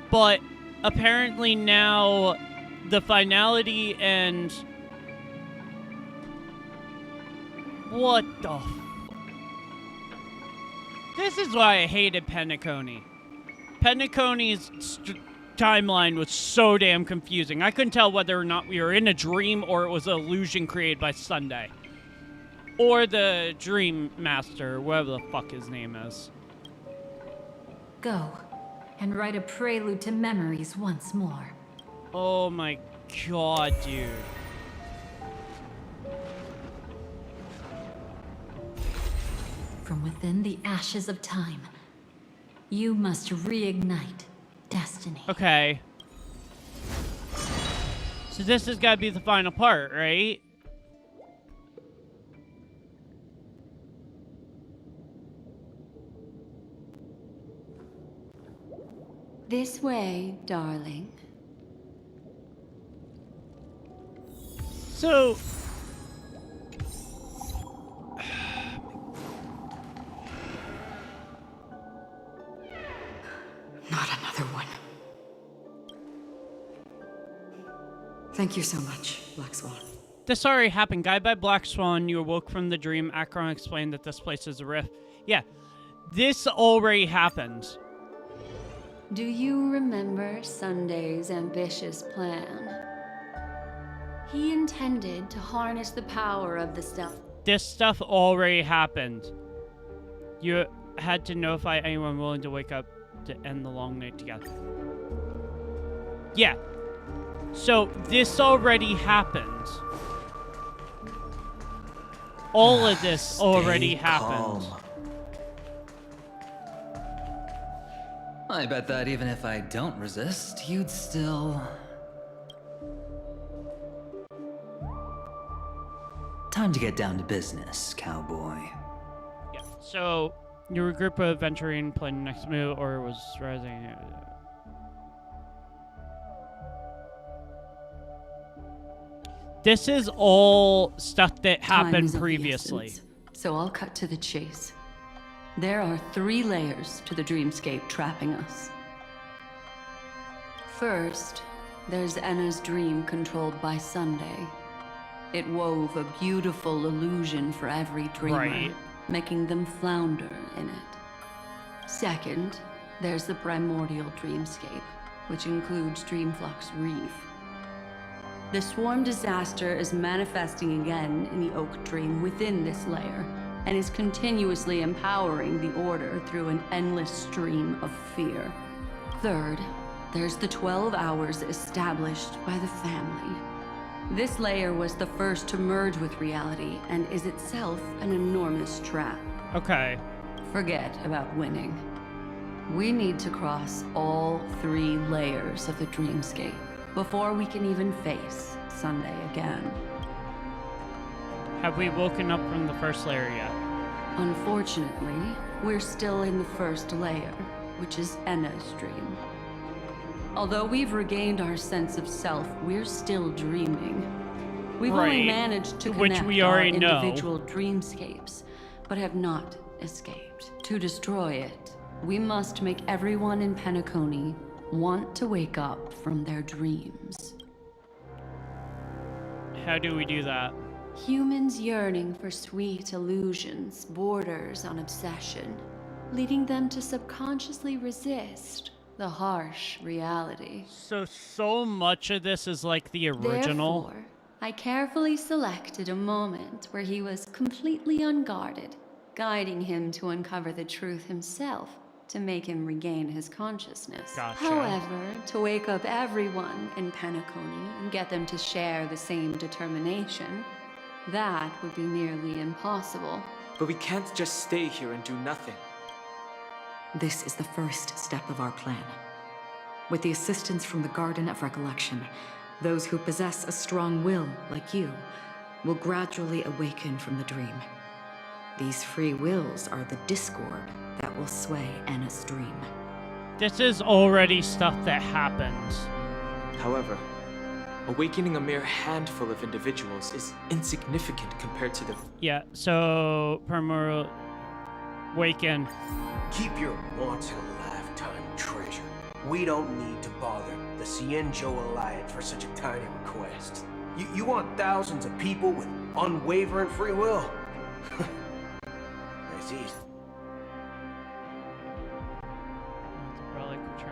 But apparently now the finality and... What the f... This is why I hated Penacony. Penacony's timeline was so damn confusing. I couldn't tell whether or not we were in a dream or it was an illusion created by Sunday. Or the Dream Master, whatever the fuck his name is. Go, and write a prelude to memories once more. Oh my god, dude. From within the ashes of time, you must reignite destiny. Okay. So this has got to be the final part, right? This way, darling. So... Not another one. Thank you so much, Black Swan. This already happened. Guided by Black Swan, you awoke from the dream. Akron explained that this place is a rift. Yeah, this already happened. Do you remember Sunday's ambitious plan? He intended to harness the power of the stuff. This stuff already happened. You had to notify anyone willing to wake up to end the long night together. Yeah. So, this already happened. All of this already happened. Calm. I bet that even if I don't resist, you'd still... Time to get down to business, cowboy. Yeah, so you were a group of venturing planning next move, or was rising... This is all stuff that happened previously. So I'll cut to the chase. There are 3 layers to the dreamscape trapping us. First, there's Enna's dream controlled by Sunday. It wove a beautiful illusion for every dreamer, making them flounder in it. Second, there's the primordial dreamscape, which includes Dreamflux Reef. The swarm disaster is manifesting again in the Oak Dream within this layer, and is continuously empowering the Order through an endless stream of fear. Third, there's the 12 hours established by the family. This layer was the first to merge with reality, and is itself an enormous trap. Okay. Forget about winning. We need to cross all 3 layers of the dreamscape before we can even face Sunday again. Have we woken up from the first layer yet? Unfortunately, we're still in the first layer, which is Enna's dream. Although we've regained our sense of self, we're still dreaming. We've only managed to connect our individual dreamscapes, but have not escaped. To destroy it, we must make everyone in Penacony want to wake up from their dreams. How do we do that? Humans yearning for sweet illusions borders on obsession, leading them to subconsciously resist the harsh reality. So much of this is like the original. Therefore, I carefully selected a moment where he was completely unguarded, guiding him to uncover the truth himself to make him regain his consciousness. Gotcha. However, to wake up everyone in Penacony and get them to share the same determination, that would be nearly impossible. But we can't just stay here and do nothing. This is the first step of our plan. With the assistance from the Garden of Recollection, those who possess a strong will, like you, will gradually awaken from the dream. These free wills are the discord that will sway Enna's dream. This is already stuff that happens. However, awakening a mere handful of individuals is insignificant compared to the... Yeah, so primordial awaken. Keep your once-in-a-lifetime treasure. We don't need to bother the Cienjo Alliance for such a tiny request. You want thousands of people with unwavering free will? That's easy. Relic which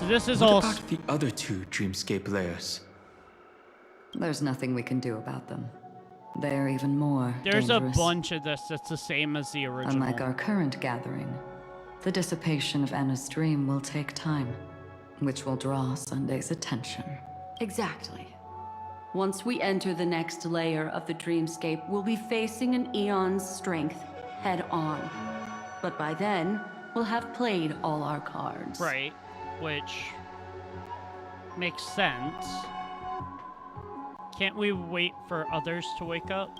So this is what all. about the other two dreamscape layers? There's nothing we can do about them. They're even more There's dangerous. a bunch of this that's the same as the original. Unlike our current gathering, the dissipation of Anna's dream will take time, which will draw Sunday's attention. Exactly. Once we enter the next layer of the dreamscape, we'll be facing an eon's strength head on. But by then, we'll have played all our cards. Right, which makes sense. Can't we wait for others to wake up?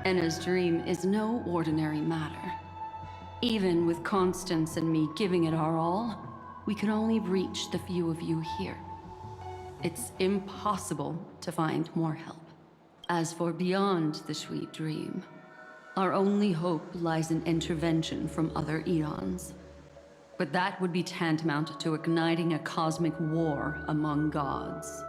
Anna's dream is no ordinary matter. Even with Constance and me giving it our all, we can only reach the few of you here. It's impossible to find more help. As for beyond the sweet dream, our only hope lies in intervention from other eons. But that would be tantamount to igniting a cosmic war among gods.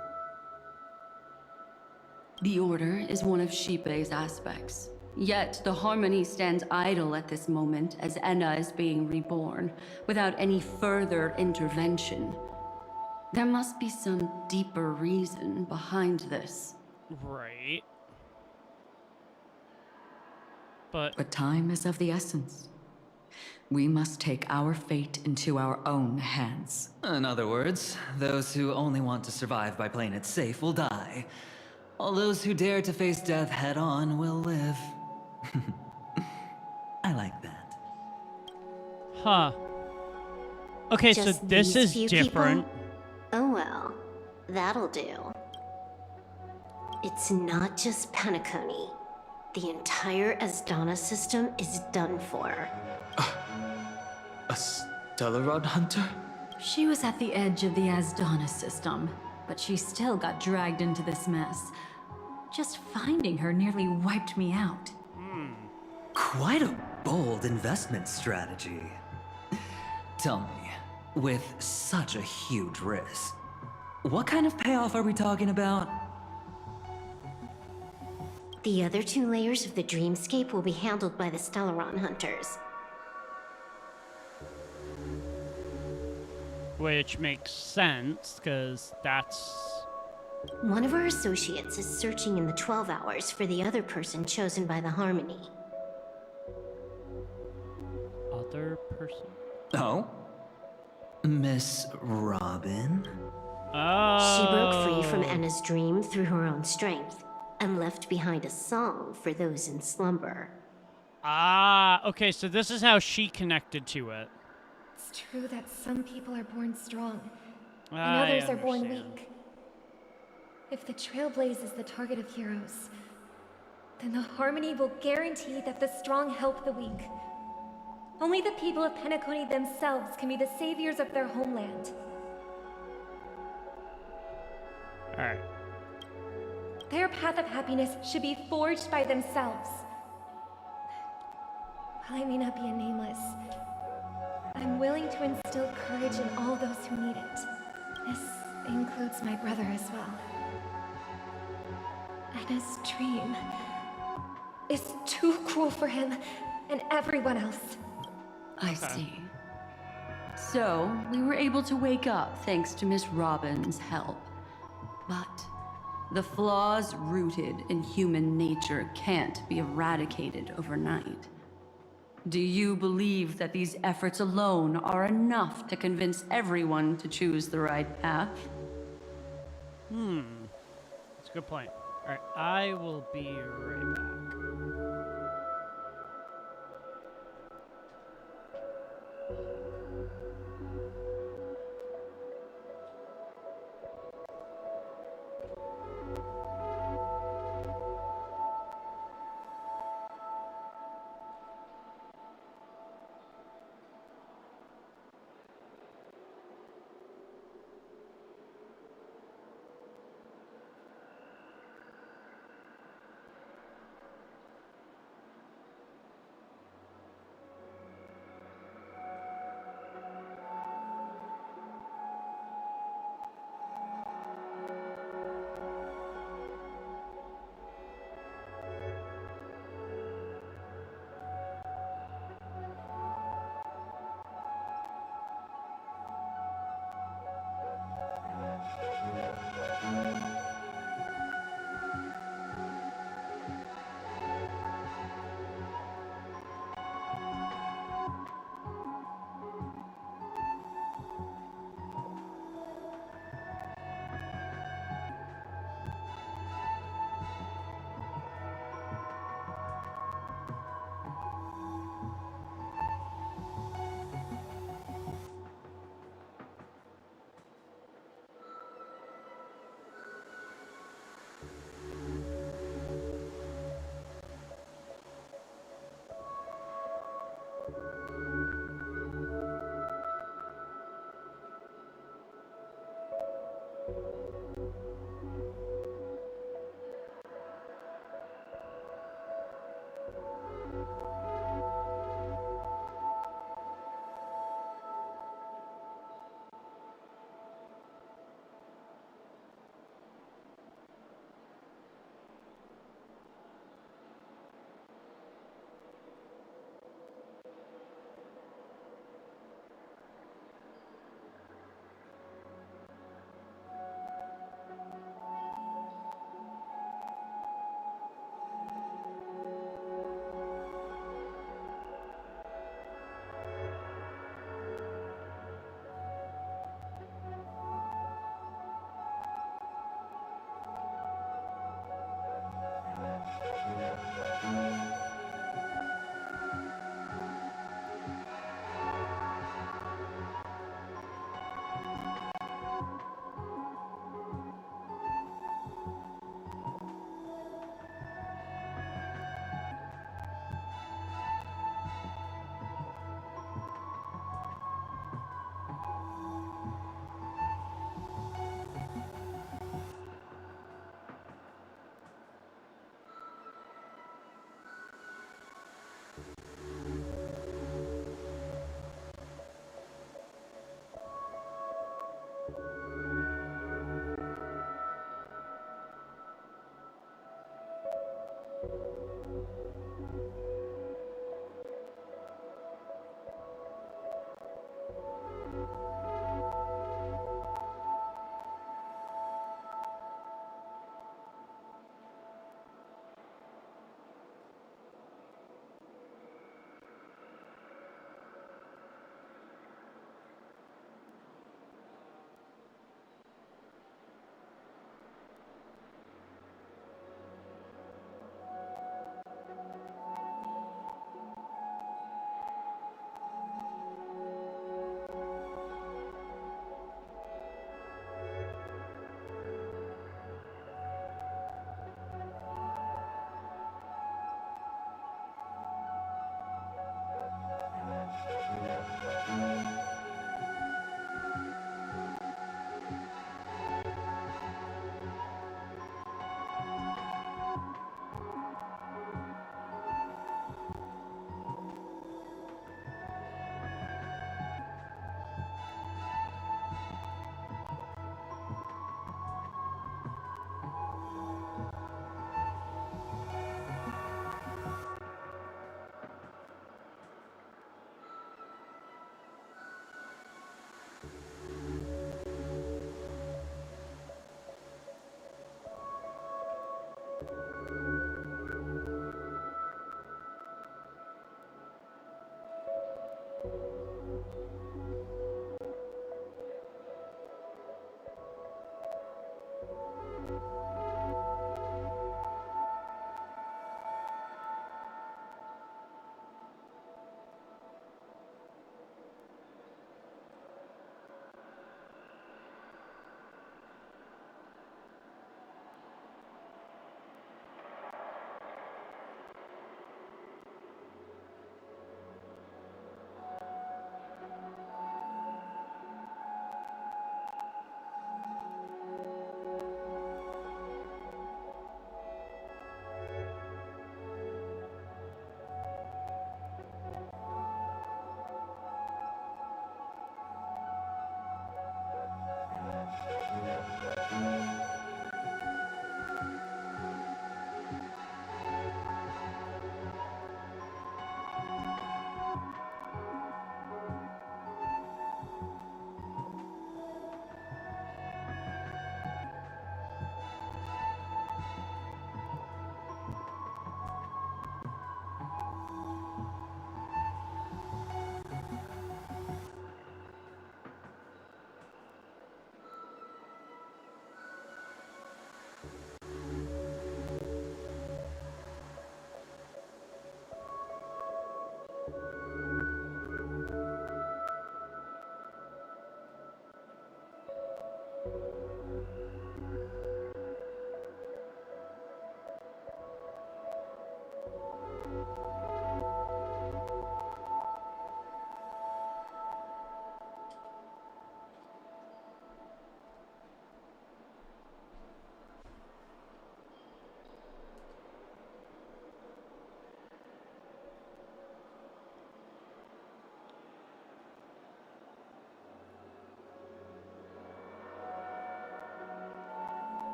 The Order is one of Xipe's aspects. Yet the Harmony stands idle at this moment as Enna is being reborn, without any further intervention. There must be some deeper reason behind this. Right. But time is of the essence. We must take our fate into our own hands. In other words, those who only want to survive by playing it safe will die. All those who dare to face death head-on will live. I like that. Huh. Okay, so Just this these is few different. people? Oh well, that'll do. It's not just Penacony. The entire Asdana system is done for. A Stellaron hunter? She was at the edge of the Asdana system, but she still got dragged into this mess. Just finding her nearly wiped me out. Quite a bold investment strategy. Tell me, with such a huge risk, what kind of payoff are we talking about? The other two layers of the dreamscape will be handled by the Stellaron hunters. Which makes sense, because that's... One of our associates is searching in the 12 hours for the other person chosen by the Harmony. Other person? Oh? Miss Robin? Oh. She broke free from Enna's dream through her own strength, and left behind a song for those in slumber. Ah, okay, so this is how she connected to it. It's true that some people are born strong, and I others are born understand. weak. If the Trailblaze is the target of heroes, then the Harmony will guarantee that the strong help the weak. Only the people of Penacony themselves can be the saviors of their homeland. Alright. Their path of happiness should be forged by themselves. While I may not be a nameless, I'm willing to instill courage in all those who need it. This includes my brother as well. Anna's dream is too cruel for him and everyone else. I see. So, we were able to wake up thanks to Miss Robin's help. But the flaws rooted in human nature can't be eradicated overnight. Do you believe that these efforts alone are enough to convince everyone to choose the right path? That's a good point. Alright, I will be right back.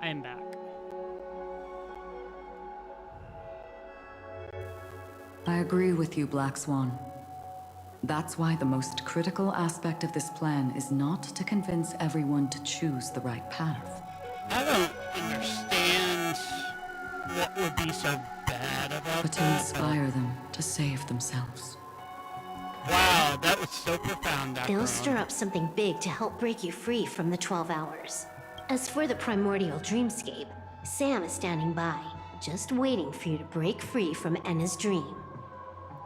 I am back. I agree with you, Black Swan. That's why the most critical aspect of this plan is not to convince everyone to choose the right path. I don't understand what would be so bad about But to that. inspire them to save themselves. Wow, that was so profound. They'll stir up something big to help break you free from the 12 hours. As for the primordial dreamscape, Sam is standing by, just waiting for you to break free from Enna's dream.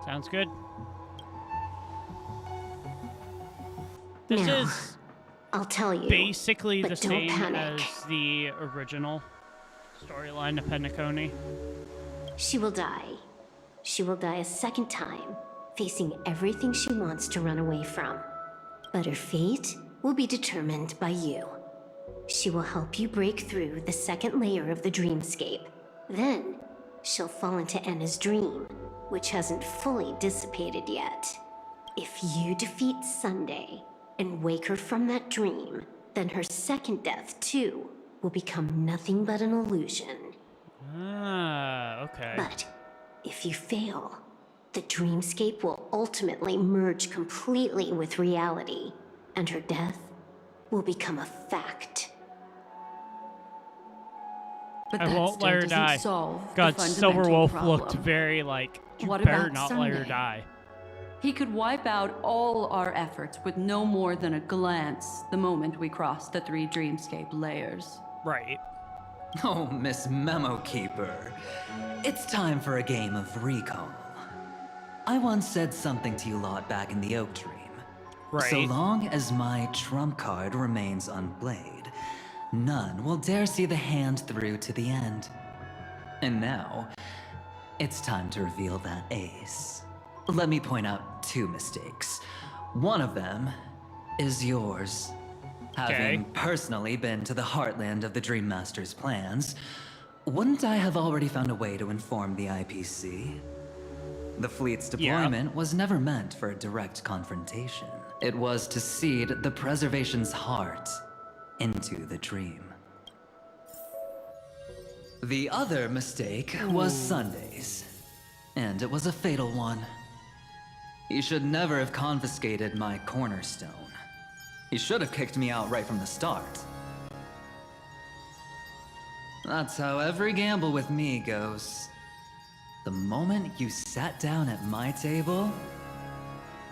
Sounds good. This Now, is I'll tell you, basically but the don't same panic. as the original storyline of Penacony. She will die. She will die a second time, facing everything she wants to run away from. But her fate will be determined by you. She will help you break through the second layer of the dreamscape. Then, she'll fall into Enna's dream, which hasn't fully dissipated yet. If you defeat Sunday and wake her from that dream, then her second death, too, will become nothing but an illusion. Ah, okay. But if you fail, the dreamscape will ultimately merge completely with reality, and her death will become a fact. But I that won't still let her doesn't die. solve God, the fundamental Silverwolf problem. looked very like, you What better about not let her Sunday? die. He could wipe out all our efforts with no more than a glance the moment we cross the 3 dreamscape layers. Right. Oh, Miss Memo Keeper. It's time for a game of recall. I once said something to you lot back in the Oak Dream. Right. So long as my trump card remains unplayed, none will dare see the hand through to the end. And now, it's time to reveal that ace. Let me point out 2 mistakes. One of them is yours. Having personally been to the heartland of the Dream Master's plans, wouldn't I have already found a way to inform the IPC? The fleet's deployment was never meant for a direct confrontation. It was to seed the preservation's heart into the dream. The other mistake was Sundays, and it was a fatal one. He should never have confiscated my cornerstone. He should have kicked me out right from the start. That's how every gamble with me goes. The moment you sat down at my table,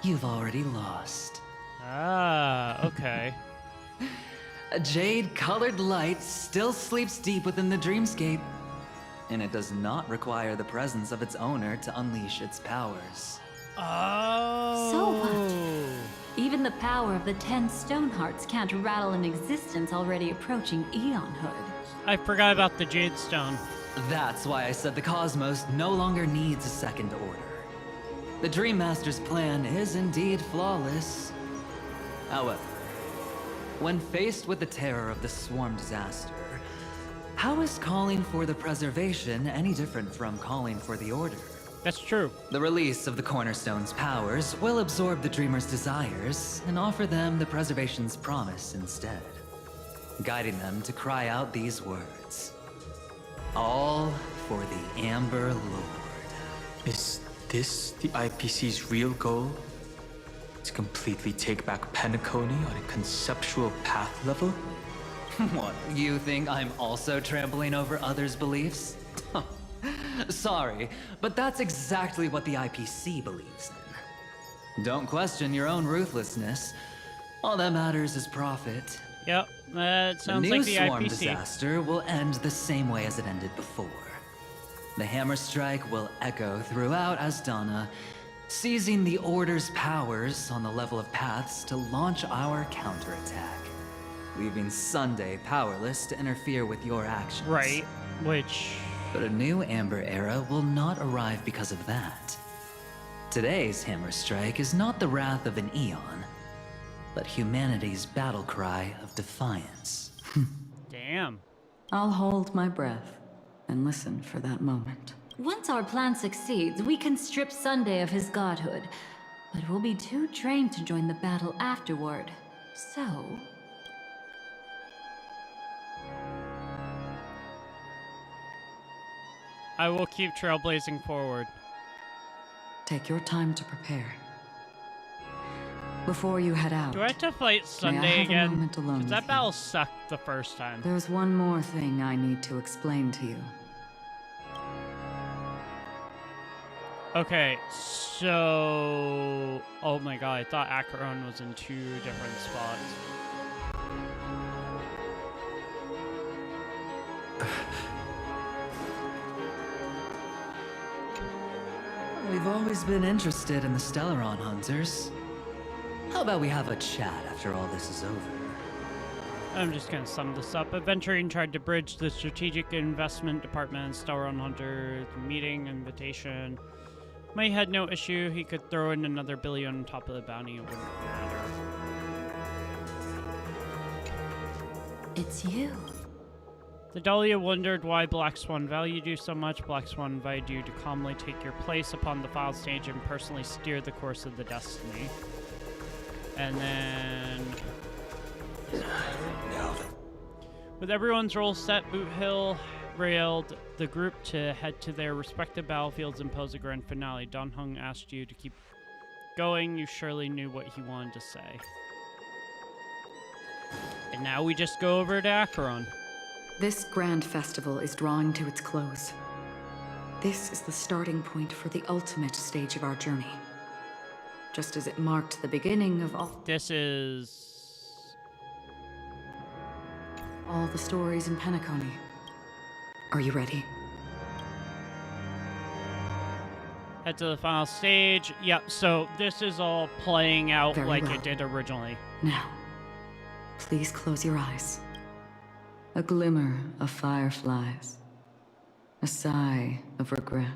you've already lost. Ah, okay. A jade-colored light still sleeps deep within the dreamscape, and it does not require the presence of its owner to unleash its powers. Oh. So what? Even the power of the 10 stone hearts can't rattle an existence already approaching eonhood. I forgot about the Jade Stone. That's why I said the cosmos no longer needs a second order. The Dream Master's plan is indeed flawless. However, when faced with the terror of the swarm disaster, how is calling for the preservation any different from calling for the order? That's true. The release of the Cornerstone's powers will absorb the Dreamer's desires and offer them the preservation's promise instead, guiding them to cry out these words. All for the Amber Lord. Is this the IPC's real goal? To completely take back Penacony on a conceptual path level? What, you think I'm also trampling over others' beliefs? Sorry, but that's exactly what the IPC believes in. Don't question your own ruthlessness. All that matters is profit. Yep, that sounds the like the new swarm IPC. disaster will end the same way as it ended before. The hammer strike will echo throughout Asdana, seizing the Order's powers on the level of paths to launch our counterattack, leaving Sunday powerless to interfere with your actions. Right, which... But a new Amber Era will not arrive because of that. Today's hammer strike is not the wrath of an eon, but humanity's battle cry of defiance. Damn. I'll hold my breath and listen for that moment. Once our plan succeeds, we can strip Sunday of his godhood, but we'll be too drained to join the battle afterward. So... I will keep trailblazing forward. Take your time to prepare. Before you head out, Do I have to fight may I Sunday have a again? moment alone Because that with battle sucked the first time. There's one more thing I need to explain to you. Okay, so... Oh my god, I thought Acheron was in 2 different spots. We've always been interested in the Stellaron hunters. How about we have a chat after all this is over? I'm just gonna sum this up. Aventurine tried to bridge the Strategic Investment Department and Stellaron Hunter meeting invitation. May had no issue. He could throw in another billion on top of the bounty. It wouldn't matter. It's you. The Dahlia wondered why Black Swan valued you so much. Black Swan invited you to calmly take your place upon the file stage and personally steer the course of the Destiny. And then... With everyone's role set, Boot Hill railed the group to head to their respective battlefields and pose a grand finale. Don Hung asked you to keep going. You surely knew what he wanted to say. And now we just go over to Acheron. This grand festival is drawing to its close. This is the starting point for the ultimate stage of our journey. Just as it marked the beginning of all... This is... all the stories in Penacony. Are you ready? Head to the final stage. Yep, so this is all playing out Very like well. it did originally. Now, please close your eyes. A glimmer of fireflies. A sigh of regret.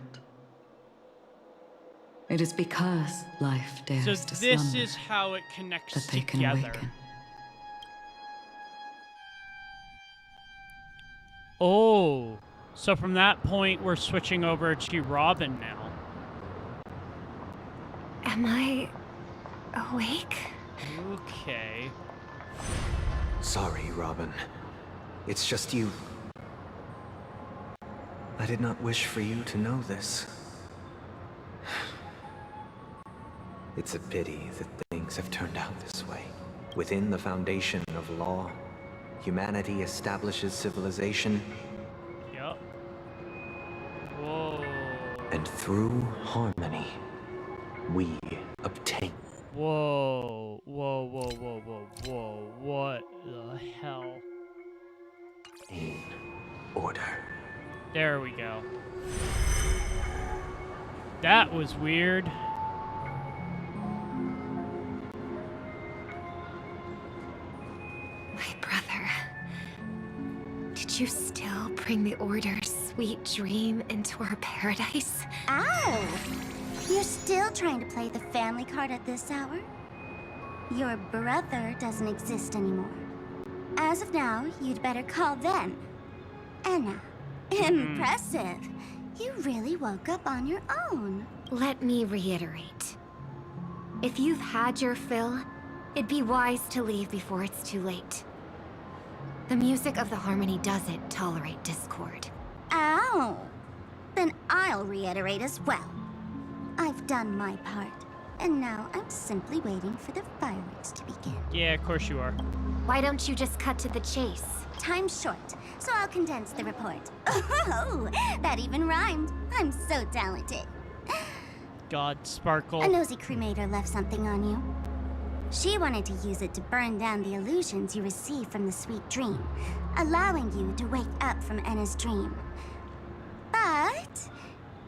It is because life dares So to this slumber is how it connects that they can together. awaken. Oh, so from that point, we're switching over to Robin now. Am I awake? Okay. Sorry, Robin. It's just you. I did not wish for you to know this. It's a pity that things have turned out this way. Within the foundation of law, humanity establishes civilization. Yep. Whoa. And through harmony, we obtain. Whoa. Whoa, whoa, whoa, whoa, whoa. What the hell? In order. There we go. That was weird. My brother. Did you still bring the Order's sweet dream into our paradise? Ow! You're still trying to play the family card at this hour? Your brother doesn't exist anymore. As of now, you'd better call them. Anna. Impressive. You really woke up on your own. Let me reiterate. If you've had your fill, it'd be wise to leave before it's too late. The music of the harmony doesn't tolerate discord. Ow! Then I'll reiterate as well. I've done my part, and now I'm simply waiting for the fireworks to begin. Yeah, of course you are. Why don't you just cut to the chase? Time's short, so I'll condense the report. Oh, that even rhymed. I'm so talented. God, Sparkle. A nosy cremator left something on you. She wanted to use it to burn down the illusions you received from the sweet dream, allowing you to wake up from Anna's dream. But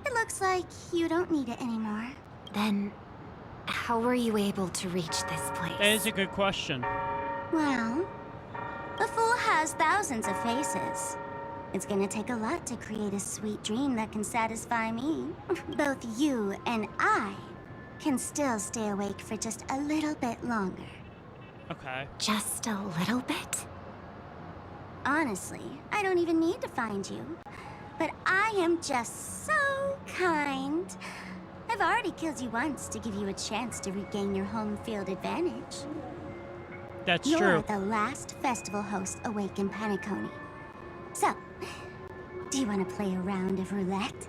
it looks like you don't need it anymore. Then, how were you able to reach this place? That is a good question. Well, a fool has thousands of faces. It's gonna take a lot to create a sweet dream that can satisfy me. Both you and I can still stay awake for just a little bit longer. Okay. Just a little bit? Honestly, I don't even need to find you. But I am just so kind. I've already killed you once to give you a chance to regain your home field advantage. That's You're true. the last festival host awake in Penacony. So, do you want to play a round of roulette?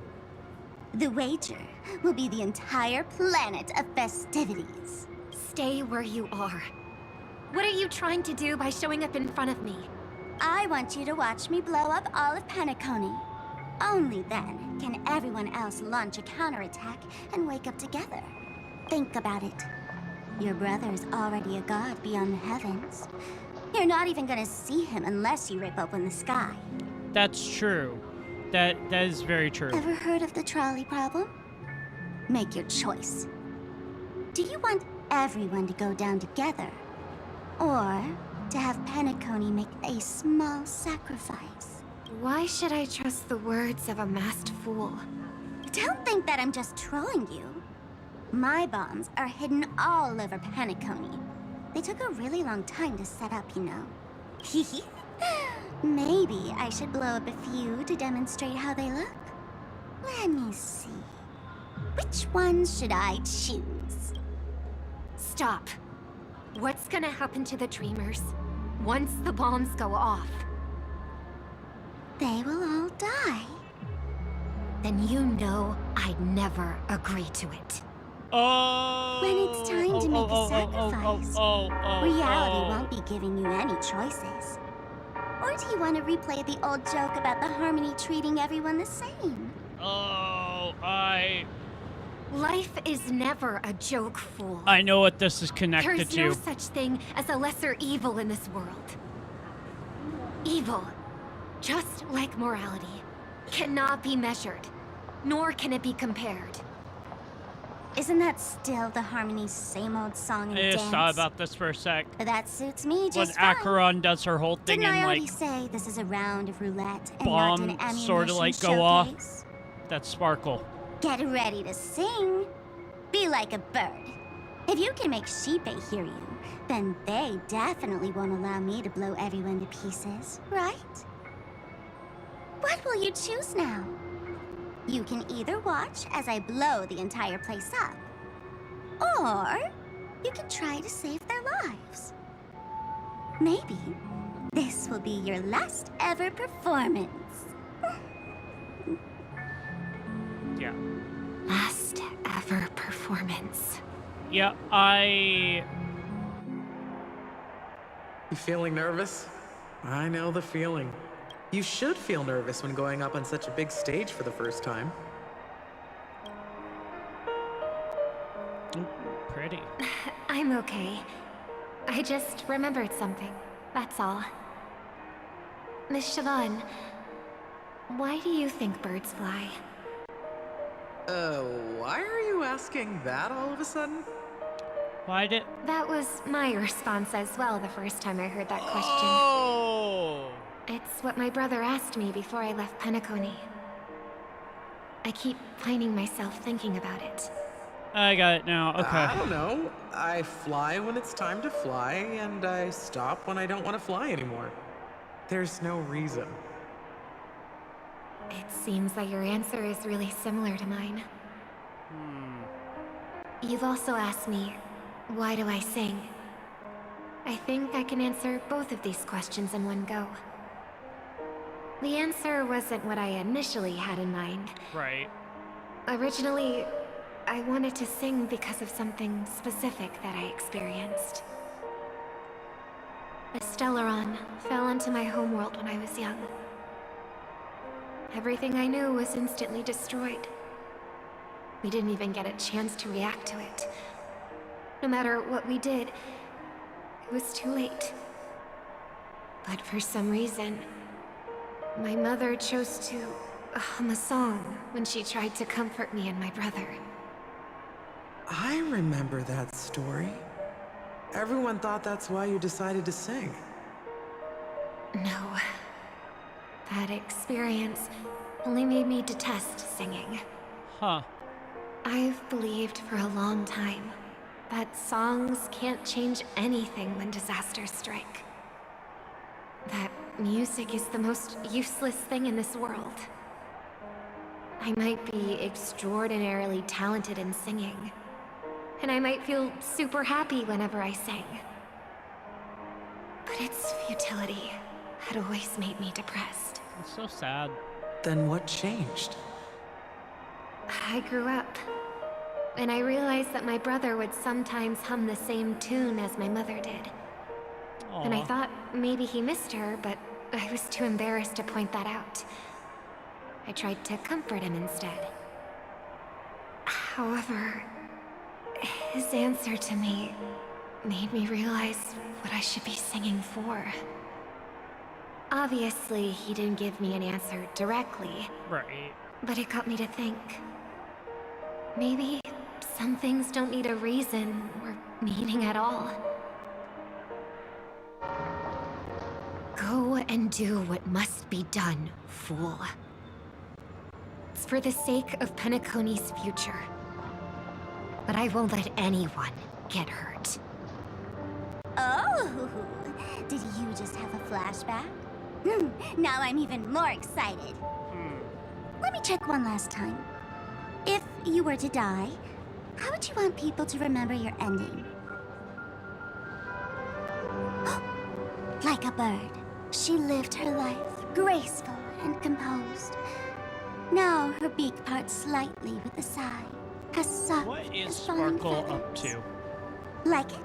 The wager will be the entire planet of festivities. Stay where you are. What are you trying to do by showing up in front of me? I want you to watch me blow up all of Penacony. Only then can everyone else launch a counterattack and wake up together. Think about it. Your brother's already a god beyond the heavens. You're not even gonna see him unless you rip open the sky. That's true. That is very true. Ever heard of the trolley problem? Make your choice. Do you want everyone to go down together? Or to have Penacony make a small sacrifice? Why should I trust the words of a masked fool? Don't think that I'm just trolling you. My bombs are hidden all over Penacony. They took a really long time to set up, you know. Maybe I should blow up a few to demonstrate how they look. Let me see. Which ones should I choose? Stop. What's gonna happen to the dreamers once the bombs go off? they will all die. Then you know I'd never agree to it. Oh. When it's time to make a sacrifice, reality won't be giving you any choices. Or do you want to replay the old joke about the Harmony treating everyone the same? Life is never a joke, fool. I know what this is connected There's to. no such thing as a lesser evil in this world. Evil, just like morality, cannot be measured, nor can it be compared. Isn't that still the Harmony's same old song and I dance? just thought about this for a sec. That suits me When just fine. Acheron does her whole thing Didn't I and already like say this is a round of roulette and not an bomb ammunition sort of like go showcase? off? That's sparkle. Get ready to sing. Be like a bird. If you can make Sheepei hear you, then they definitely won't allow me to blow everyone to pieces, right? What will you choose now? You can either watch as I blow the entire place up, or you can try to save their lives. Maybe this will be your last ever performance. Yeah. Last ever performance. Yeah, You feeling nervous? I know the feeling. You should feel nervous when going up on such a big stage for the first time. Pretty. I'm okay. I just remembered something, that's all. Miss Siobhan, why do you think birds fly? Why are you asking that all of a sudden? Why did... That was my response as well the first time I heard that question. Oh! It's what my brother asked me before I left Penacony. I keep finding myself thinking about it. I got it now, okay. I don't know. I fly when it's time to fly, and I stop when I don't want to fly anymore. There's no reason. It seems that your answer is really similar to mine. You've also asked me, why do I sing? I think I can answer both of these questions in one go. The answer wasn't what I initially had in mind. Right. Originally, I wanted to sing because of something specific that I experienced. A Stellaron fell into my homeworld when I was young. Everything I knew was instantly destroyed. We didn't even get a chance to react to it. No matter what we did, it was too late. But for some reason, my mother chose to hum a song when she tried to comfort me and my brother. I remember that story. Everyone thought that's why you decided to sing. No. That experience only made me detest singing. Huh. I've believed for a long time that songs can't change anything when disasters strike. That music is the most useless thing in this world. I might be extraordinarily talented in singing, and I might feel super happy whenever I sing. But its futility had always made me depressed. It's so sad. Then what changed? I grew up, and I realized that my brother would sometimes hum the same tune as my mother did. And I thought maybe he missed her, but I was too embarrassed to point that out. I tried to comfort him instead. However, his answer to me made me realize what I should be singing for. Obviously, he didn't give me an answer directly. Right. But it got me to think. Maybe some things don't need a reason or meaning at all. Go and do what must be done, fool. It's for the sake of Penacony's future. But I won't let anyone get hurt. Oh, did you just have a flashback? Now I'm even more excited. Let me check one last time. If you were to die, how would you want people to remember your ending? Like a bird, she lived her life graceful and composed. Now her beak parts slightly with a sigh, as soft What is as falling Sparkle feathers. up to? Like it?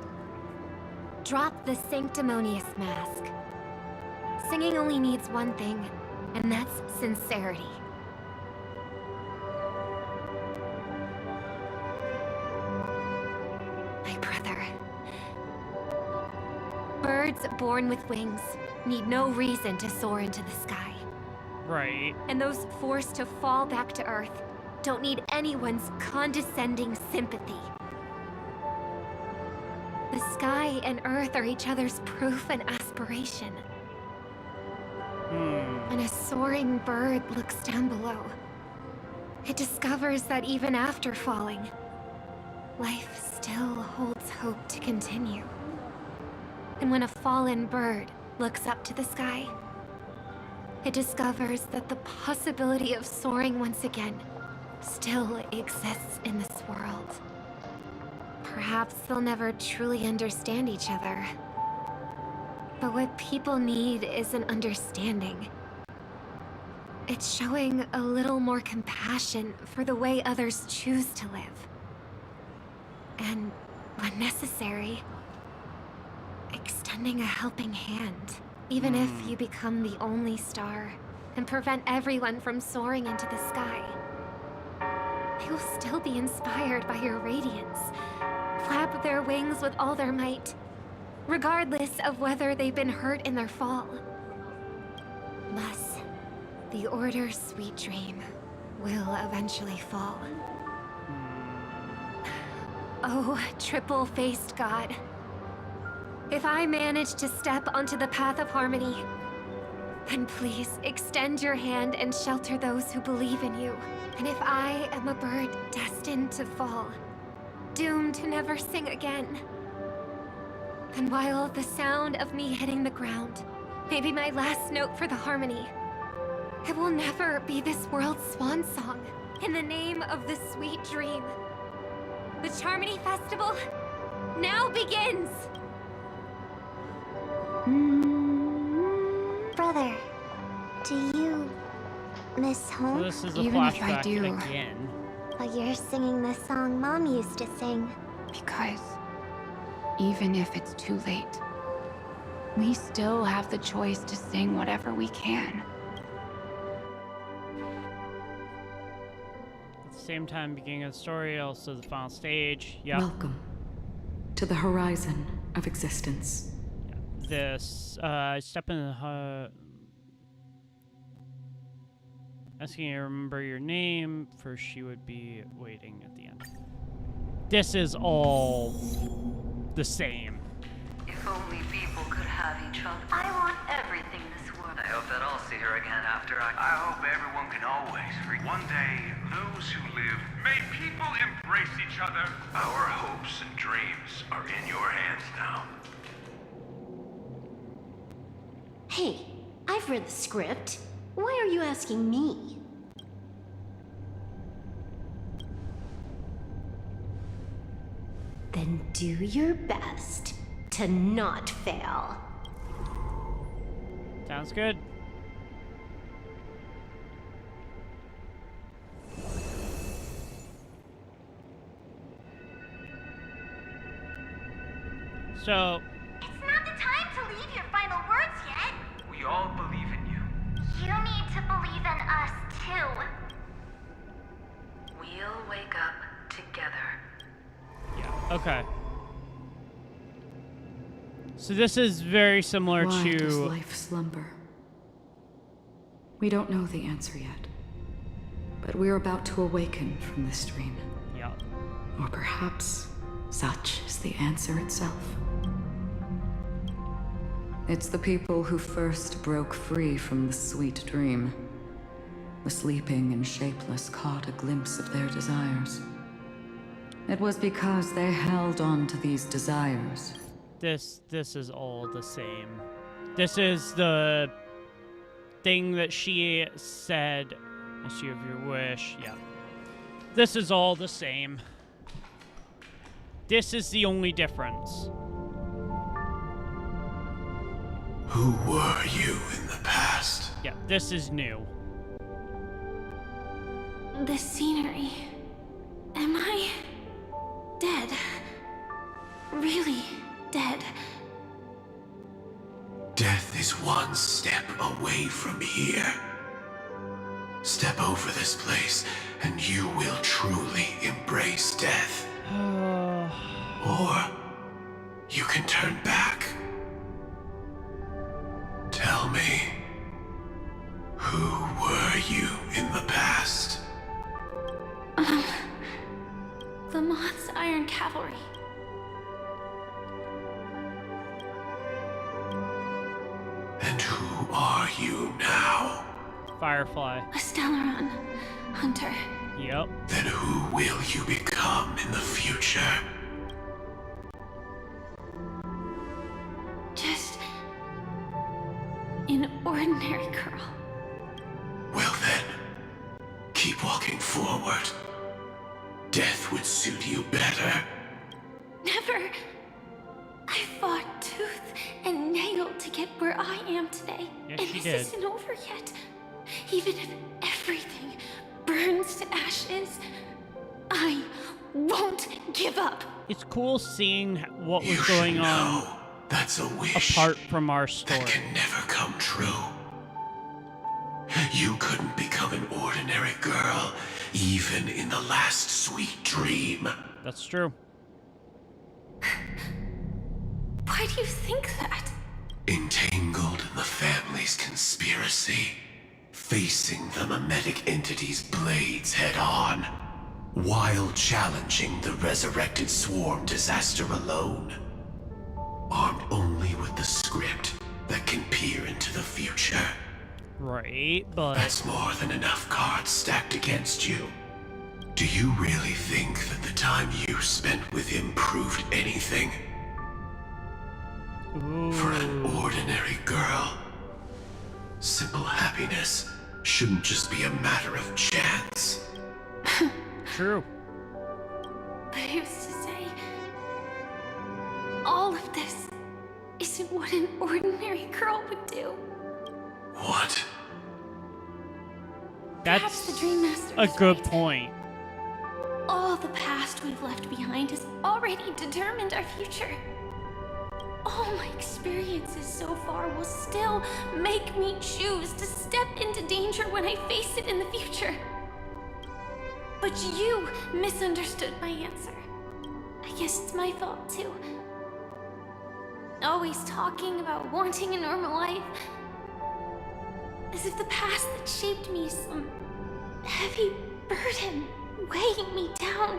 Drop the sanctimonious mask. Singing only needs one thing, and that's sincerity. My brother. Birds born with wings need no reason to soar into the sky. Right. And those forced to fall back to Earth don't need anyone's condescending sympathy. The sky and Earth are each other's proof and aspiration. When a soaring bird looks down below, it discovers that even after falling, life still holds hope to continue. And when a fallen bird looks up to the sky, it discovers that the possibility of soaring once again still exists in this world. Perhaps they'll never truly understand each other. But what people need is an understanding. It's showing a little more compassion for the way others choose to live. And, when necessary, extending a helping hand. Even if you become the only star and prevent everyone from soaring into the sky, they will still be inspired by your radiance, flap their wings with all their might, regardless of whether they've been hurt in their fall. Thus, the Order's sweet dream will eventually fall. Oh, triple-faced God. If I manage to step onto the path of harmony, then please extend your hand and shelter those who believe in you. And if I am a bird destined to fall, doomed to never sing again, then while the sound of me hitting the ground may be my last note for the harmony, it will never be this world's swan song. In the name of the sweet dream, the Charmony Festival now begins! Brother, do you miss home? So this is a flashback again. But you're singing the song Mom used to sing. Because even if it's too late, we still have the choice to sing whatever we can. At the same time, beginning of the story, also the final stage. Yeah. Welcome to the horizon of existence. This step in the asking you to remember your name, for she would be waiting at the end. This is all the same. If only people could have each other. I want everything this world. I hope that I'll see her again after I hope everyone can always free. One day, those who live, may people embrace each other. Our hopes and dreams are in your hands now. Hey, I've read the script. Why are you asking me? Then do your best to not fail. Sounds good. So, It's not the time to leave your final words yet. We all believe in you. You need to believe in us, too. We'll wake up together. yeah, okay. So this is very similar Why to... does life slumber? We don't know the answer yet. But we're about to awaken from this dream. Yeah. Or perhaps such is the answer itself. It's the people who first broke free from the sweet dream. The sleeping and shapeless caught a glimpse of their desires. It was because they held on to these desires. This is all the same. This is the thing that she said, as you have your wish. Yeah. This is all the same. This is the only difference. Who were you in the past? Yeah, this is new. This scenery. Am I dead? Really dead? Death is one step away from here. Step over this place, and you will truly embrace death. Or you can turn back. Tell me, who were you in the past? The Moth's Iron Cavalry. And who are you now? Firefly. A Stellaron hunter. Yep. Then who will you become in the future? Just an ordinary girl. Well then, keep walking forward. Death would suit you better. Never. I fought tooth and nail to get where I am today. Yes, and she this did. isn't over yet. Even if everything burns to ashes, I won't give up. It's cool seeing what was You going should on know that's a wish apart from our story. that can never come true. You couldn't become an ordinary girl, even in the last sweet dream. That's true. Why do you think that? Entangled in the family's conspiracy, facing the mimetic entity's blades head-on, while challenging the resurrected swarm disaster alone. Armed only with the script that can peer into the future. Right, but... That's more than enough cards stacked against you. Do you really think that the time you spent with him proved anything? Ooh. For an ordinary girl, simple happiness shouldn't just be a matter of chance. True. But who's to say all of this isn't what an ordinary girl would do? What? Perhaps the Dream Master a is good right. point. All the past we've left behind has already determined our future. All my experiences so far will still make me choose to step into danger when I face it in the future. But you misunderstood my answer. I guess it's my fault too. Always talking about wanting a normal life. As if the past that shaped me is some heavy burden weighing me down.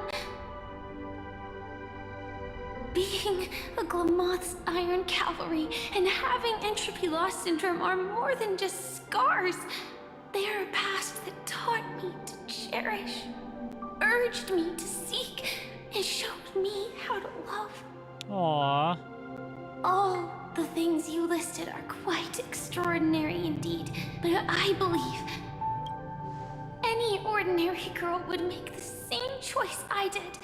Being a Glamoth's Iron Cavalry and having entropy loss syndrome are more than just scars. They are a past that taught me to cherish, urged me to seek, and showed me how to love. Aww. All the things you listed are quite extraordinary indeed, but I believe any ordinary girl would make the same choice I did.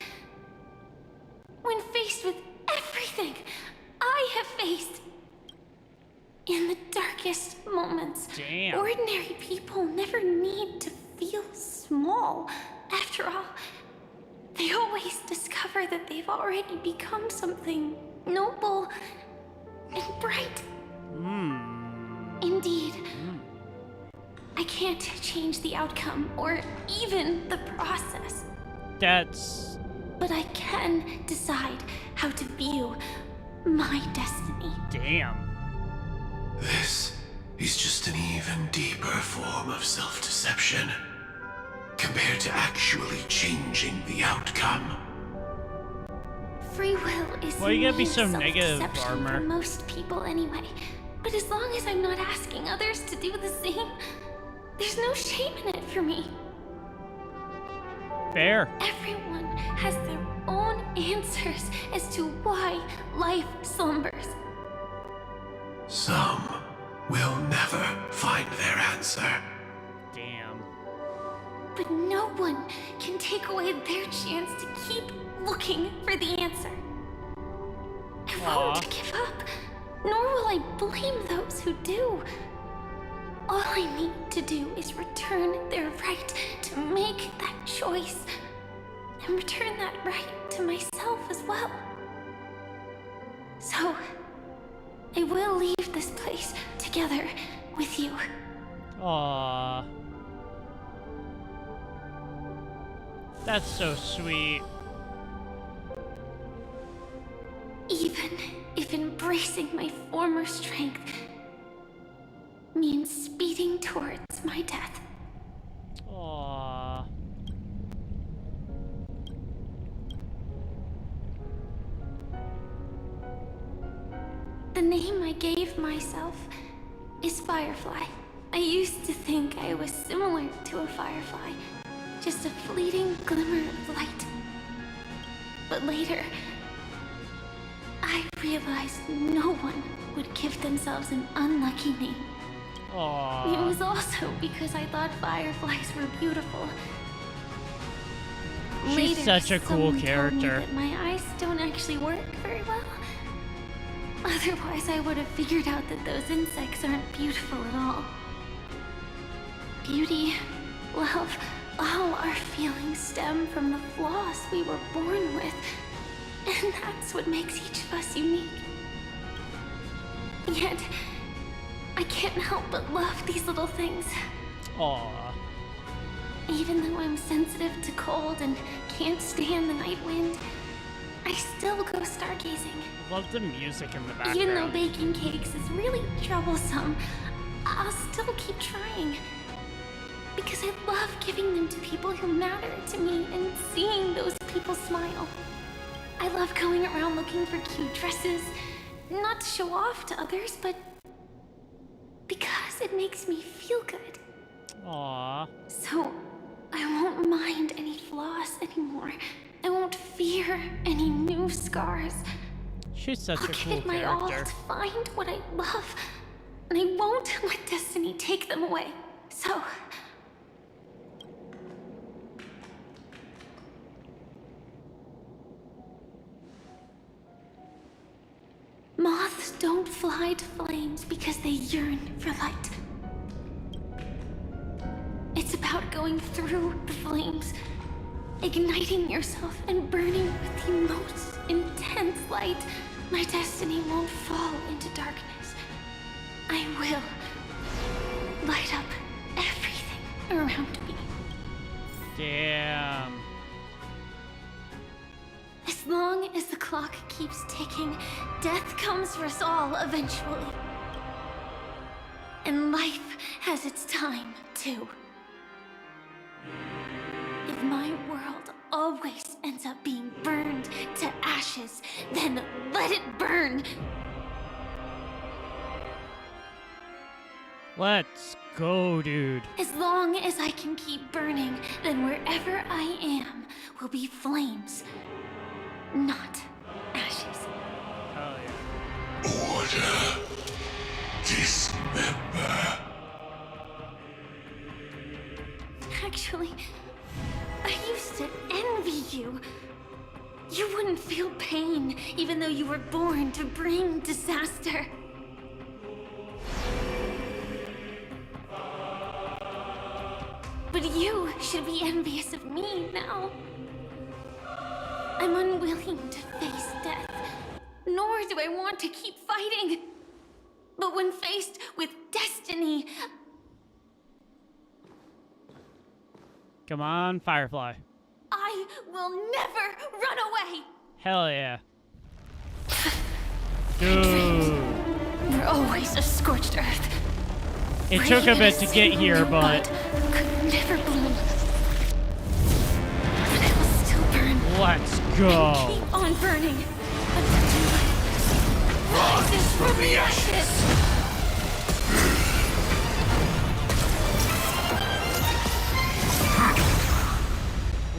When faced with everything I have faced in the darkest moments, Damn. ordinary people never need to feel small. After all, they always discover that they've already become something noble and bright. Indeed. I can't change the outcome or even the process. That's... But I can decide how to view my destiny. Damn. This is just an even deeper form of self-deception, compared to actually changing the outcome. Free will is Why you gotta be mean so negative, self-deception Armor? for most people anyway. But as long as I'm not asking others to do the same, there's no shame in it for me. Fair. Everyone has their own answers as to why life slumbers. Some will never find their answer. Damn. But no one can take away their chance to keep looking for the answer. I won't give up, nor will I blame those who do. All I need to do is return their right to make that choice. And return that right to myself as well. So, I will leave this place together with you. Aww. That's so sweet. Even if embracing my former strength means speeding towards my death. Aww. The name I gave myself is Firefly. I used to think I was similar to a firefly, just a fleeting glimmer of light. But later, I realized no one would give themselves an unlucky name. Aww. It was also because I thought fireflies were beautiful. She's Later, such a cool someone told me character. that my eyes don't actually work very well. Otherwise, I would have figured out that those insects aren't beautiful at all. Beauty, love, all our feelings stem from the flaws we were born with. And that's what makes each of us unique. Yet, I can't help but love these little things. Aww. Even though I'm sensitive to cold and can't stand the night wind, I still go stargazing. Love the music in the background. Even though baking cakes is really troublesome, I'll still keep trying. Because I love giving them to people who matter to me and seeing those people smile. I love going around looking for cute dresses, not to show off to others, but because it makes me feel good. Aww. So, I won't mind any flaws anymore. I won't fear any new scars. She's such I'll a give cool it my all character. to find what I love, and I won't let destiny take them away. So, moths don't fly to flames because they yearn for light. It's about going through the flames, igniting yourself and burning with the most intense light. My destiny won't fall into darkness. I will light up everything around me. Damn. As long as the clock keeps ticking, death comes for us all eventually. And life has its time, too. If my world always ends up being burned to ashes, then let it burn! Let's go, dude. As long as I can keep burning, then wherever I am will be flames, not ashes. Oh, yeah. Order. Dismember. Actually, I used to envy you. You wouldn't feel pain, even though you were born to bring disaster. But you should be envious of me now. I'm unwilling to face death, nor do I want to keep fighting. But when faced with destiny, Come on, Firefly. I will never run away. Hell yeah. Dude. We're always a scorched earth. It took a bit to get here, but could never bloom. But I will still burn. let's go. Keep on burning until rises from the ashes.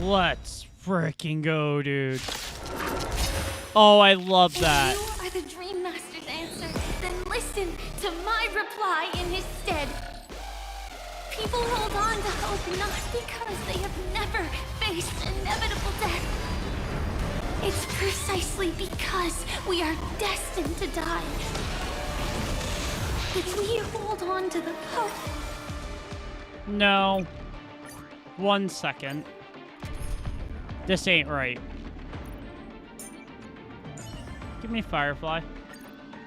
Let's freaking go, dude. Oh, I love that. If you are the Dream Master's answer, then listen to my reply in his stead. People hold on to hope not because they have never faced inevitable death. It's precisely because we are destined to die. If we hold on to the hope. No. 1 second. This ain't right. Give me Firefly.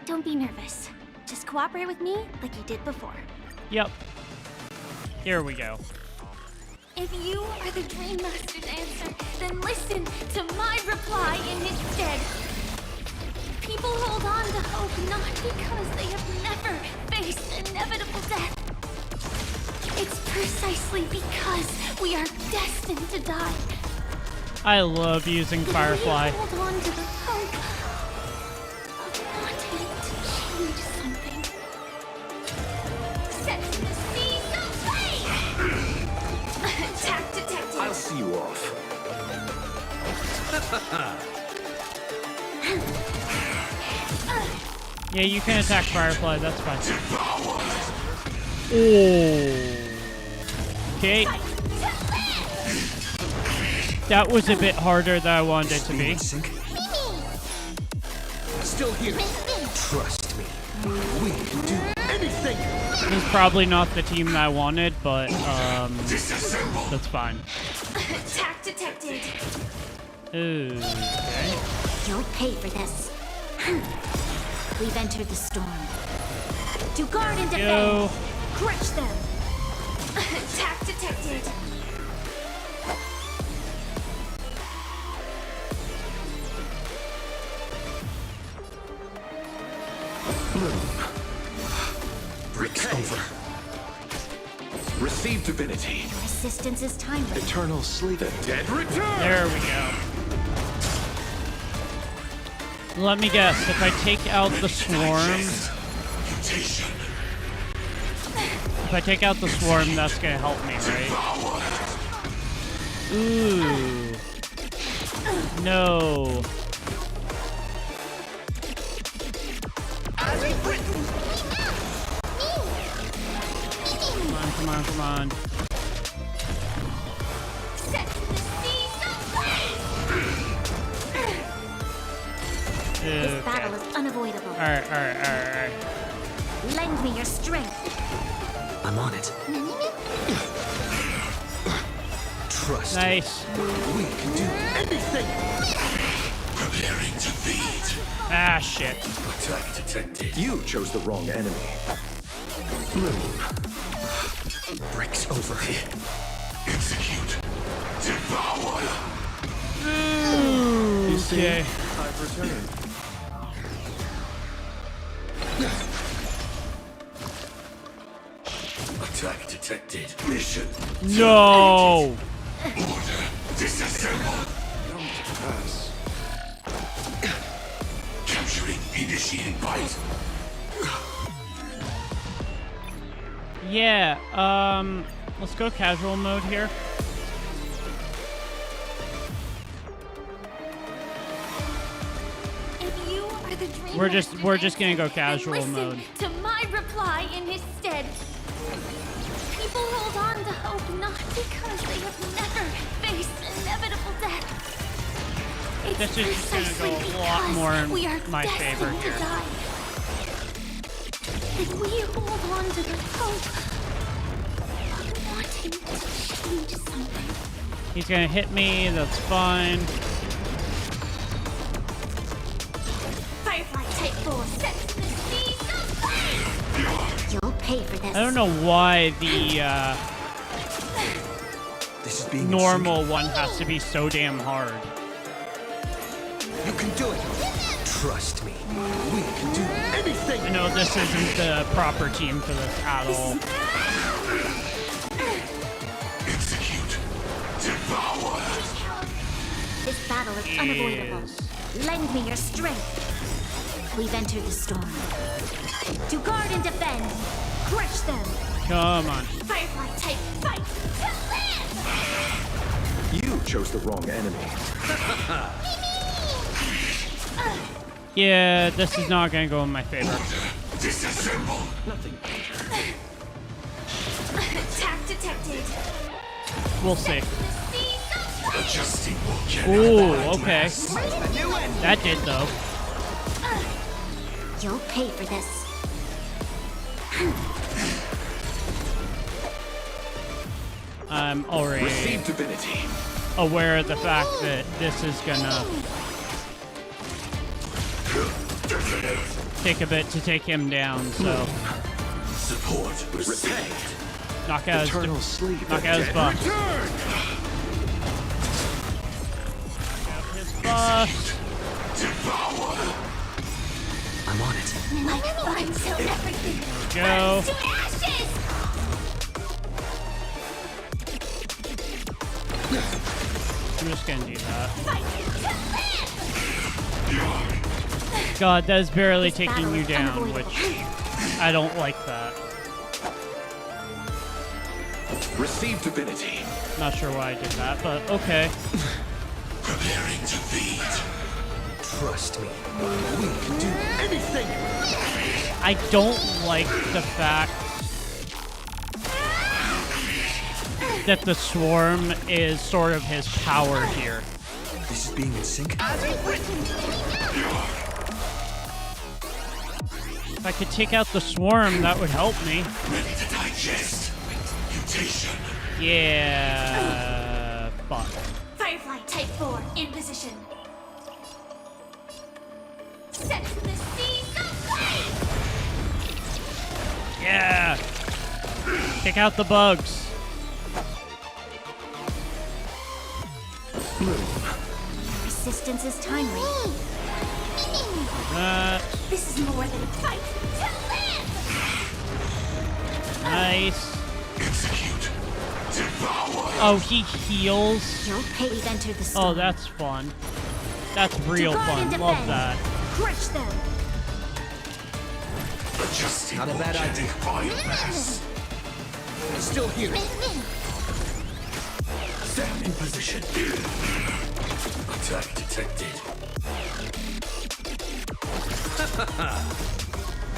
Don't be nervous. Just cooperate with me like you did before. Yep. Here we go. If you are the Dream Master's answer, then listen to my reply in his stead. People hold on to hope not because they have never faced inevitable death. It's precisely because we are destined to die. I love using Firefly. We hold on to the hope of wanting to change something. Set the seas of fate! Attack detected. I'll see you off. Yeah, you can attack Firefly, that's fine. Oh. Okay. That was a bit harder than I wanted it to be. Still here. Trust me. We can do anything. This is probably not the team that I wanted, but that's fine. Attack detected. Ooh, okay. You'll pay for this. We've entered the storm. To guard and defend. Yo. Crush them. Attack detected. Bloom. Breaks over. Receive divinity. Your assistance is timely. Eternal sleep. The dead return. There we go. Let me guess, if I take out the swarm... If I take out the swarm, that's gonna help me, right? Ooh. No. Come on, come on. This battle is unavoidable. Alright. Lend me your strength. I'm on it. Trust. Nice. We can do anything. Preparing to feed. Ah, shit. Attack detected. You chose the wrong enemy. Bloom. Breaks over. Execute. Devour. You see, Okay. I've returned. Attack detected. Mission. No. Order. Disassemble. Come to pass. Capturing. Initiating bite. Yeah, let's go casual mode here. If you are the Dream We're Master's just gonna go answer, casual then listen mode. to my reply in his stead. People hold on to hope not because they have never faced inevitable death. It's This is just gonna precisely go a lot because more in we are my favor destined to here. die. If we hold on to the hope of wanting to change something. He's gonna hit me, that's fine. Firefly type force. Set the seas of fire. You'll pay for this. I don't know why the This is being normal one has to be so damn hard. You can do it. Trust me. We can do anything. I know this isn't the proper team for this at all. Execute. Devour. This battle is unavoidable. Lend me your strength. We've entered the storm. To guard and defend. Crush them. Come on. Firefly type fight. To live. You chose the wrong enemy. Yeah, this is not gonna go in my favor. Disassemble. Nothing. Attack detected. We'll see. Adjusting will Ooh, okay. That did though. You'll pay for this. I'm already Receive divinity. aware of the fact that this is gonna take a bit to take him down, so Support received. knock out Eternal his sleep. knock out his buff. Buff. Devour. I'm on it. Like fire until everything Go. burns to ashes! I'm just gonna do that. God, that is barely taking you down, which I don't like that. Receive divinity. Not sure why I did that, but okay. Preparing to feed. Trust me, we can do anything. I don't like the fact that the swarm is sort of his power here. This is being in sync. If I could take out the swarm, that would help me. Ready to digest. Mutation. Yeah, fuck. Firefly Type 4 in position. Set to the seas of flame! Yeah. Take out the bugs. Resistance is timely. This is more than a fight to live! Nice. Execute. Devour. Oh, he heals. You'll pay. We've entered the storm. Oh, that's fun. That's real guard fun. and Love defend. that. Crush them! Adjusting Not a bad idea. biomass. Still here. Stand in position. Attack detected.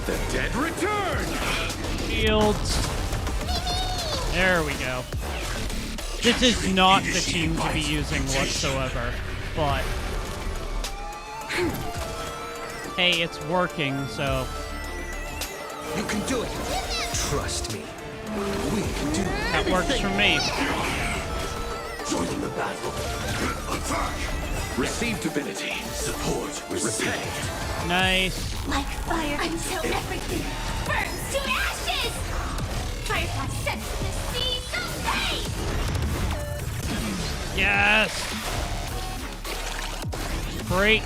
The dead return! Shields. There we go. This is not the team to be using whatsoever, but hey, it's working, so You can do it. Trust me. We can do that works for me. Joining the battle. Attack! Receive divinity. Support received. Nice. Like fire until everything burns to ashes! Firefly set to the seas of flame! Yes. Great.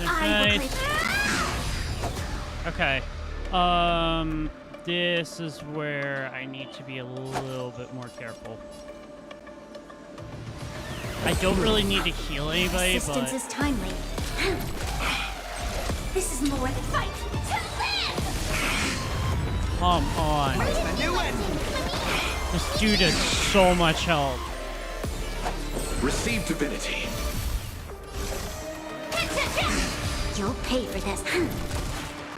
Nice. Okay. This is where I need to be a little bit more careful. I don't really need to heal anybody, Resistance but is timely. This is more than fight to live! come on. This dude has so much health. Receive divinity. You'll pay for this.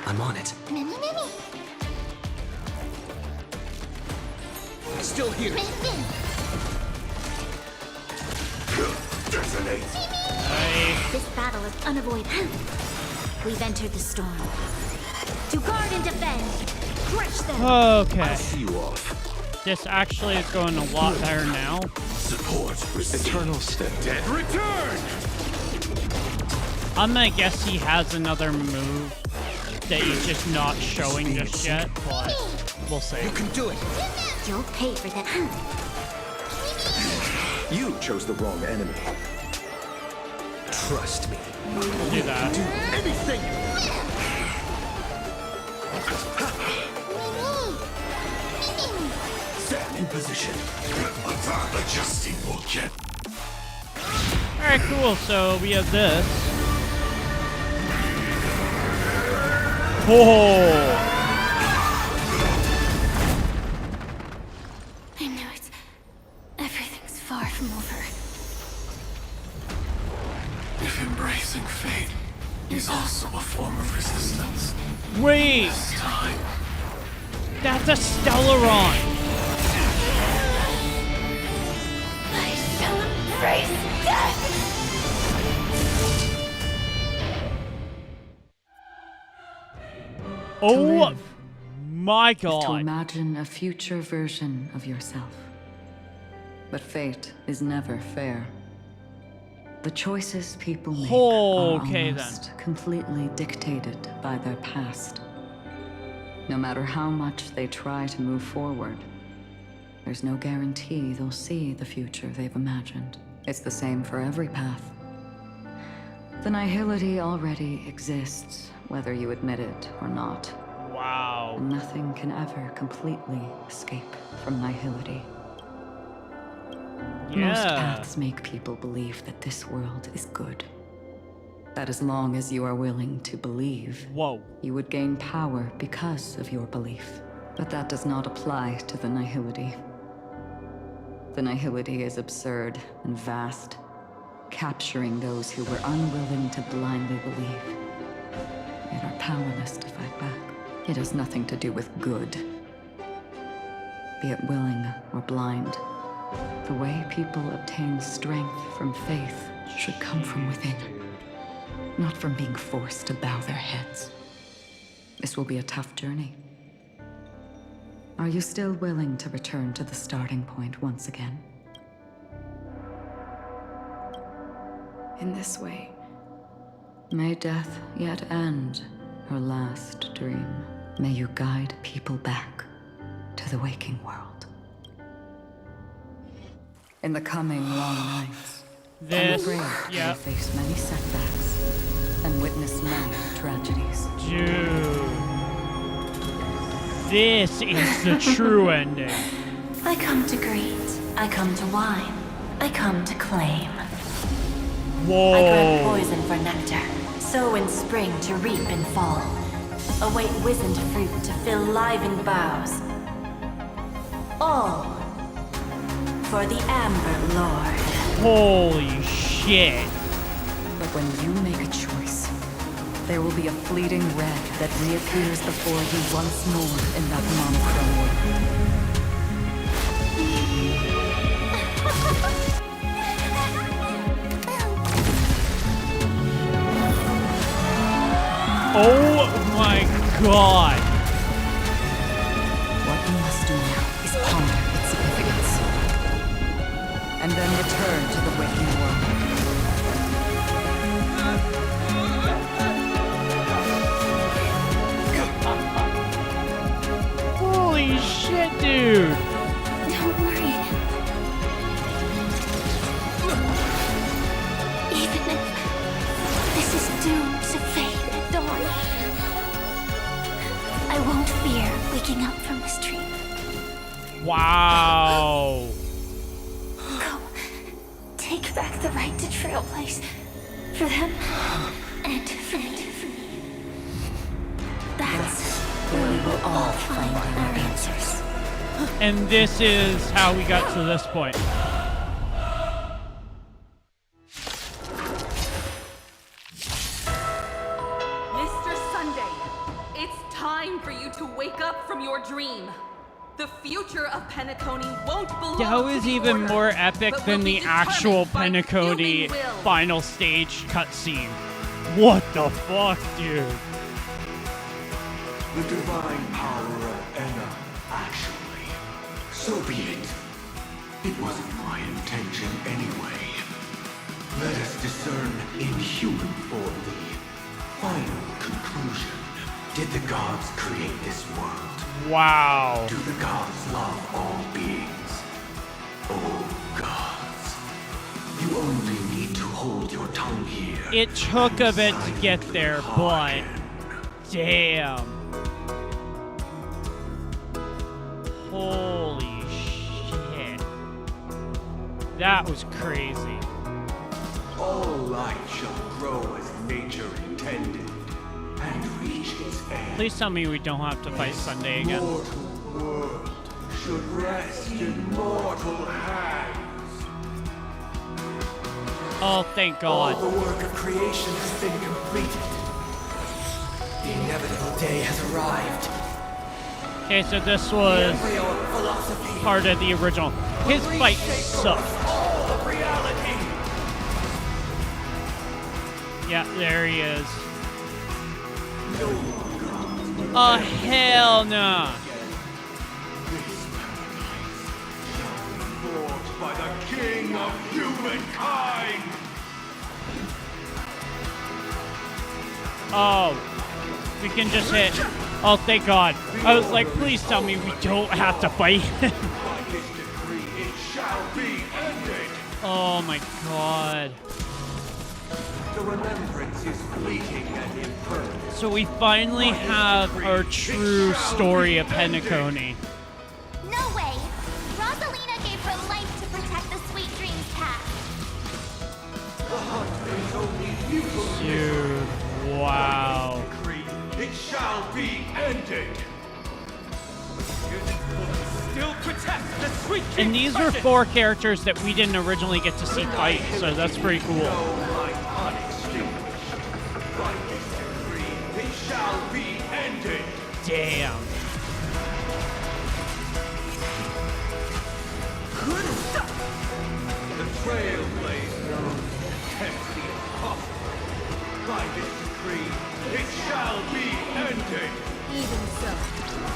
I'm on it. Still here. Detonate. This battle is unavoidable. We've entered the storm. To guard and defend. Crush them. Okay. See you off. This actually is going a lot better now. Support received. Eternal step. Dead return! I'm gonna guess he has another move that he's just not showing just yet, but we'll see. You can do it. You'll pay for that. You chose the wrong enemy. Trust me. We'll do that. Do anything. Stand in position. Attack. Adjusting bullshit. Alright, cool. So we have this. Oh! I know it's... everything's far from over. If embracing fate is also a form of resistance. Wait! This time. That's a Stellaron! I shall embrace death! Oh live my is to god. imagine a future version of yourself. But fate is never fair. The choices people make are Okay, almost completely dictated by their past. No matter how much they try to move forward, there's no guarantee they'll see the future they've imagined. It's the same for every path. The nihility already exists, whether you admit it or not. Wow. And nothing can ever completely escape from nihility. Most paths make people believe that this world is good. That as long as you are willing to believe, you would gain power because of your belief. But that does not apply to the nihility. The nihility is absurd and vast, capturing those who were unwilling to blindly believe, yet are powerless to fight back. It has nothing to do with good, be it willing or blind. The way people obtain strength from faith should come from within, not from being forced to bow their heads. This will be a tough journey. Are you still willing to return to the starting point once again? In this way, may death yet end her last dream. May you guide people back to the waking world. In the coming long nights, I'm afraid you will face many setbacks and witness many tragedies. Dude. This is the true ending. I come to greet. I come to wine. I come to claim. Whoa. I grant poison for nectar. Sow in spring to reap in fall. Await wizened fruit to fill livened boughs. All for the Amber Lord. Holy shit. But when you make a choice, there will be a fleeting red that reappears before you once more in that monochrome world. Oh my god. What you must do now is ponder its significance, and then return to the waking world. Holy shit, dude. Don't worry. Even if this is doomed to fade at dawn, I won't fear waking up from this dream. Wow. Go. Take back the right to Trailblaze. For them and for me. That's where we will all find our answers. And this is how we got to this point. Mr. Sunday, it's time for you to wake up from your dream. The future of Penacony won't belong That was to the even Order, more epic but than will be the actual determined by Penacony human will. final stage cutscene. What the fuck, dude? The divine power of Enna, actually. So be it. It wasn't my intention anyway. Let us discern in human form the final conclusion. Did the gods create this world? Wow. Do the gods love all beings? Oh, gods. You only need to hold your tongue here. It took a bit to get there, but damn. Holy shit. That was crazy. All life shall grow as nature intended, and reach its end. Please tell me we don't have to fight Sunday again. Mortal world should rest in mortal hands. Oh, thank God. All the work of creation has been completed. The inevitable day has arrived. Okay, so this was part of the original. His fight sucked. All of reality. Yeah, there he is. No more gods, but Oh, hell no. Fought by the king of humankind! Oh, we can just hit. Oh, thank God. I was like, please tell me we don't have to fight him. By his decree, it shall be ended! Oh my God. The remembrance is fleeting and impermanent. So we finally have our true story of Penacony. No way! Rosalina gave her life to protect the Sweet Dreams path. The hunt is only futile. Dude, wow. It shall be ended! Still protect the Sweet Dreams. And these were 4 characters that we didn't originally get to see fight, so that's pretty cool. By his decree, it shall be ended! Damn. The trailblazer attempts the impossible. By his decree, it shall be ended! Even so.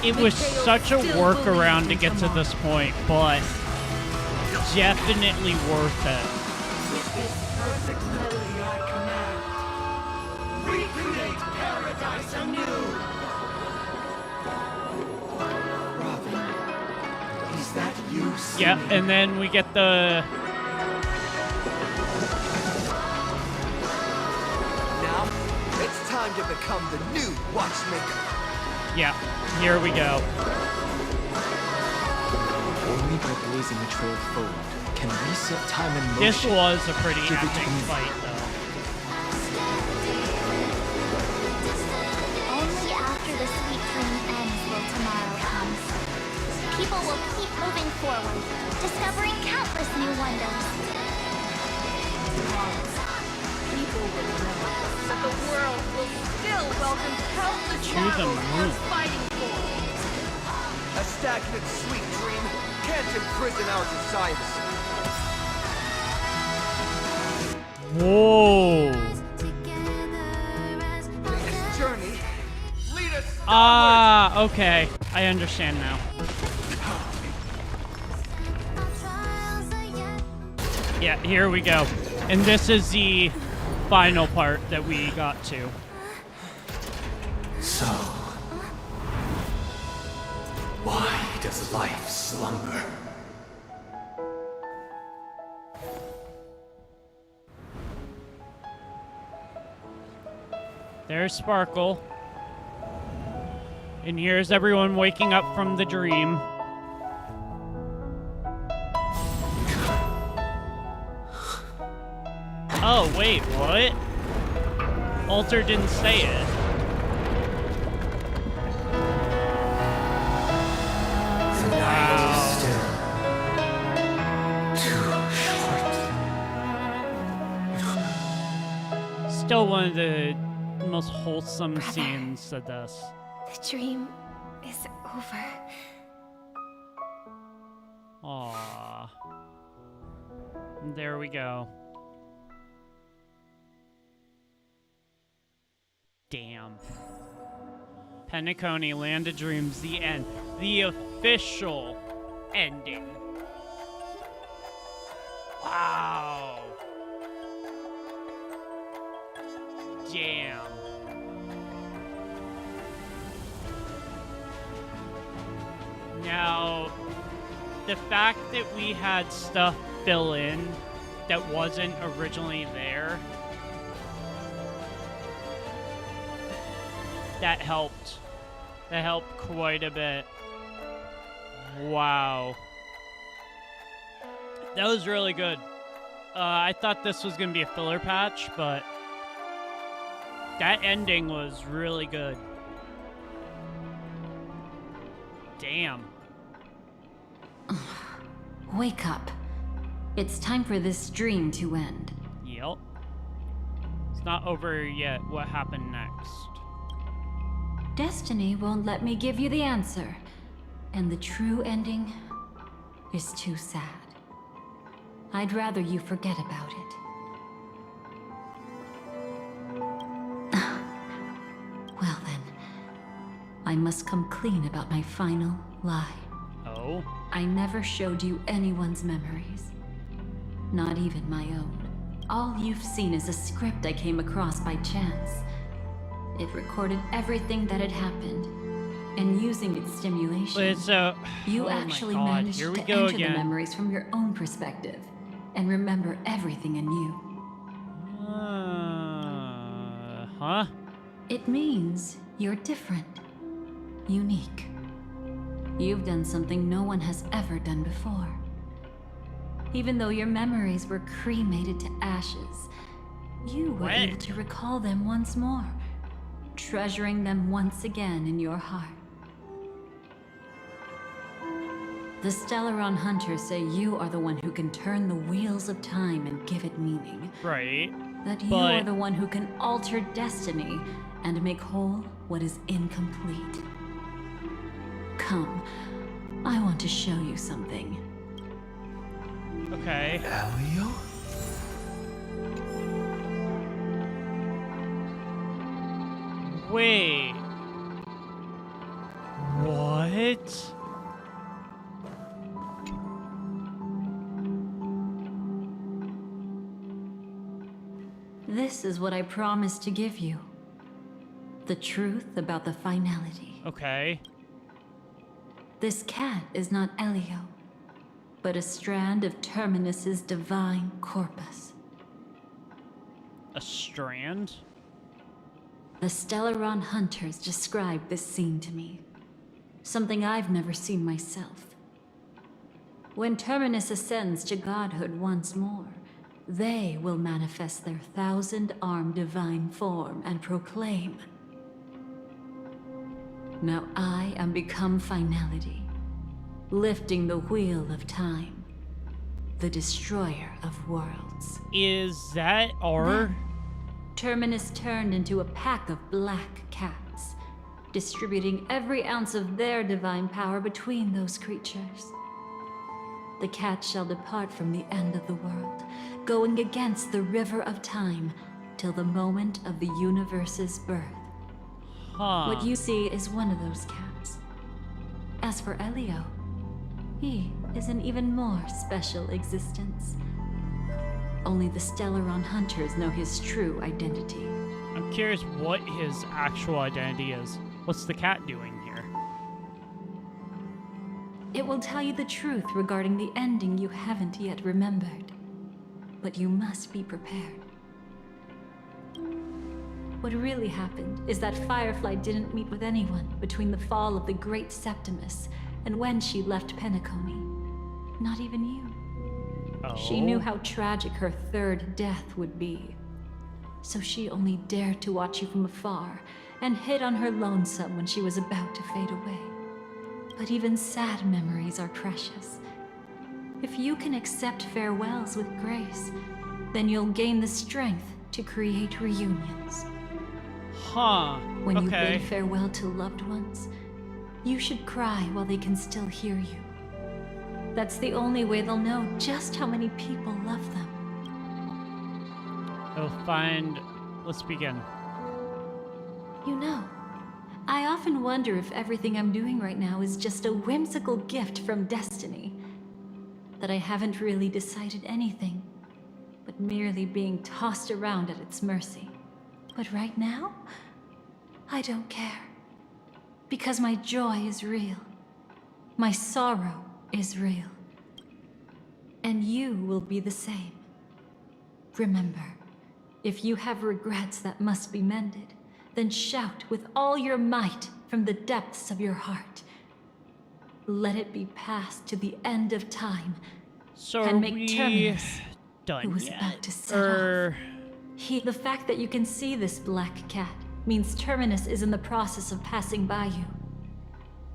It was such a workaround to get to this point, but definitely worth it. With this perfect melody I command, recreate paradise anew! Robin, is that you? Yeah, and then we get the... Now, it's time to become the new watchmaker. Yeah, here we go. Only by blazing a trail forward can we set time in motion. This was a pretty to epic become fight, though. Only after the Sweet Dream ends will tomorrow come. People will keep moving forward, discovering countless new wonders. People will know that the world will still welcome countless To the marvels moon. worth fighting for. A stagnant Sweet Dream can't imprison our desires. Whoa. This journey, lead us. Ah, okay. I understand now. Yeah, here we go. And this is the final part that we got to. So, why does life slumber? There's Sparkle. And here's everyone waking up from the dream. Oh, wait, what? Alter didn't say it. Wow. Still one of the most wholesome scenes of this. The dream is over. Aww. There we go. Damn. Penacony, Land of Dreams, the end. The official ending. Wow. Damn. Now, the fact that we had stuff fill in that wasn't originally there, that helped. That helped quite a bit. Wow. That was really good. I thought this was going to be a filler patch, but that ending was really good. Damn. Wake up. It's time for this dream to end. Yep. It's not over yet. What happened next? Destiny won't let me give you the answer. And the true ending is too sad. I'd rather you forget about it. Well then, I must come clean about my final lie. Oh? I never showed you anyone's memories. Not even my own. All you've seen is a script I came across by chance. It recorded everything that had happened, and using its stimulation, you actually managed to enter the memories from your own perspective and remember everything anew. Huh? It means you're different, unique. You've done something no one has ever done before. Even though your memories were cremated to ashes, you were able to recall them once more, treasuring them once again in your heart. The Stellaron Hunters say you are the one who can turn the wheels of time and give it meaning. Right. That you are the one who can alter destiny and make whole what is incomplete. Come, I want to show you something. Okay. Elio? Wait. What? This is what I promised to give you. The truth about the finality. Okay. This cat is not Elio, but a strand of Terminus's divine corpus. A strand? The Stellaron Hunters described this scene to me. Something I've never seen myself. When Terminus ascends to godhood once more, they will manifest their 1,000-armed divine form and proclaim, "Now I am become finality, lifting the wheel of time, the destroyer of worlds." Is that our... Then, Terminus turned into a pack of black cats, distributing every ounce of their divine power between those creatures. The cats shall depart from the end of the world, going against the river of time till the moment of the universe's birth. Huh. What you see is one of those cats. As for Elio, he is an even more special existence. Only the Stellaron Hunters know his true identity. I'm curious what his actual identity is. What's the cat doing here? It will tell you the truth regarding the ending you haven't yet remembered. But you must be prepared. What really happened is that Firefly didn't meet with anyone between the fall of the Great Septimus and when she left Penacony. Not even you. Oh. She knew how tragic her third death would be. So she only dared to watch you from afar and hid on her lonesome when she was about to fade away. But even sad memories are precious. If you can accept farewells with grace, then you'll gain the strength to create reunions. Huh. When you bid farewell to loved ones, you should cry while they can still hear you. That's the only way they'll know just how many people love them. They'll find... Let's begin. You know, I often wonder if everything I'm doing right now is just a whimsical gift from destiny. That I haven't really decided anything, but merely being tossed around at its mercy. But right now, I don't care. Because my joy is real. My sorrow is real. And you will be the same. Remember, if you have regrets that must be mended, then shout with all your might from the depths of your heart. Let it be passed to the end of time, so and make Terminus, done who was yet? about to set off. The fact that you can see this black cat means Terminus is in the process of passing by you.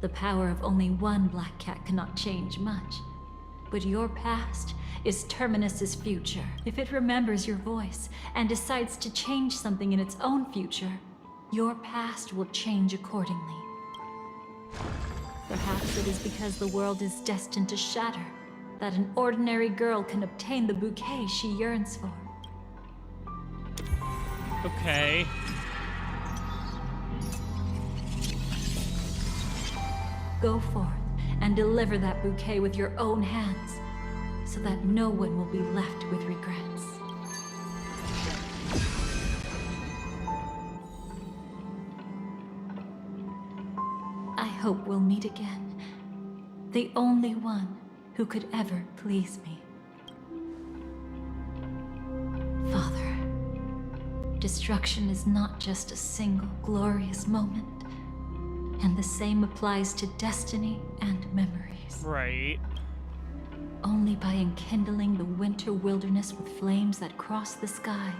The power of only one black cat cannot change much, but your past is Terminus's future. If it remembers your voice and decides to change something in its own future, your past will change accordingly. Perhaps it is because the world is destined to shatter that an ordinary girl can obtain the bouquet she yearns for. Okay. Go forth and deliver that bouquet with your own hands, so that no one will be left with regrets. I hope we'll meet again. The only one who could ever please me. Father, destruction is not just a single glorious moment, and the same applies to destiny and memories. Right. Only by enkindling the winter wilderness with flames that cross the sky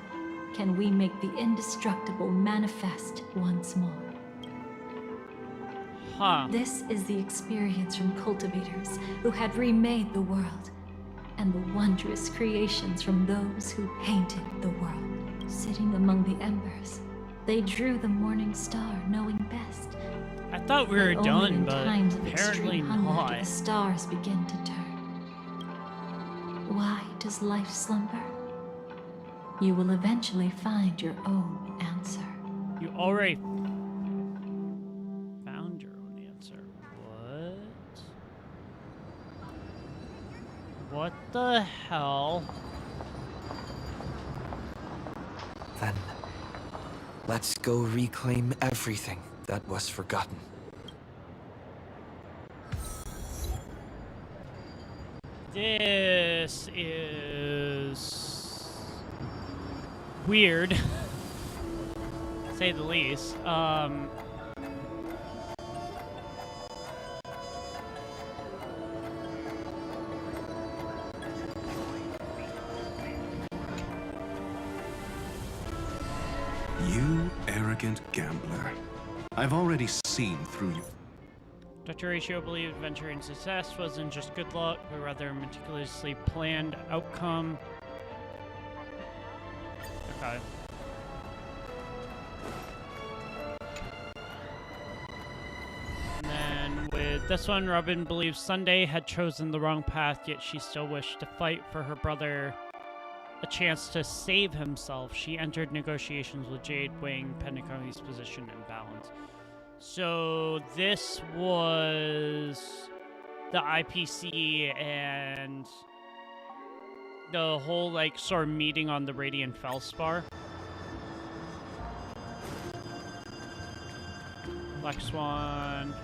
can we make the indestructible manifest once more. Huh. This is the experience from cultivators who had remade the world, and the wondrous creations from those who painted the world. Sitting among the embers, they drew the morning star, knowing best. I thought we were Only done, in but times of apparently extreme hunger do not. the stars begin to turn. Why does life slumber? You will eventually find your own answer. You already found your own answer. What? What the hell? Then, let's go reclaim everything that was forgotten. This is weird, to say the least. You arrogant gambler. I've already seen through you. Dr. Ratio believed venturing success wasn't just good luck, but rather a meticulously planned outcome. Okay. And then with this one, Robin believes Sunday had chosen the wrong path, yet she still wished to fight for her brother a chance to save himself. She entered negotiations with Jade, weighing Penacony's position and balance. So this was the IPC and the whole like sort of meeting on the Radiant Felspar. Black Swan.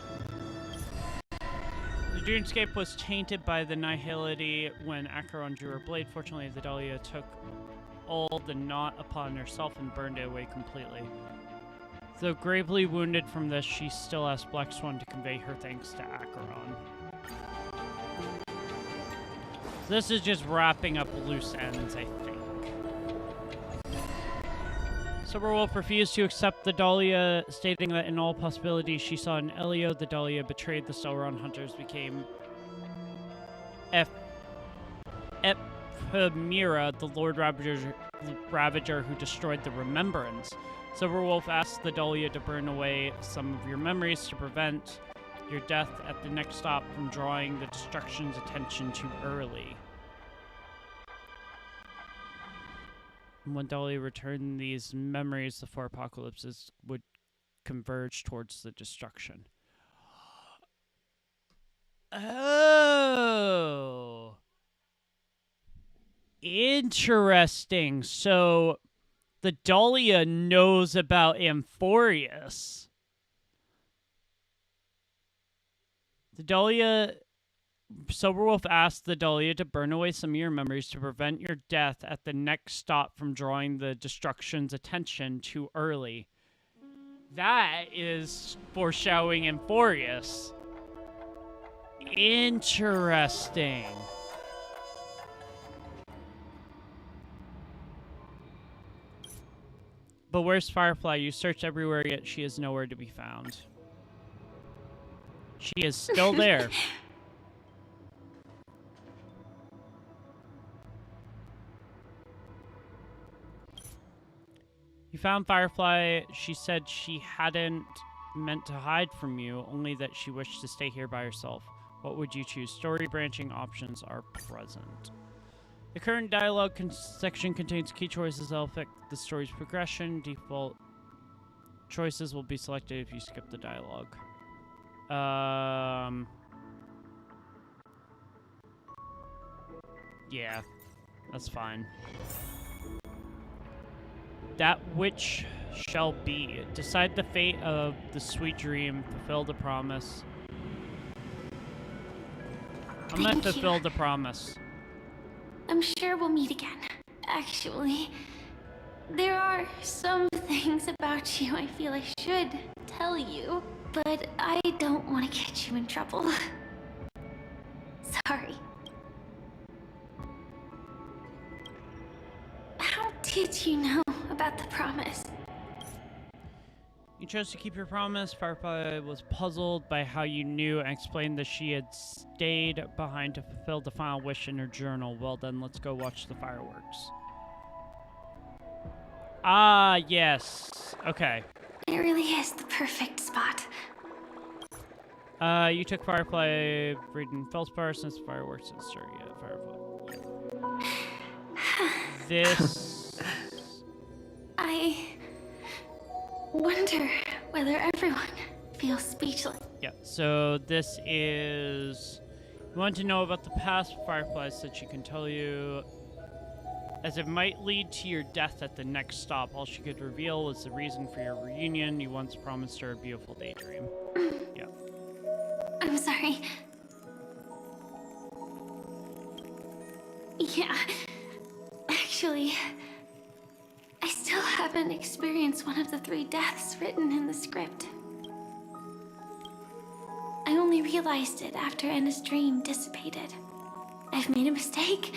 The dreamscape was tainted by the nihility when Acheron drew her blade. Fortunately, the Dahlia took all the knot upon herself and burned it away completely. Though gravely wounded from this, she still asked Black Swan to convey her thanks to Acheron. So this is just wrapping up loose ends, I think. Silverwolf refused to accept the Dahlia, stating that in all possibilities she saw in Elio the Dahlia betrayed the Stellaron hunters, became Epimera, the Lord Ravager who destroyed the Remembrance. Silverwolf asked the Dahlia to burn away some of your memories to prevent your death at the next stop from drawing the destruction's attention too early. When Dahlia returned these memories, the four apocalypses would converge towards the destruction. Oh. Interesting. So the Dahlia knows about Amphorius. The Dahlia... Silverwolf asked the Dahlia to burn away some of your memories to prevent your death at the next stop from drawing the destruction's attention too early. That is foreshadowing Amphorius. Interesting. But where's Firefly? You searched everywhere, yet she is nowhere to be found. She is still there. You found Firefly. She said she hadn't meant to hide from you, only that she wished to stay here by herself. What would you choose? Story branching options are present. The current dialogue section contains key choices that will affect the story's progression. Default choices will be selected if you skip the dialogue. Yeah, that's fine. That which shall be. Decide the fate of the sweet dream. Fulfill the promise. I'm gonna fulfill the promise. I'm sure we'll meet again. Actually, there are some things about you I feel I should tell you, but I don't want to get you in trouble. Sorry. How did you know about the promise? You chose to keep your promise. Firefly was puzzled by how you knew and explained that she had stayed behind to fulfill the final wish in her journal. Well then, let's go watch the fireworks. Ah, yes. Okay. It really is the perfect spot. You took Firefly reading Feldspar since the fireworks didn't start yet. Firefly. Yeah. This... I wonder whether everyone feels speechless. Yeah, so this is... You want to know about the past Fireflies that she can tell you. As it might lead to your death at the next stop, all she could reveal was the reason for your reunion. You once promised her a beautiful daydream. Yeah. I'm sorry. Yeah. Actually, I still haven't experienced one of the 3 deaths written in the script. I only realized it after Anna's dream dissipated. I've made a mistake.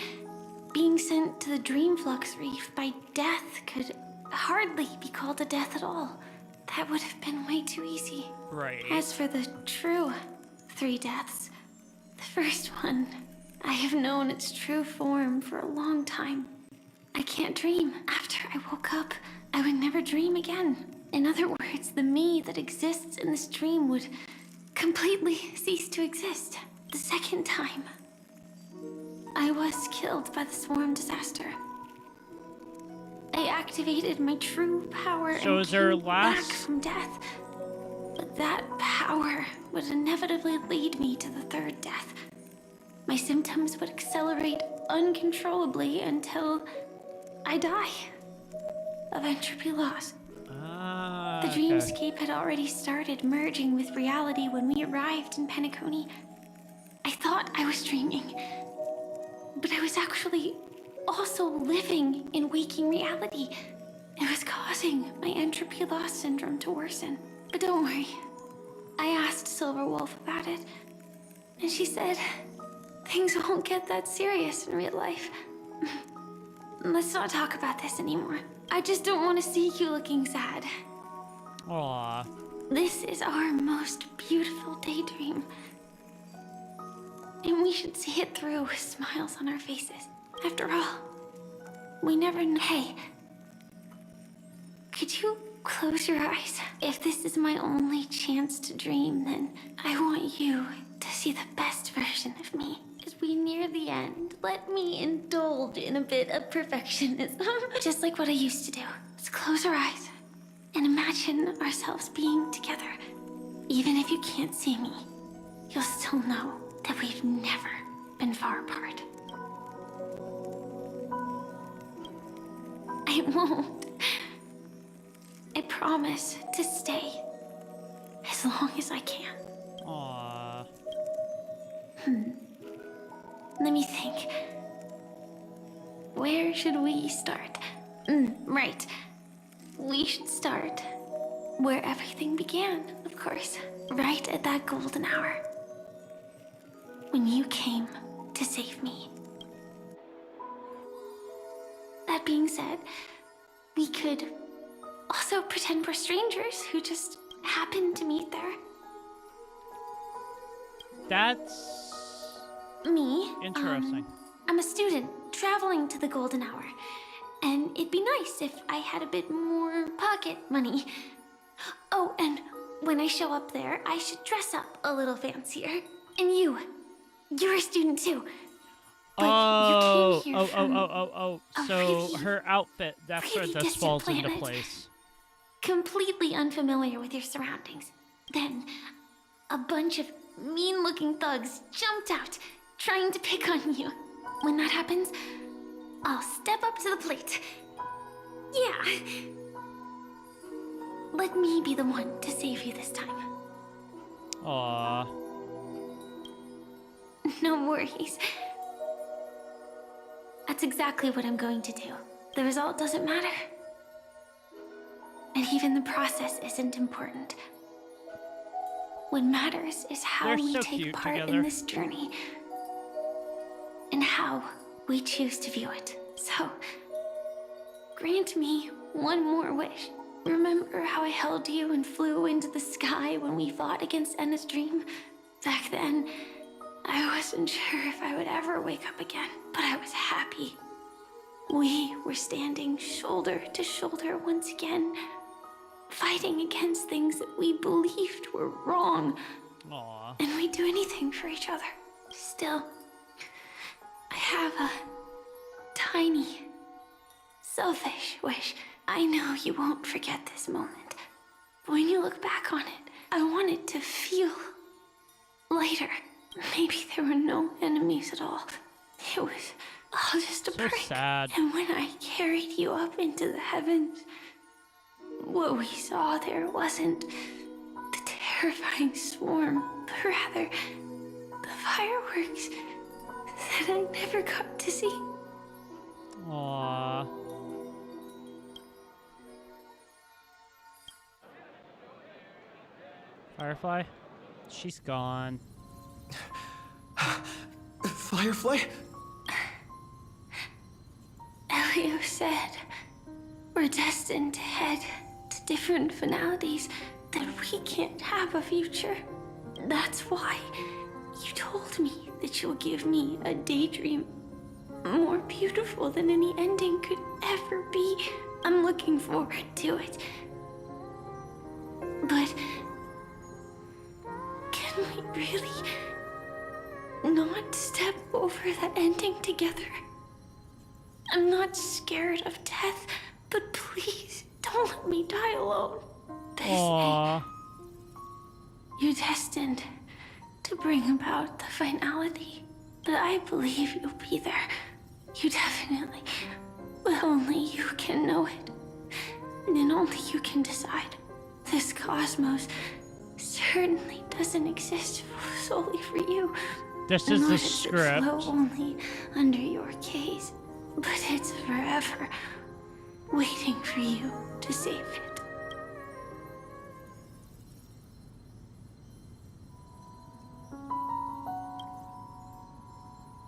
Being sent to the Dream Flux Reef by death could hardly be called a death at all. That would have been way too easy. Right. As for the true 3 deaths, the first one, I have known its true form for a long time. I can't dream. After I woke up, I would never dream again. In other words, the me that exists in this dream would completely cease to exist. The second time, I was killed by the swarm disaster. I activated my true power and came back from death. But that power would inevitably lead me to the 3rd death. My symptoms would accelerate uncontrollably until I die of entropy loss. The dreamscape had already started merging with reality when we arrived in Penacony. I thought I was dreaming, but I was actually also living in waking reality. It was causing my entropy loss syndrome to worsen. But don't worry, I asked Silverwolf about it, and she said things won't get that serious in real life. Let's not talk about this anymore. I just don't want to see you looking sad. Aww. This is our most beautiful daydream. And we should see it through with smiles on our faces. After all, we never know. Hey, could you close your eyes? If this is my only chance to dream, then I want you to see the best version of me. As we near the end, let me indulge in a bit of perfectionism. Just like what I used to do. Let's close our eyes and imagine ourselves being together. Even if you can't see me, you'll still know that we've never been far apart. I won't. I promise to stay as long as I can. Aww. Let me think. Where should we start? Right. We should start where everything began, of course. Right at that golden hour. When you came to save me. That being said, we could also pretend we're strangers who just happened to meet there. That's... Me? Interesting. I'm a student traveling to the golden hour. And it'd be nice if I had a bit more pocket money. Oh, and when I show up there, I should dress up a little fancier. And you're a student too. Oh, you came here so her outfit, that's where this falls into planet. place. Completely unfamiliar with your surroundings. Then, a bunch of mean-looking thugs jumped out, trying to pick on you. When that happens, I'll step up to the plate. Yeah. Let me be the one to save you this time. Aww. No worries. That's exactly what I'm going to do. The result doesn't matter. And even the process isn't important. What matters is how They're we so take cute part together. in this journey. And how we choose to view it. So, grant me one more wish. Remember how I held you and flew into the sky when we fought against Enna's dream? Back then, I wasn't sure if I would ever wake up again, but I was happy. We were standing shoulder to shoulder once again, fighting against things that we believed were wrong. Aww. And we'd do anything for each other. Still, I have a tiny, selfish wish. I know you won't forget this moment. But when you look back on it, I want it to feel lighter. Maybe there were no enemies at all. It was all just a prank. Sad. And when I carried you up into the heavens, what we saw there wasn't the terrifying swarm, but rather the fireworks that I never got to see. Aww. Firefly? She's gone. Firefly? Elio said we're destined to head to different finalities, that we can't have a future. That's why you told me that you'll give me a daydream more beautiful than any ending could ever be. I'm looking forward to it. But can we really not step over that ending together? I'm not scared of death, but please don't let me die alone. They say you're destined to bring about the finality, but I believe you'll be there. You definitely, but only you can know it. And only you can decide. This cosmos certainly doesn't exist solely for you. This is Nor the does it script. flow only under your gaze, but it's forever waiting for you to save it.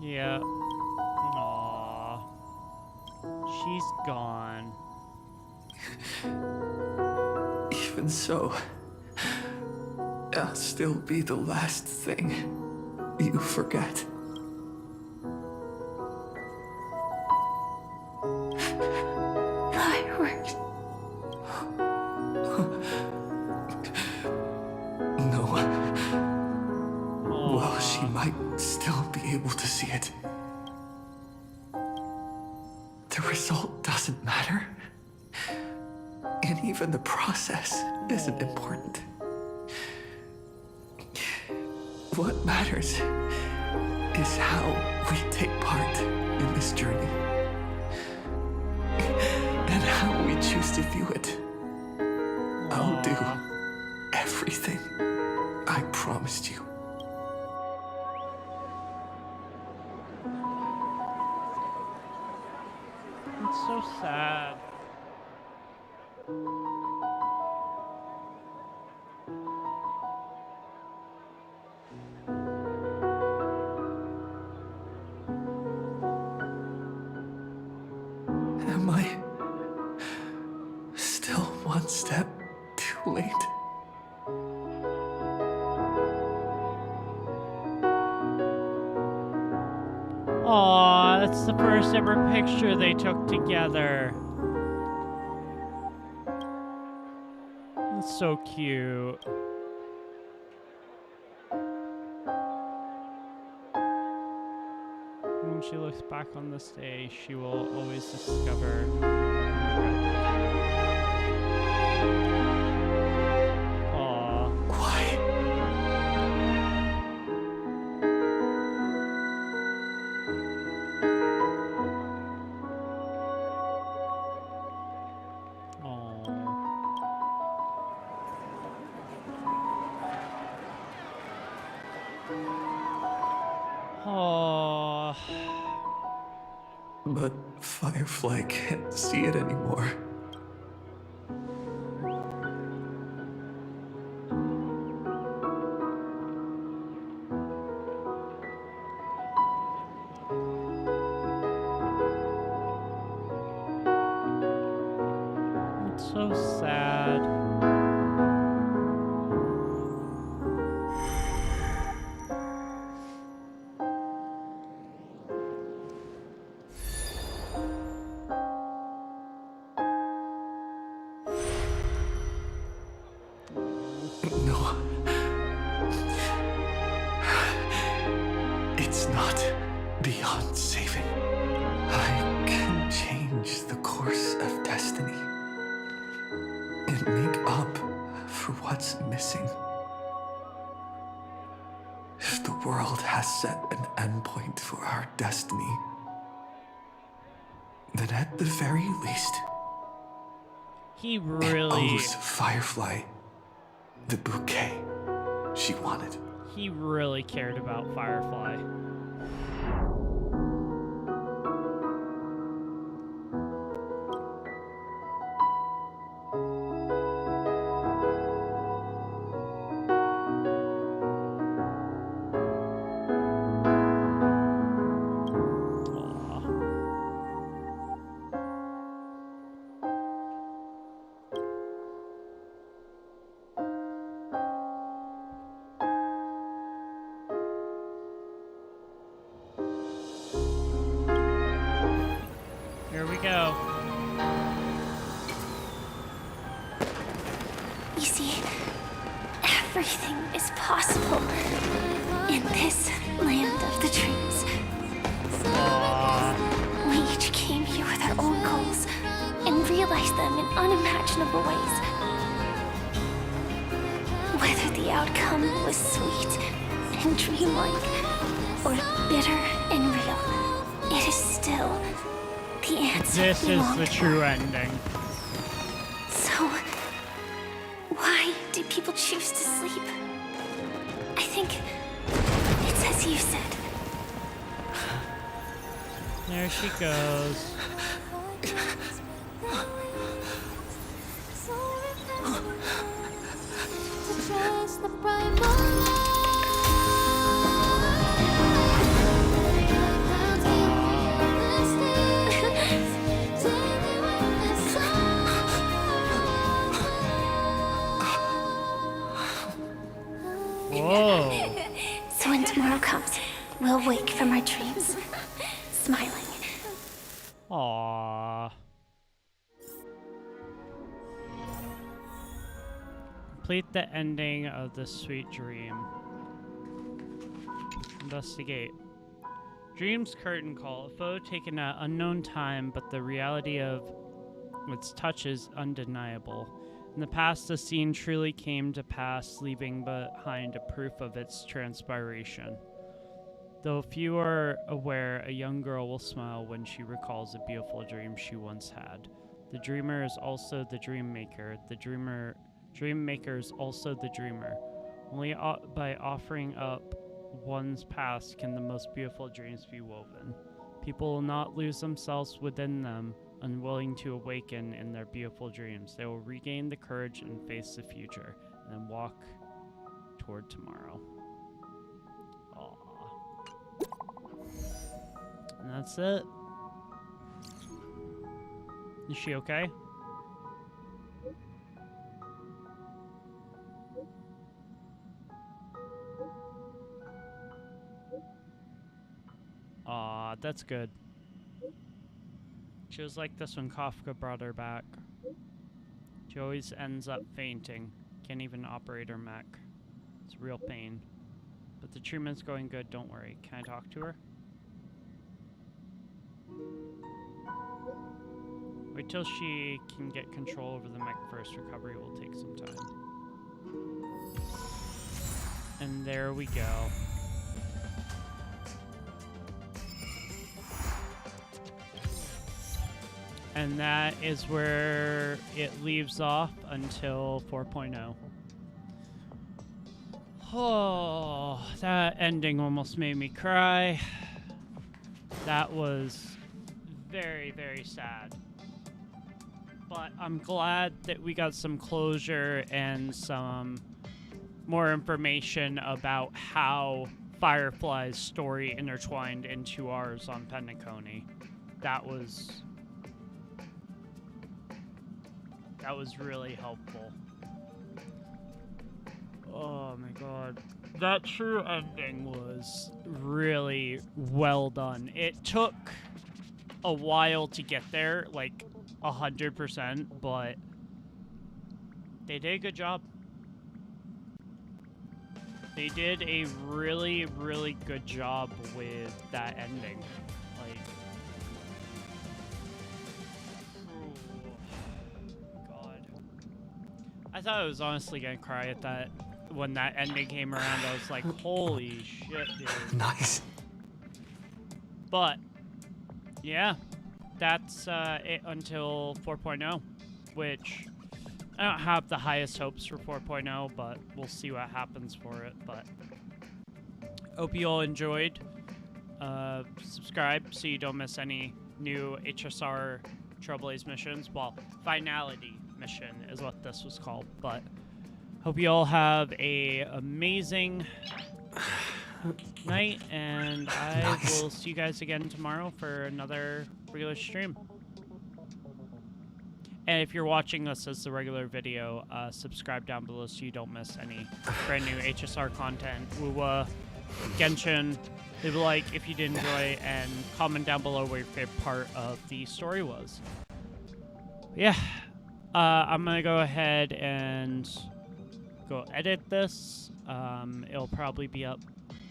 Yeah. Aww. She's gone. Even so, I'll still be the last thing you forget. Fireworks. No. Well, she might still be able to see it. The result doesn't matter. And even the process isn't important. What matters is how we take part in this journey. And how we choose to view it. I'll do everything I promised you. It's so sad. Am I still one step too late? Aw, that's the first ever picture they took together. That's so cute. When she looks back on this day, she will always discover. Aw. Why Oh. But Firefly can't see it anymore. It's so sad. No. It's not beyond saving. I can change the course of destiny and make up for what's missing. If the world has set an endpoint for our destiny, then at the very least, He it really, owes Firefly the bouquet she wanted. he really cared about Firefly. Here we go. You see, everything is possible in this land of the dreams. We each came here with our own goals and realized them in unimaginable ways. Whether the outcome was sweet and dreamlike or bitter and real, it is still the answer. This is the true ending. So, why do people choose to sleep? I think it's as you said. There she goes. Whoa. So when tomorrow comes, we'll wake from our dreams, smiling. Aww. Complete the ending of the sweet dream. Investigate. Dream's curtain call. A photo taken at unknown time, but the reality of its touch is undeniable. In the past, the scene truly came to pass, leaving behind a proof of its transpiration. Though few are aware, a young girl will smile when she recalls a beautiful dream she once had. The dreamer is also the dream maker. The dream maker is also the dreamer. Only by offering up one's past can the most beautiful dreams be woven. People will not lose themselves within them, unwilling to awaken in their beautiful dreams. They will regain the courage and face the future, and then walk toward tomorrow. Aww. And that's it. Is she okay? Aw, that's good. She was like this when Kafka brought her back. She always ends up fainting. Can't even operate her mech. It's real pain. But the treatment's going good, don't worry. Can I talk to her? Wait till she can get control over the mech first. Recovery will take some time. And there we go. And that is where it leaves off until 4.0. Oh, that ending almost made me cry. That was very, very sad. But I'm glad that we got some closure and some more information about how Firefly's story intertwined into ours on Penacony. That was really helpful. Oh my god. That true ending was really well done. It took a while to get there, like 100%, but they did a good job. They did a really, really good job with that ending. Like, oh god. I thought I was honestly gonna cry at that when that ending came around. I was like, holy shit, dude. Nice. But yeah, that's it until 4.0, which I don't have the highest hopes for 4.0, but we'll see what happens for it. But hope you all enjoyed. Subscribe so you don't miss any new HSR Trailblaze missions. Well, Finality mission is what this was called. But hope you all have a amazing night, and I will see you guys again tomorrow for another regular stream. And if you're watching this as the regular video, subscribe down below so you don't miss any brand new HSR content. Wuwa, Genshin, leave a like if you did enjoy, and comment down below what your favorite part of the story was. Yeah, I'm gonna go ahead and go edit this. It'll probably be up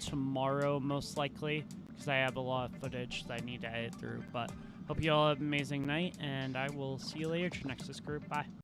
tomorrow, most likely, because I have a lot of footage that I need to edit through. But hope you all have an amazing night, and I will see you later, Trenexus group. Bye.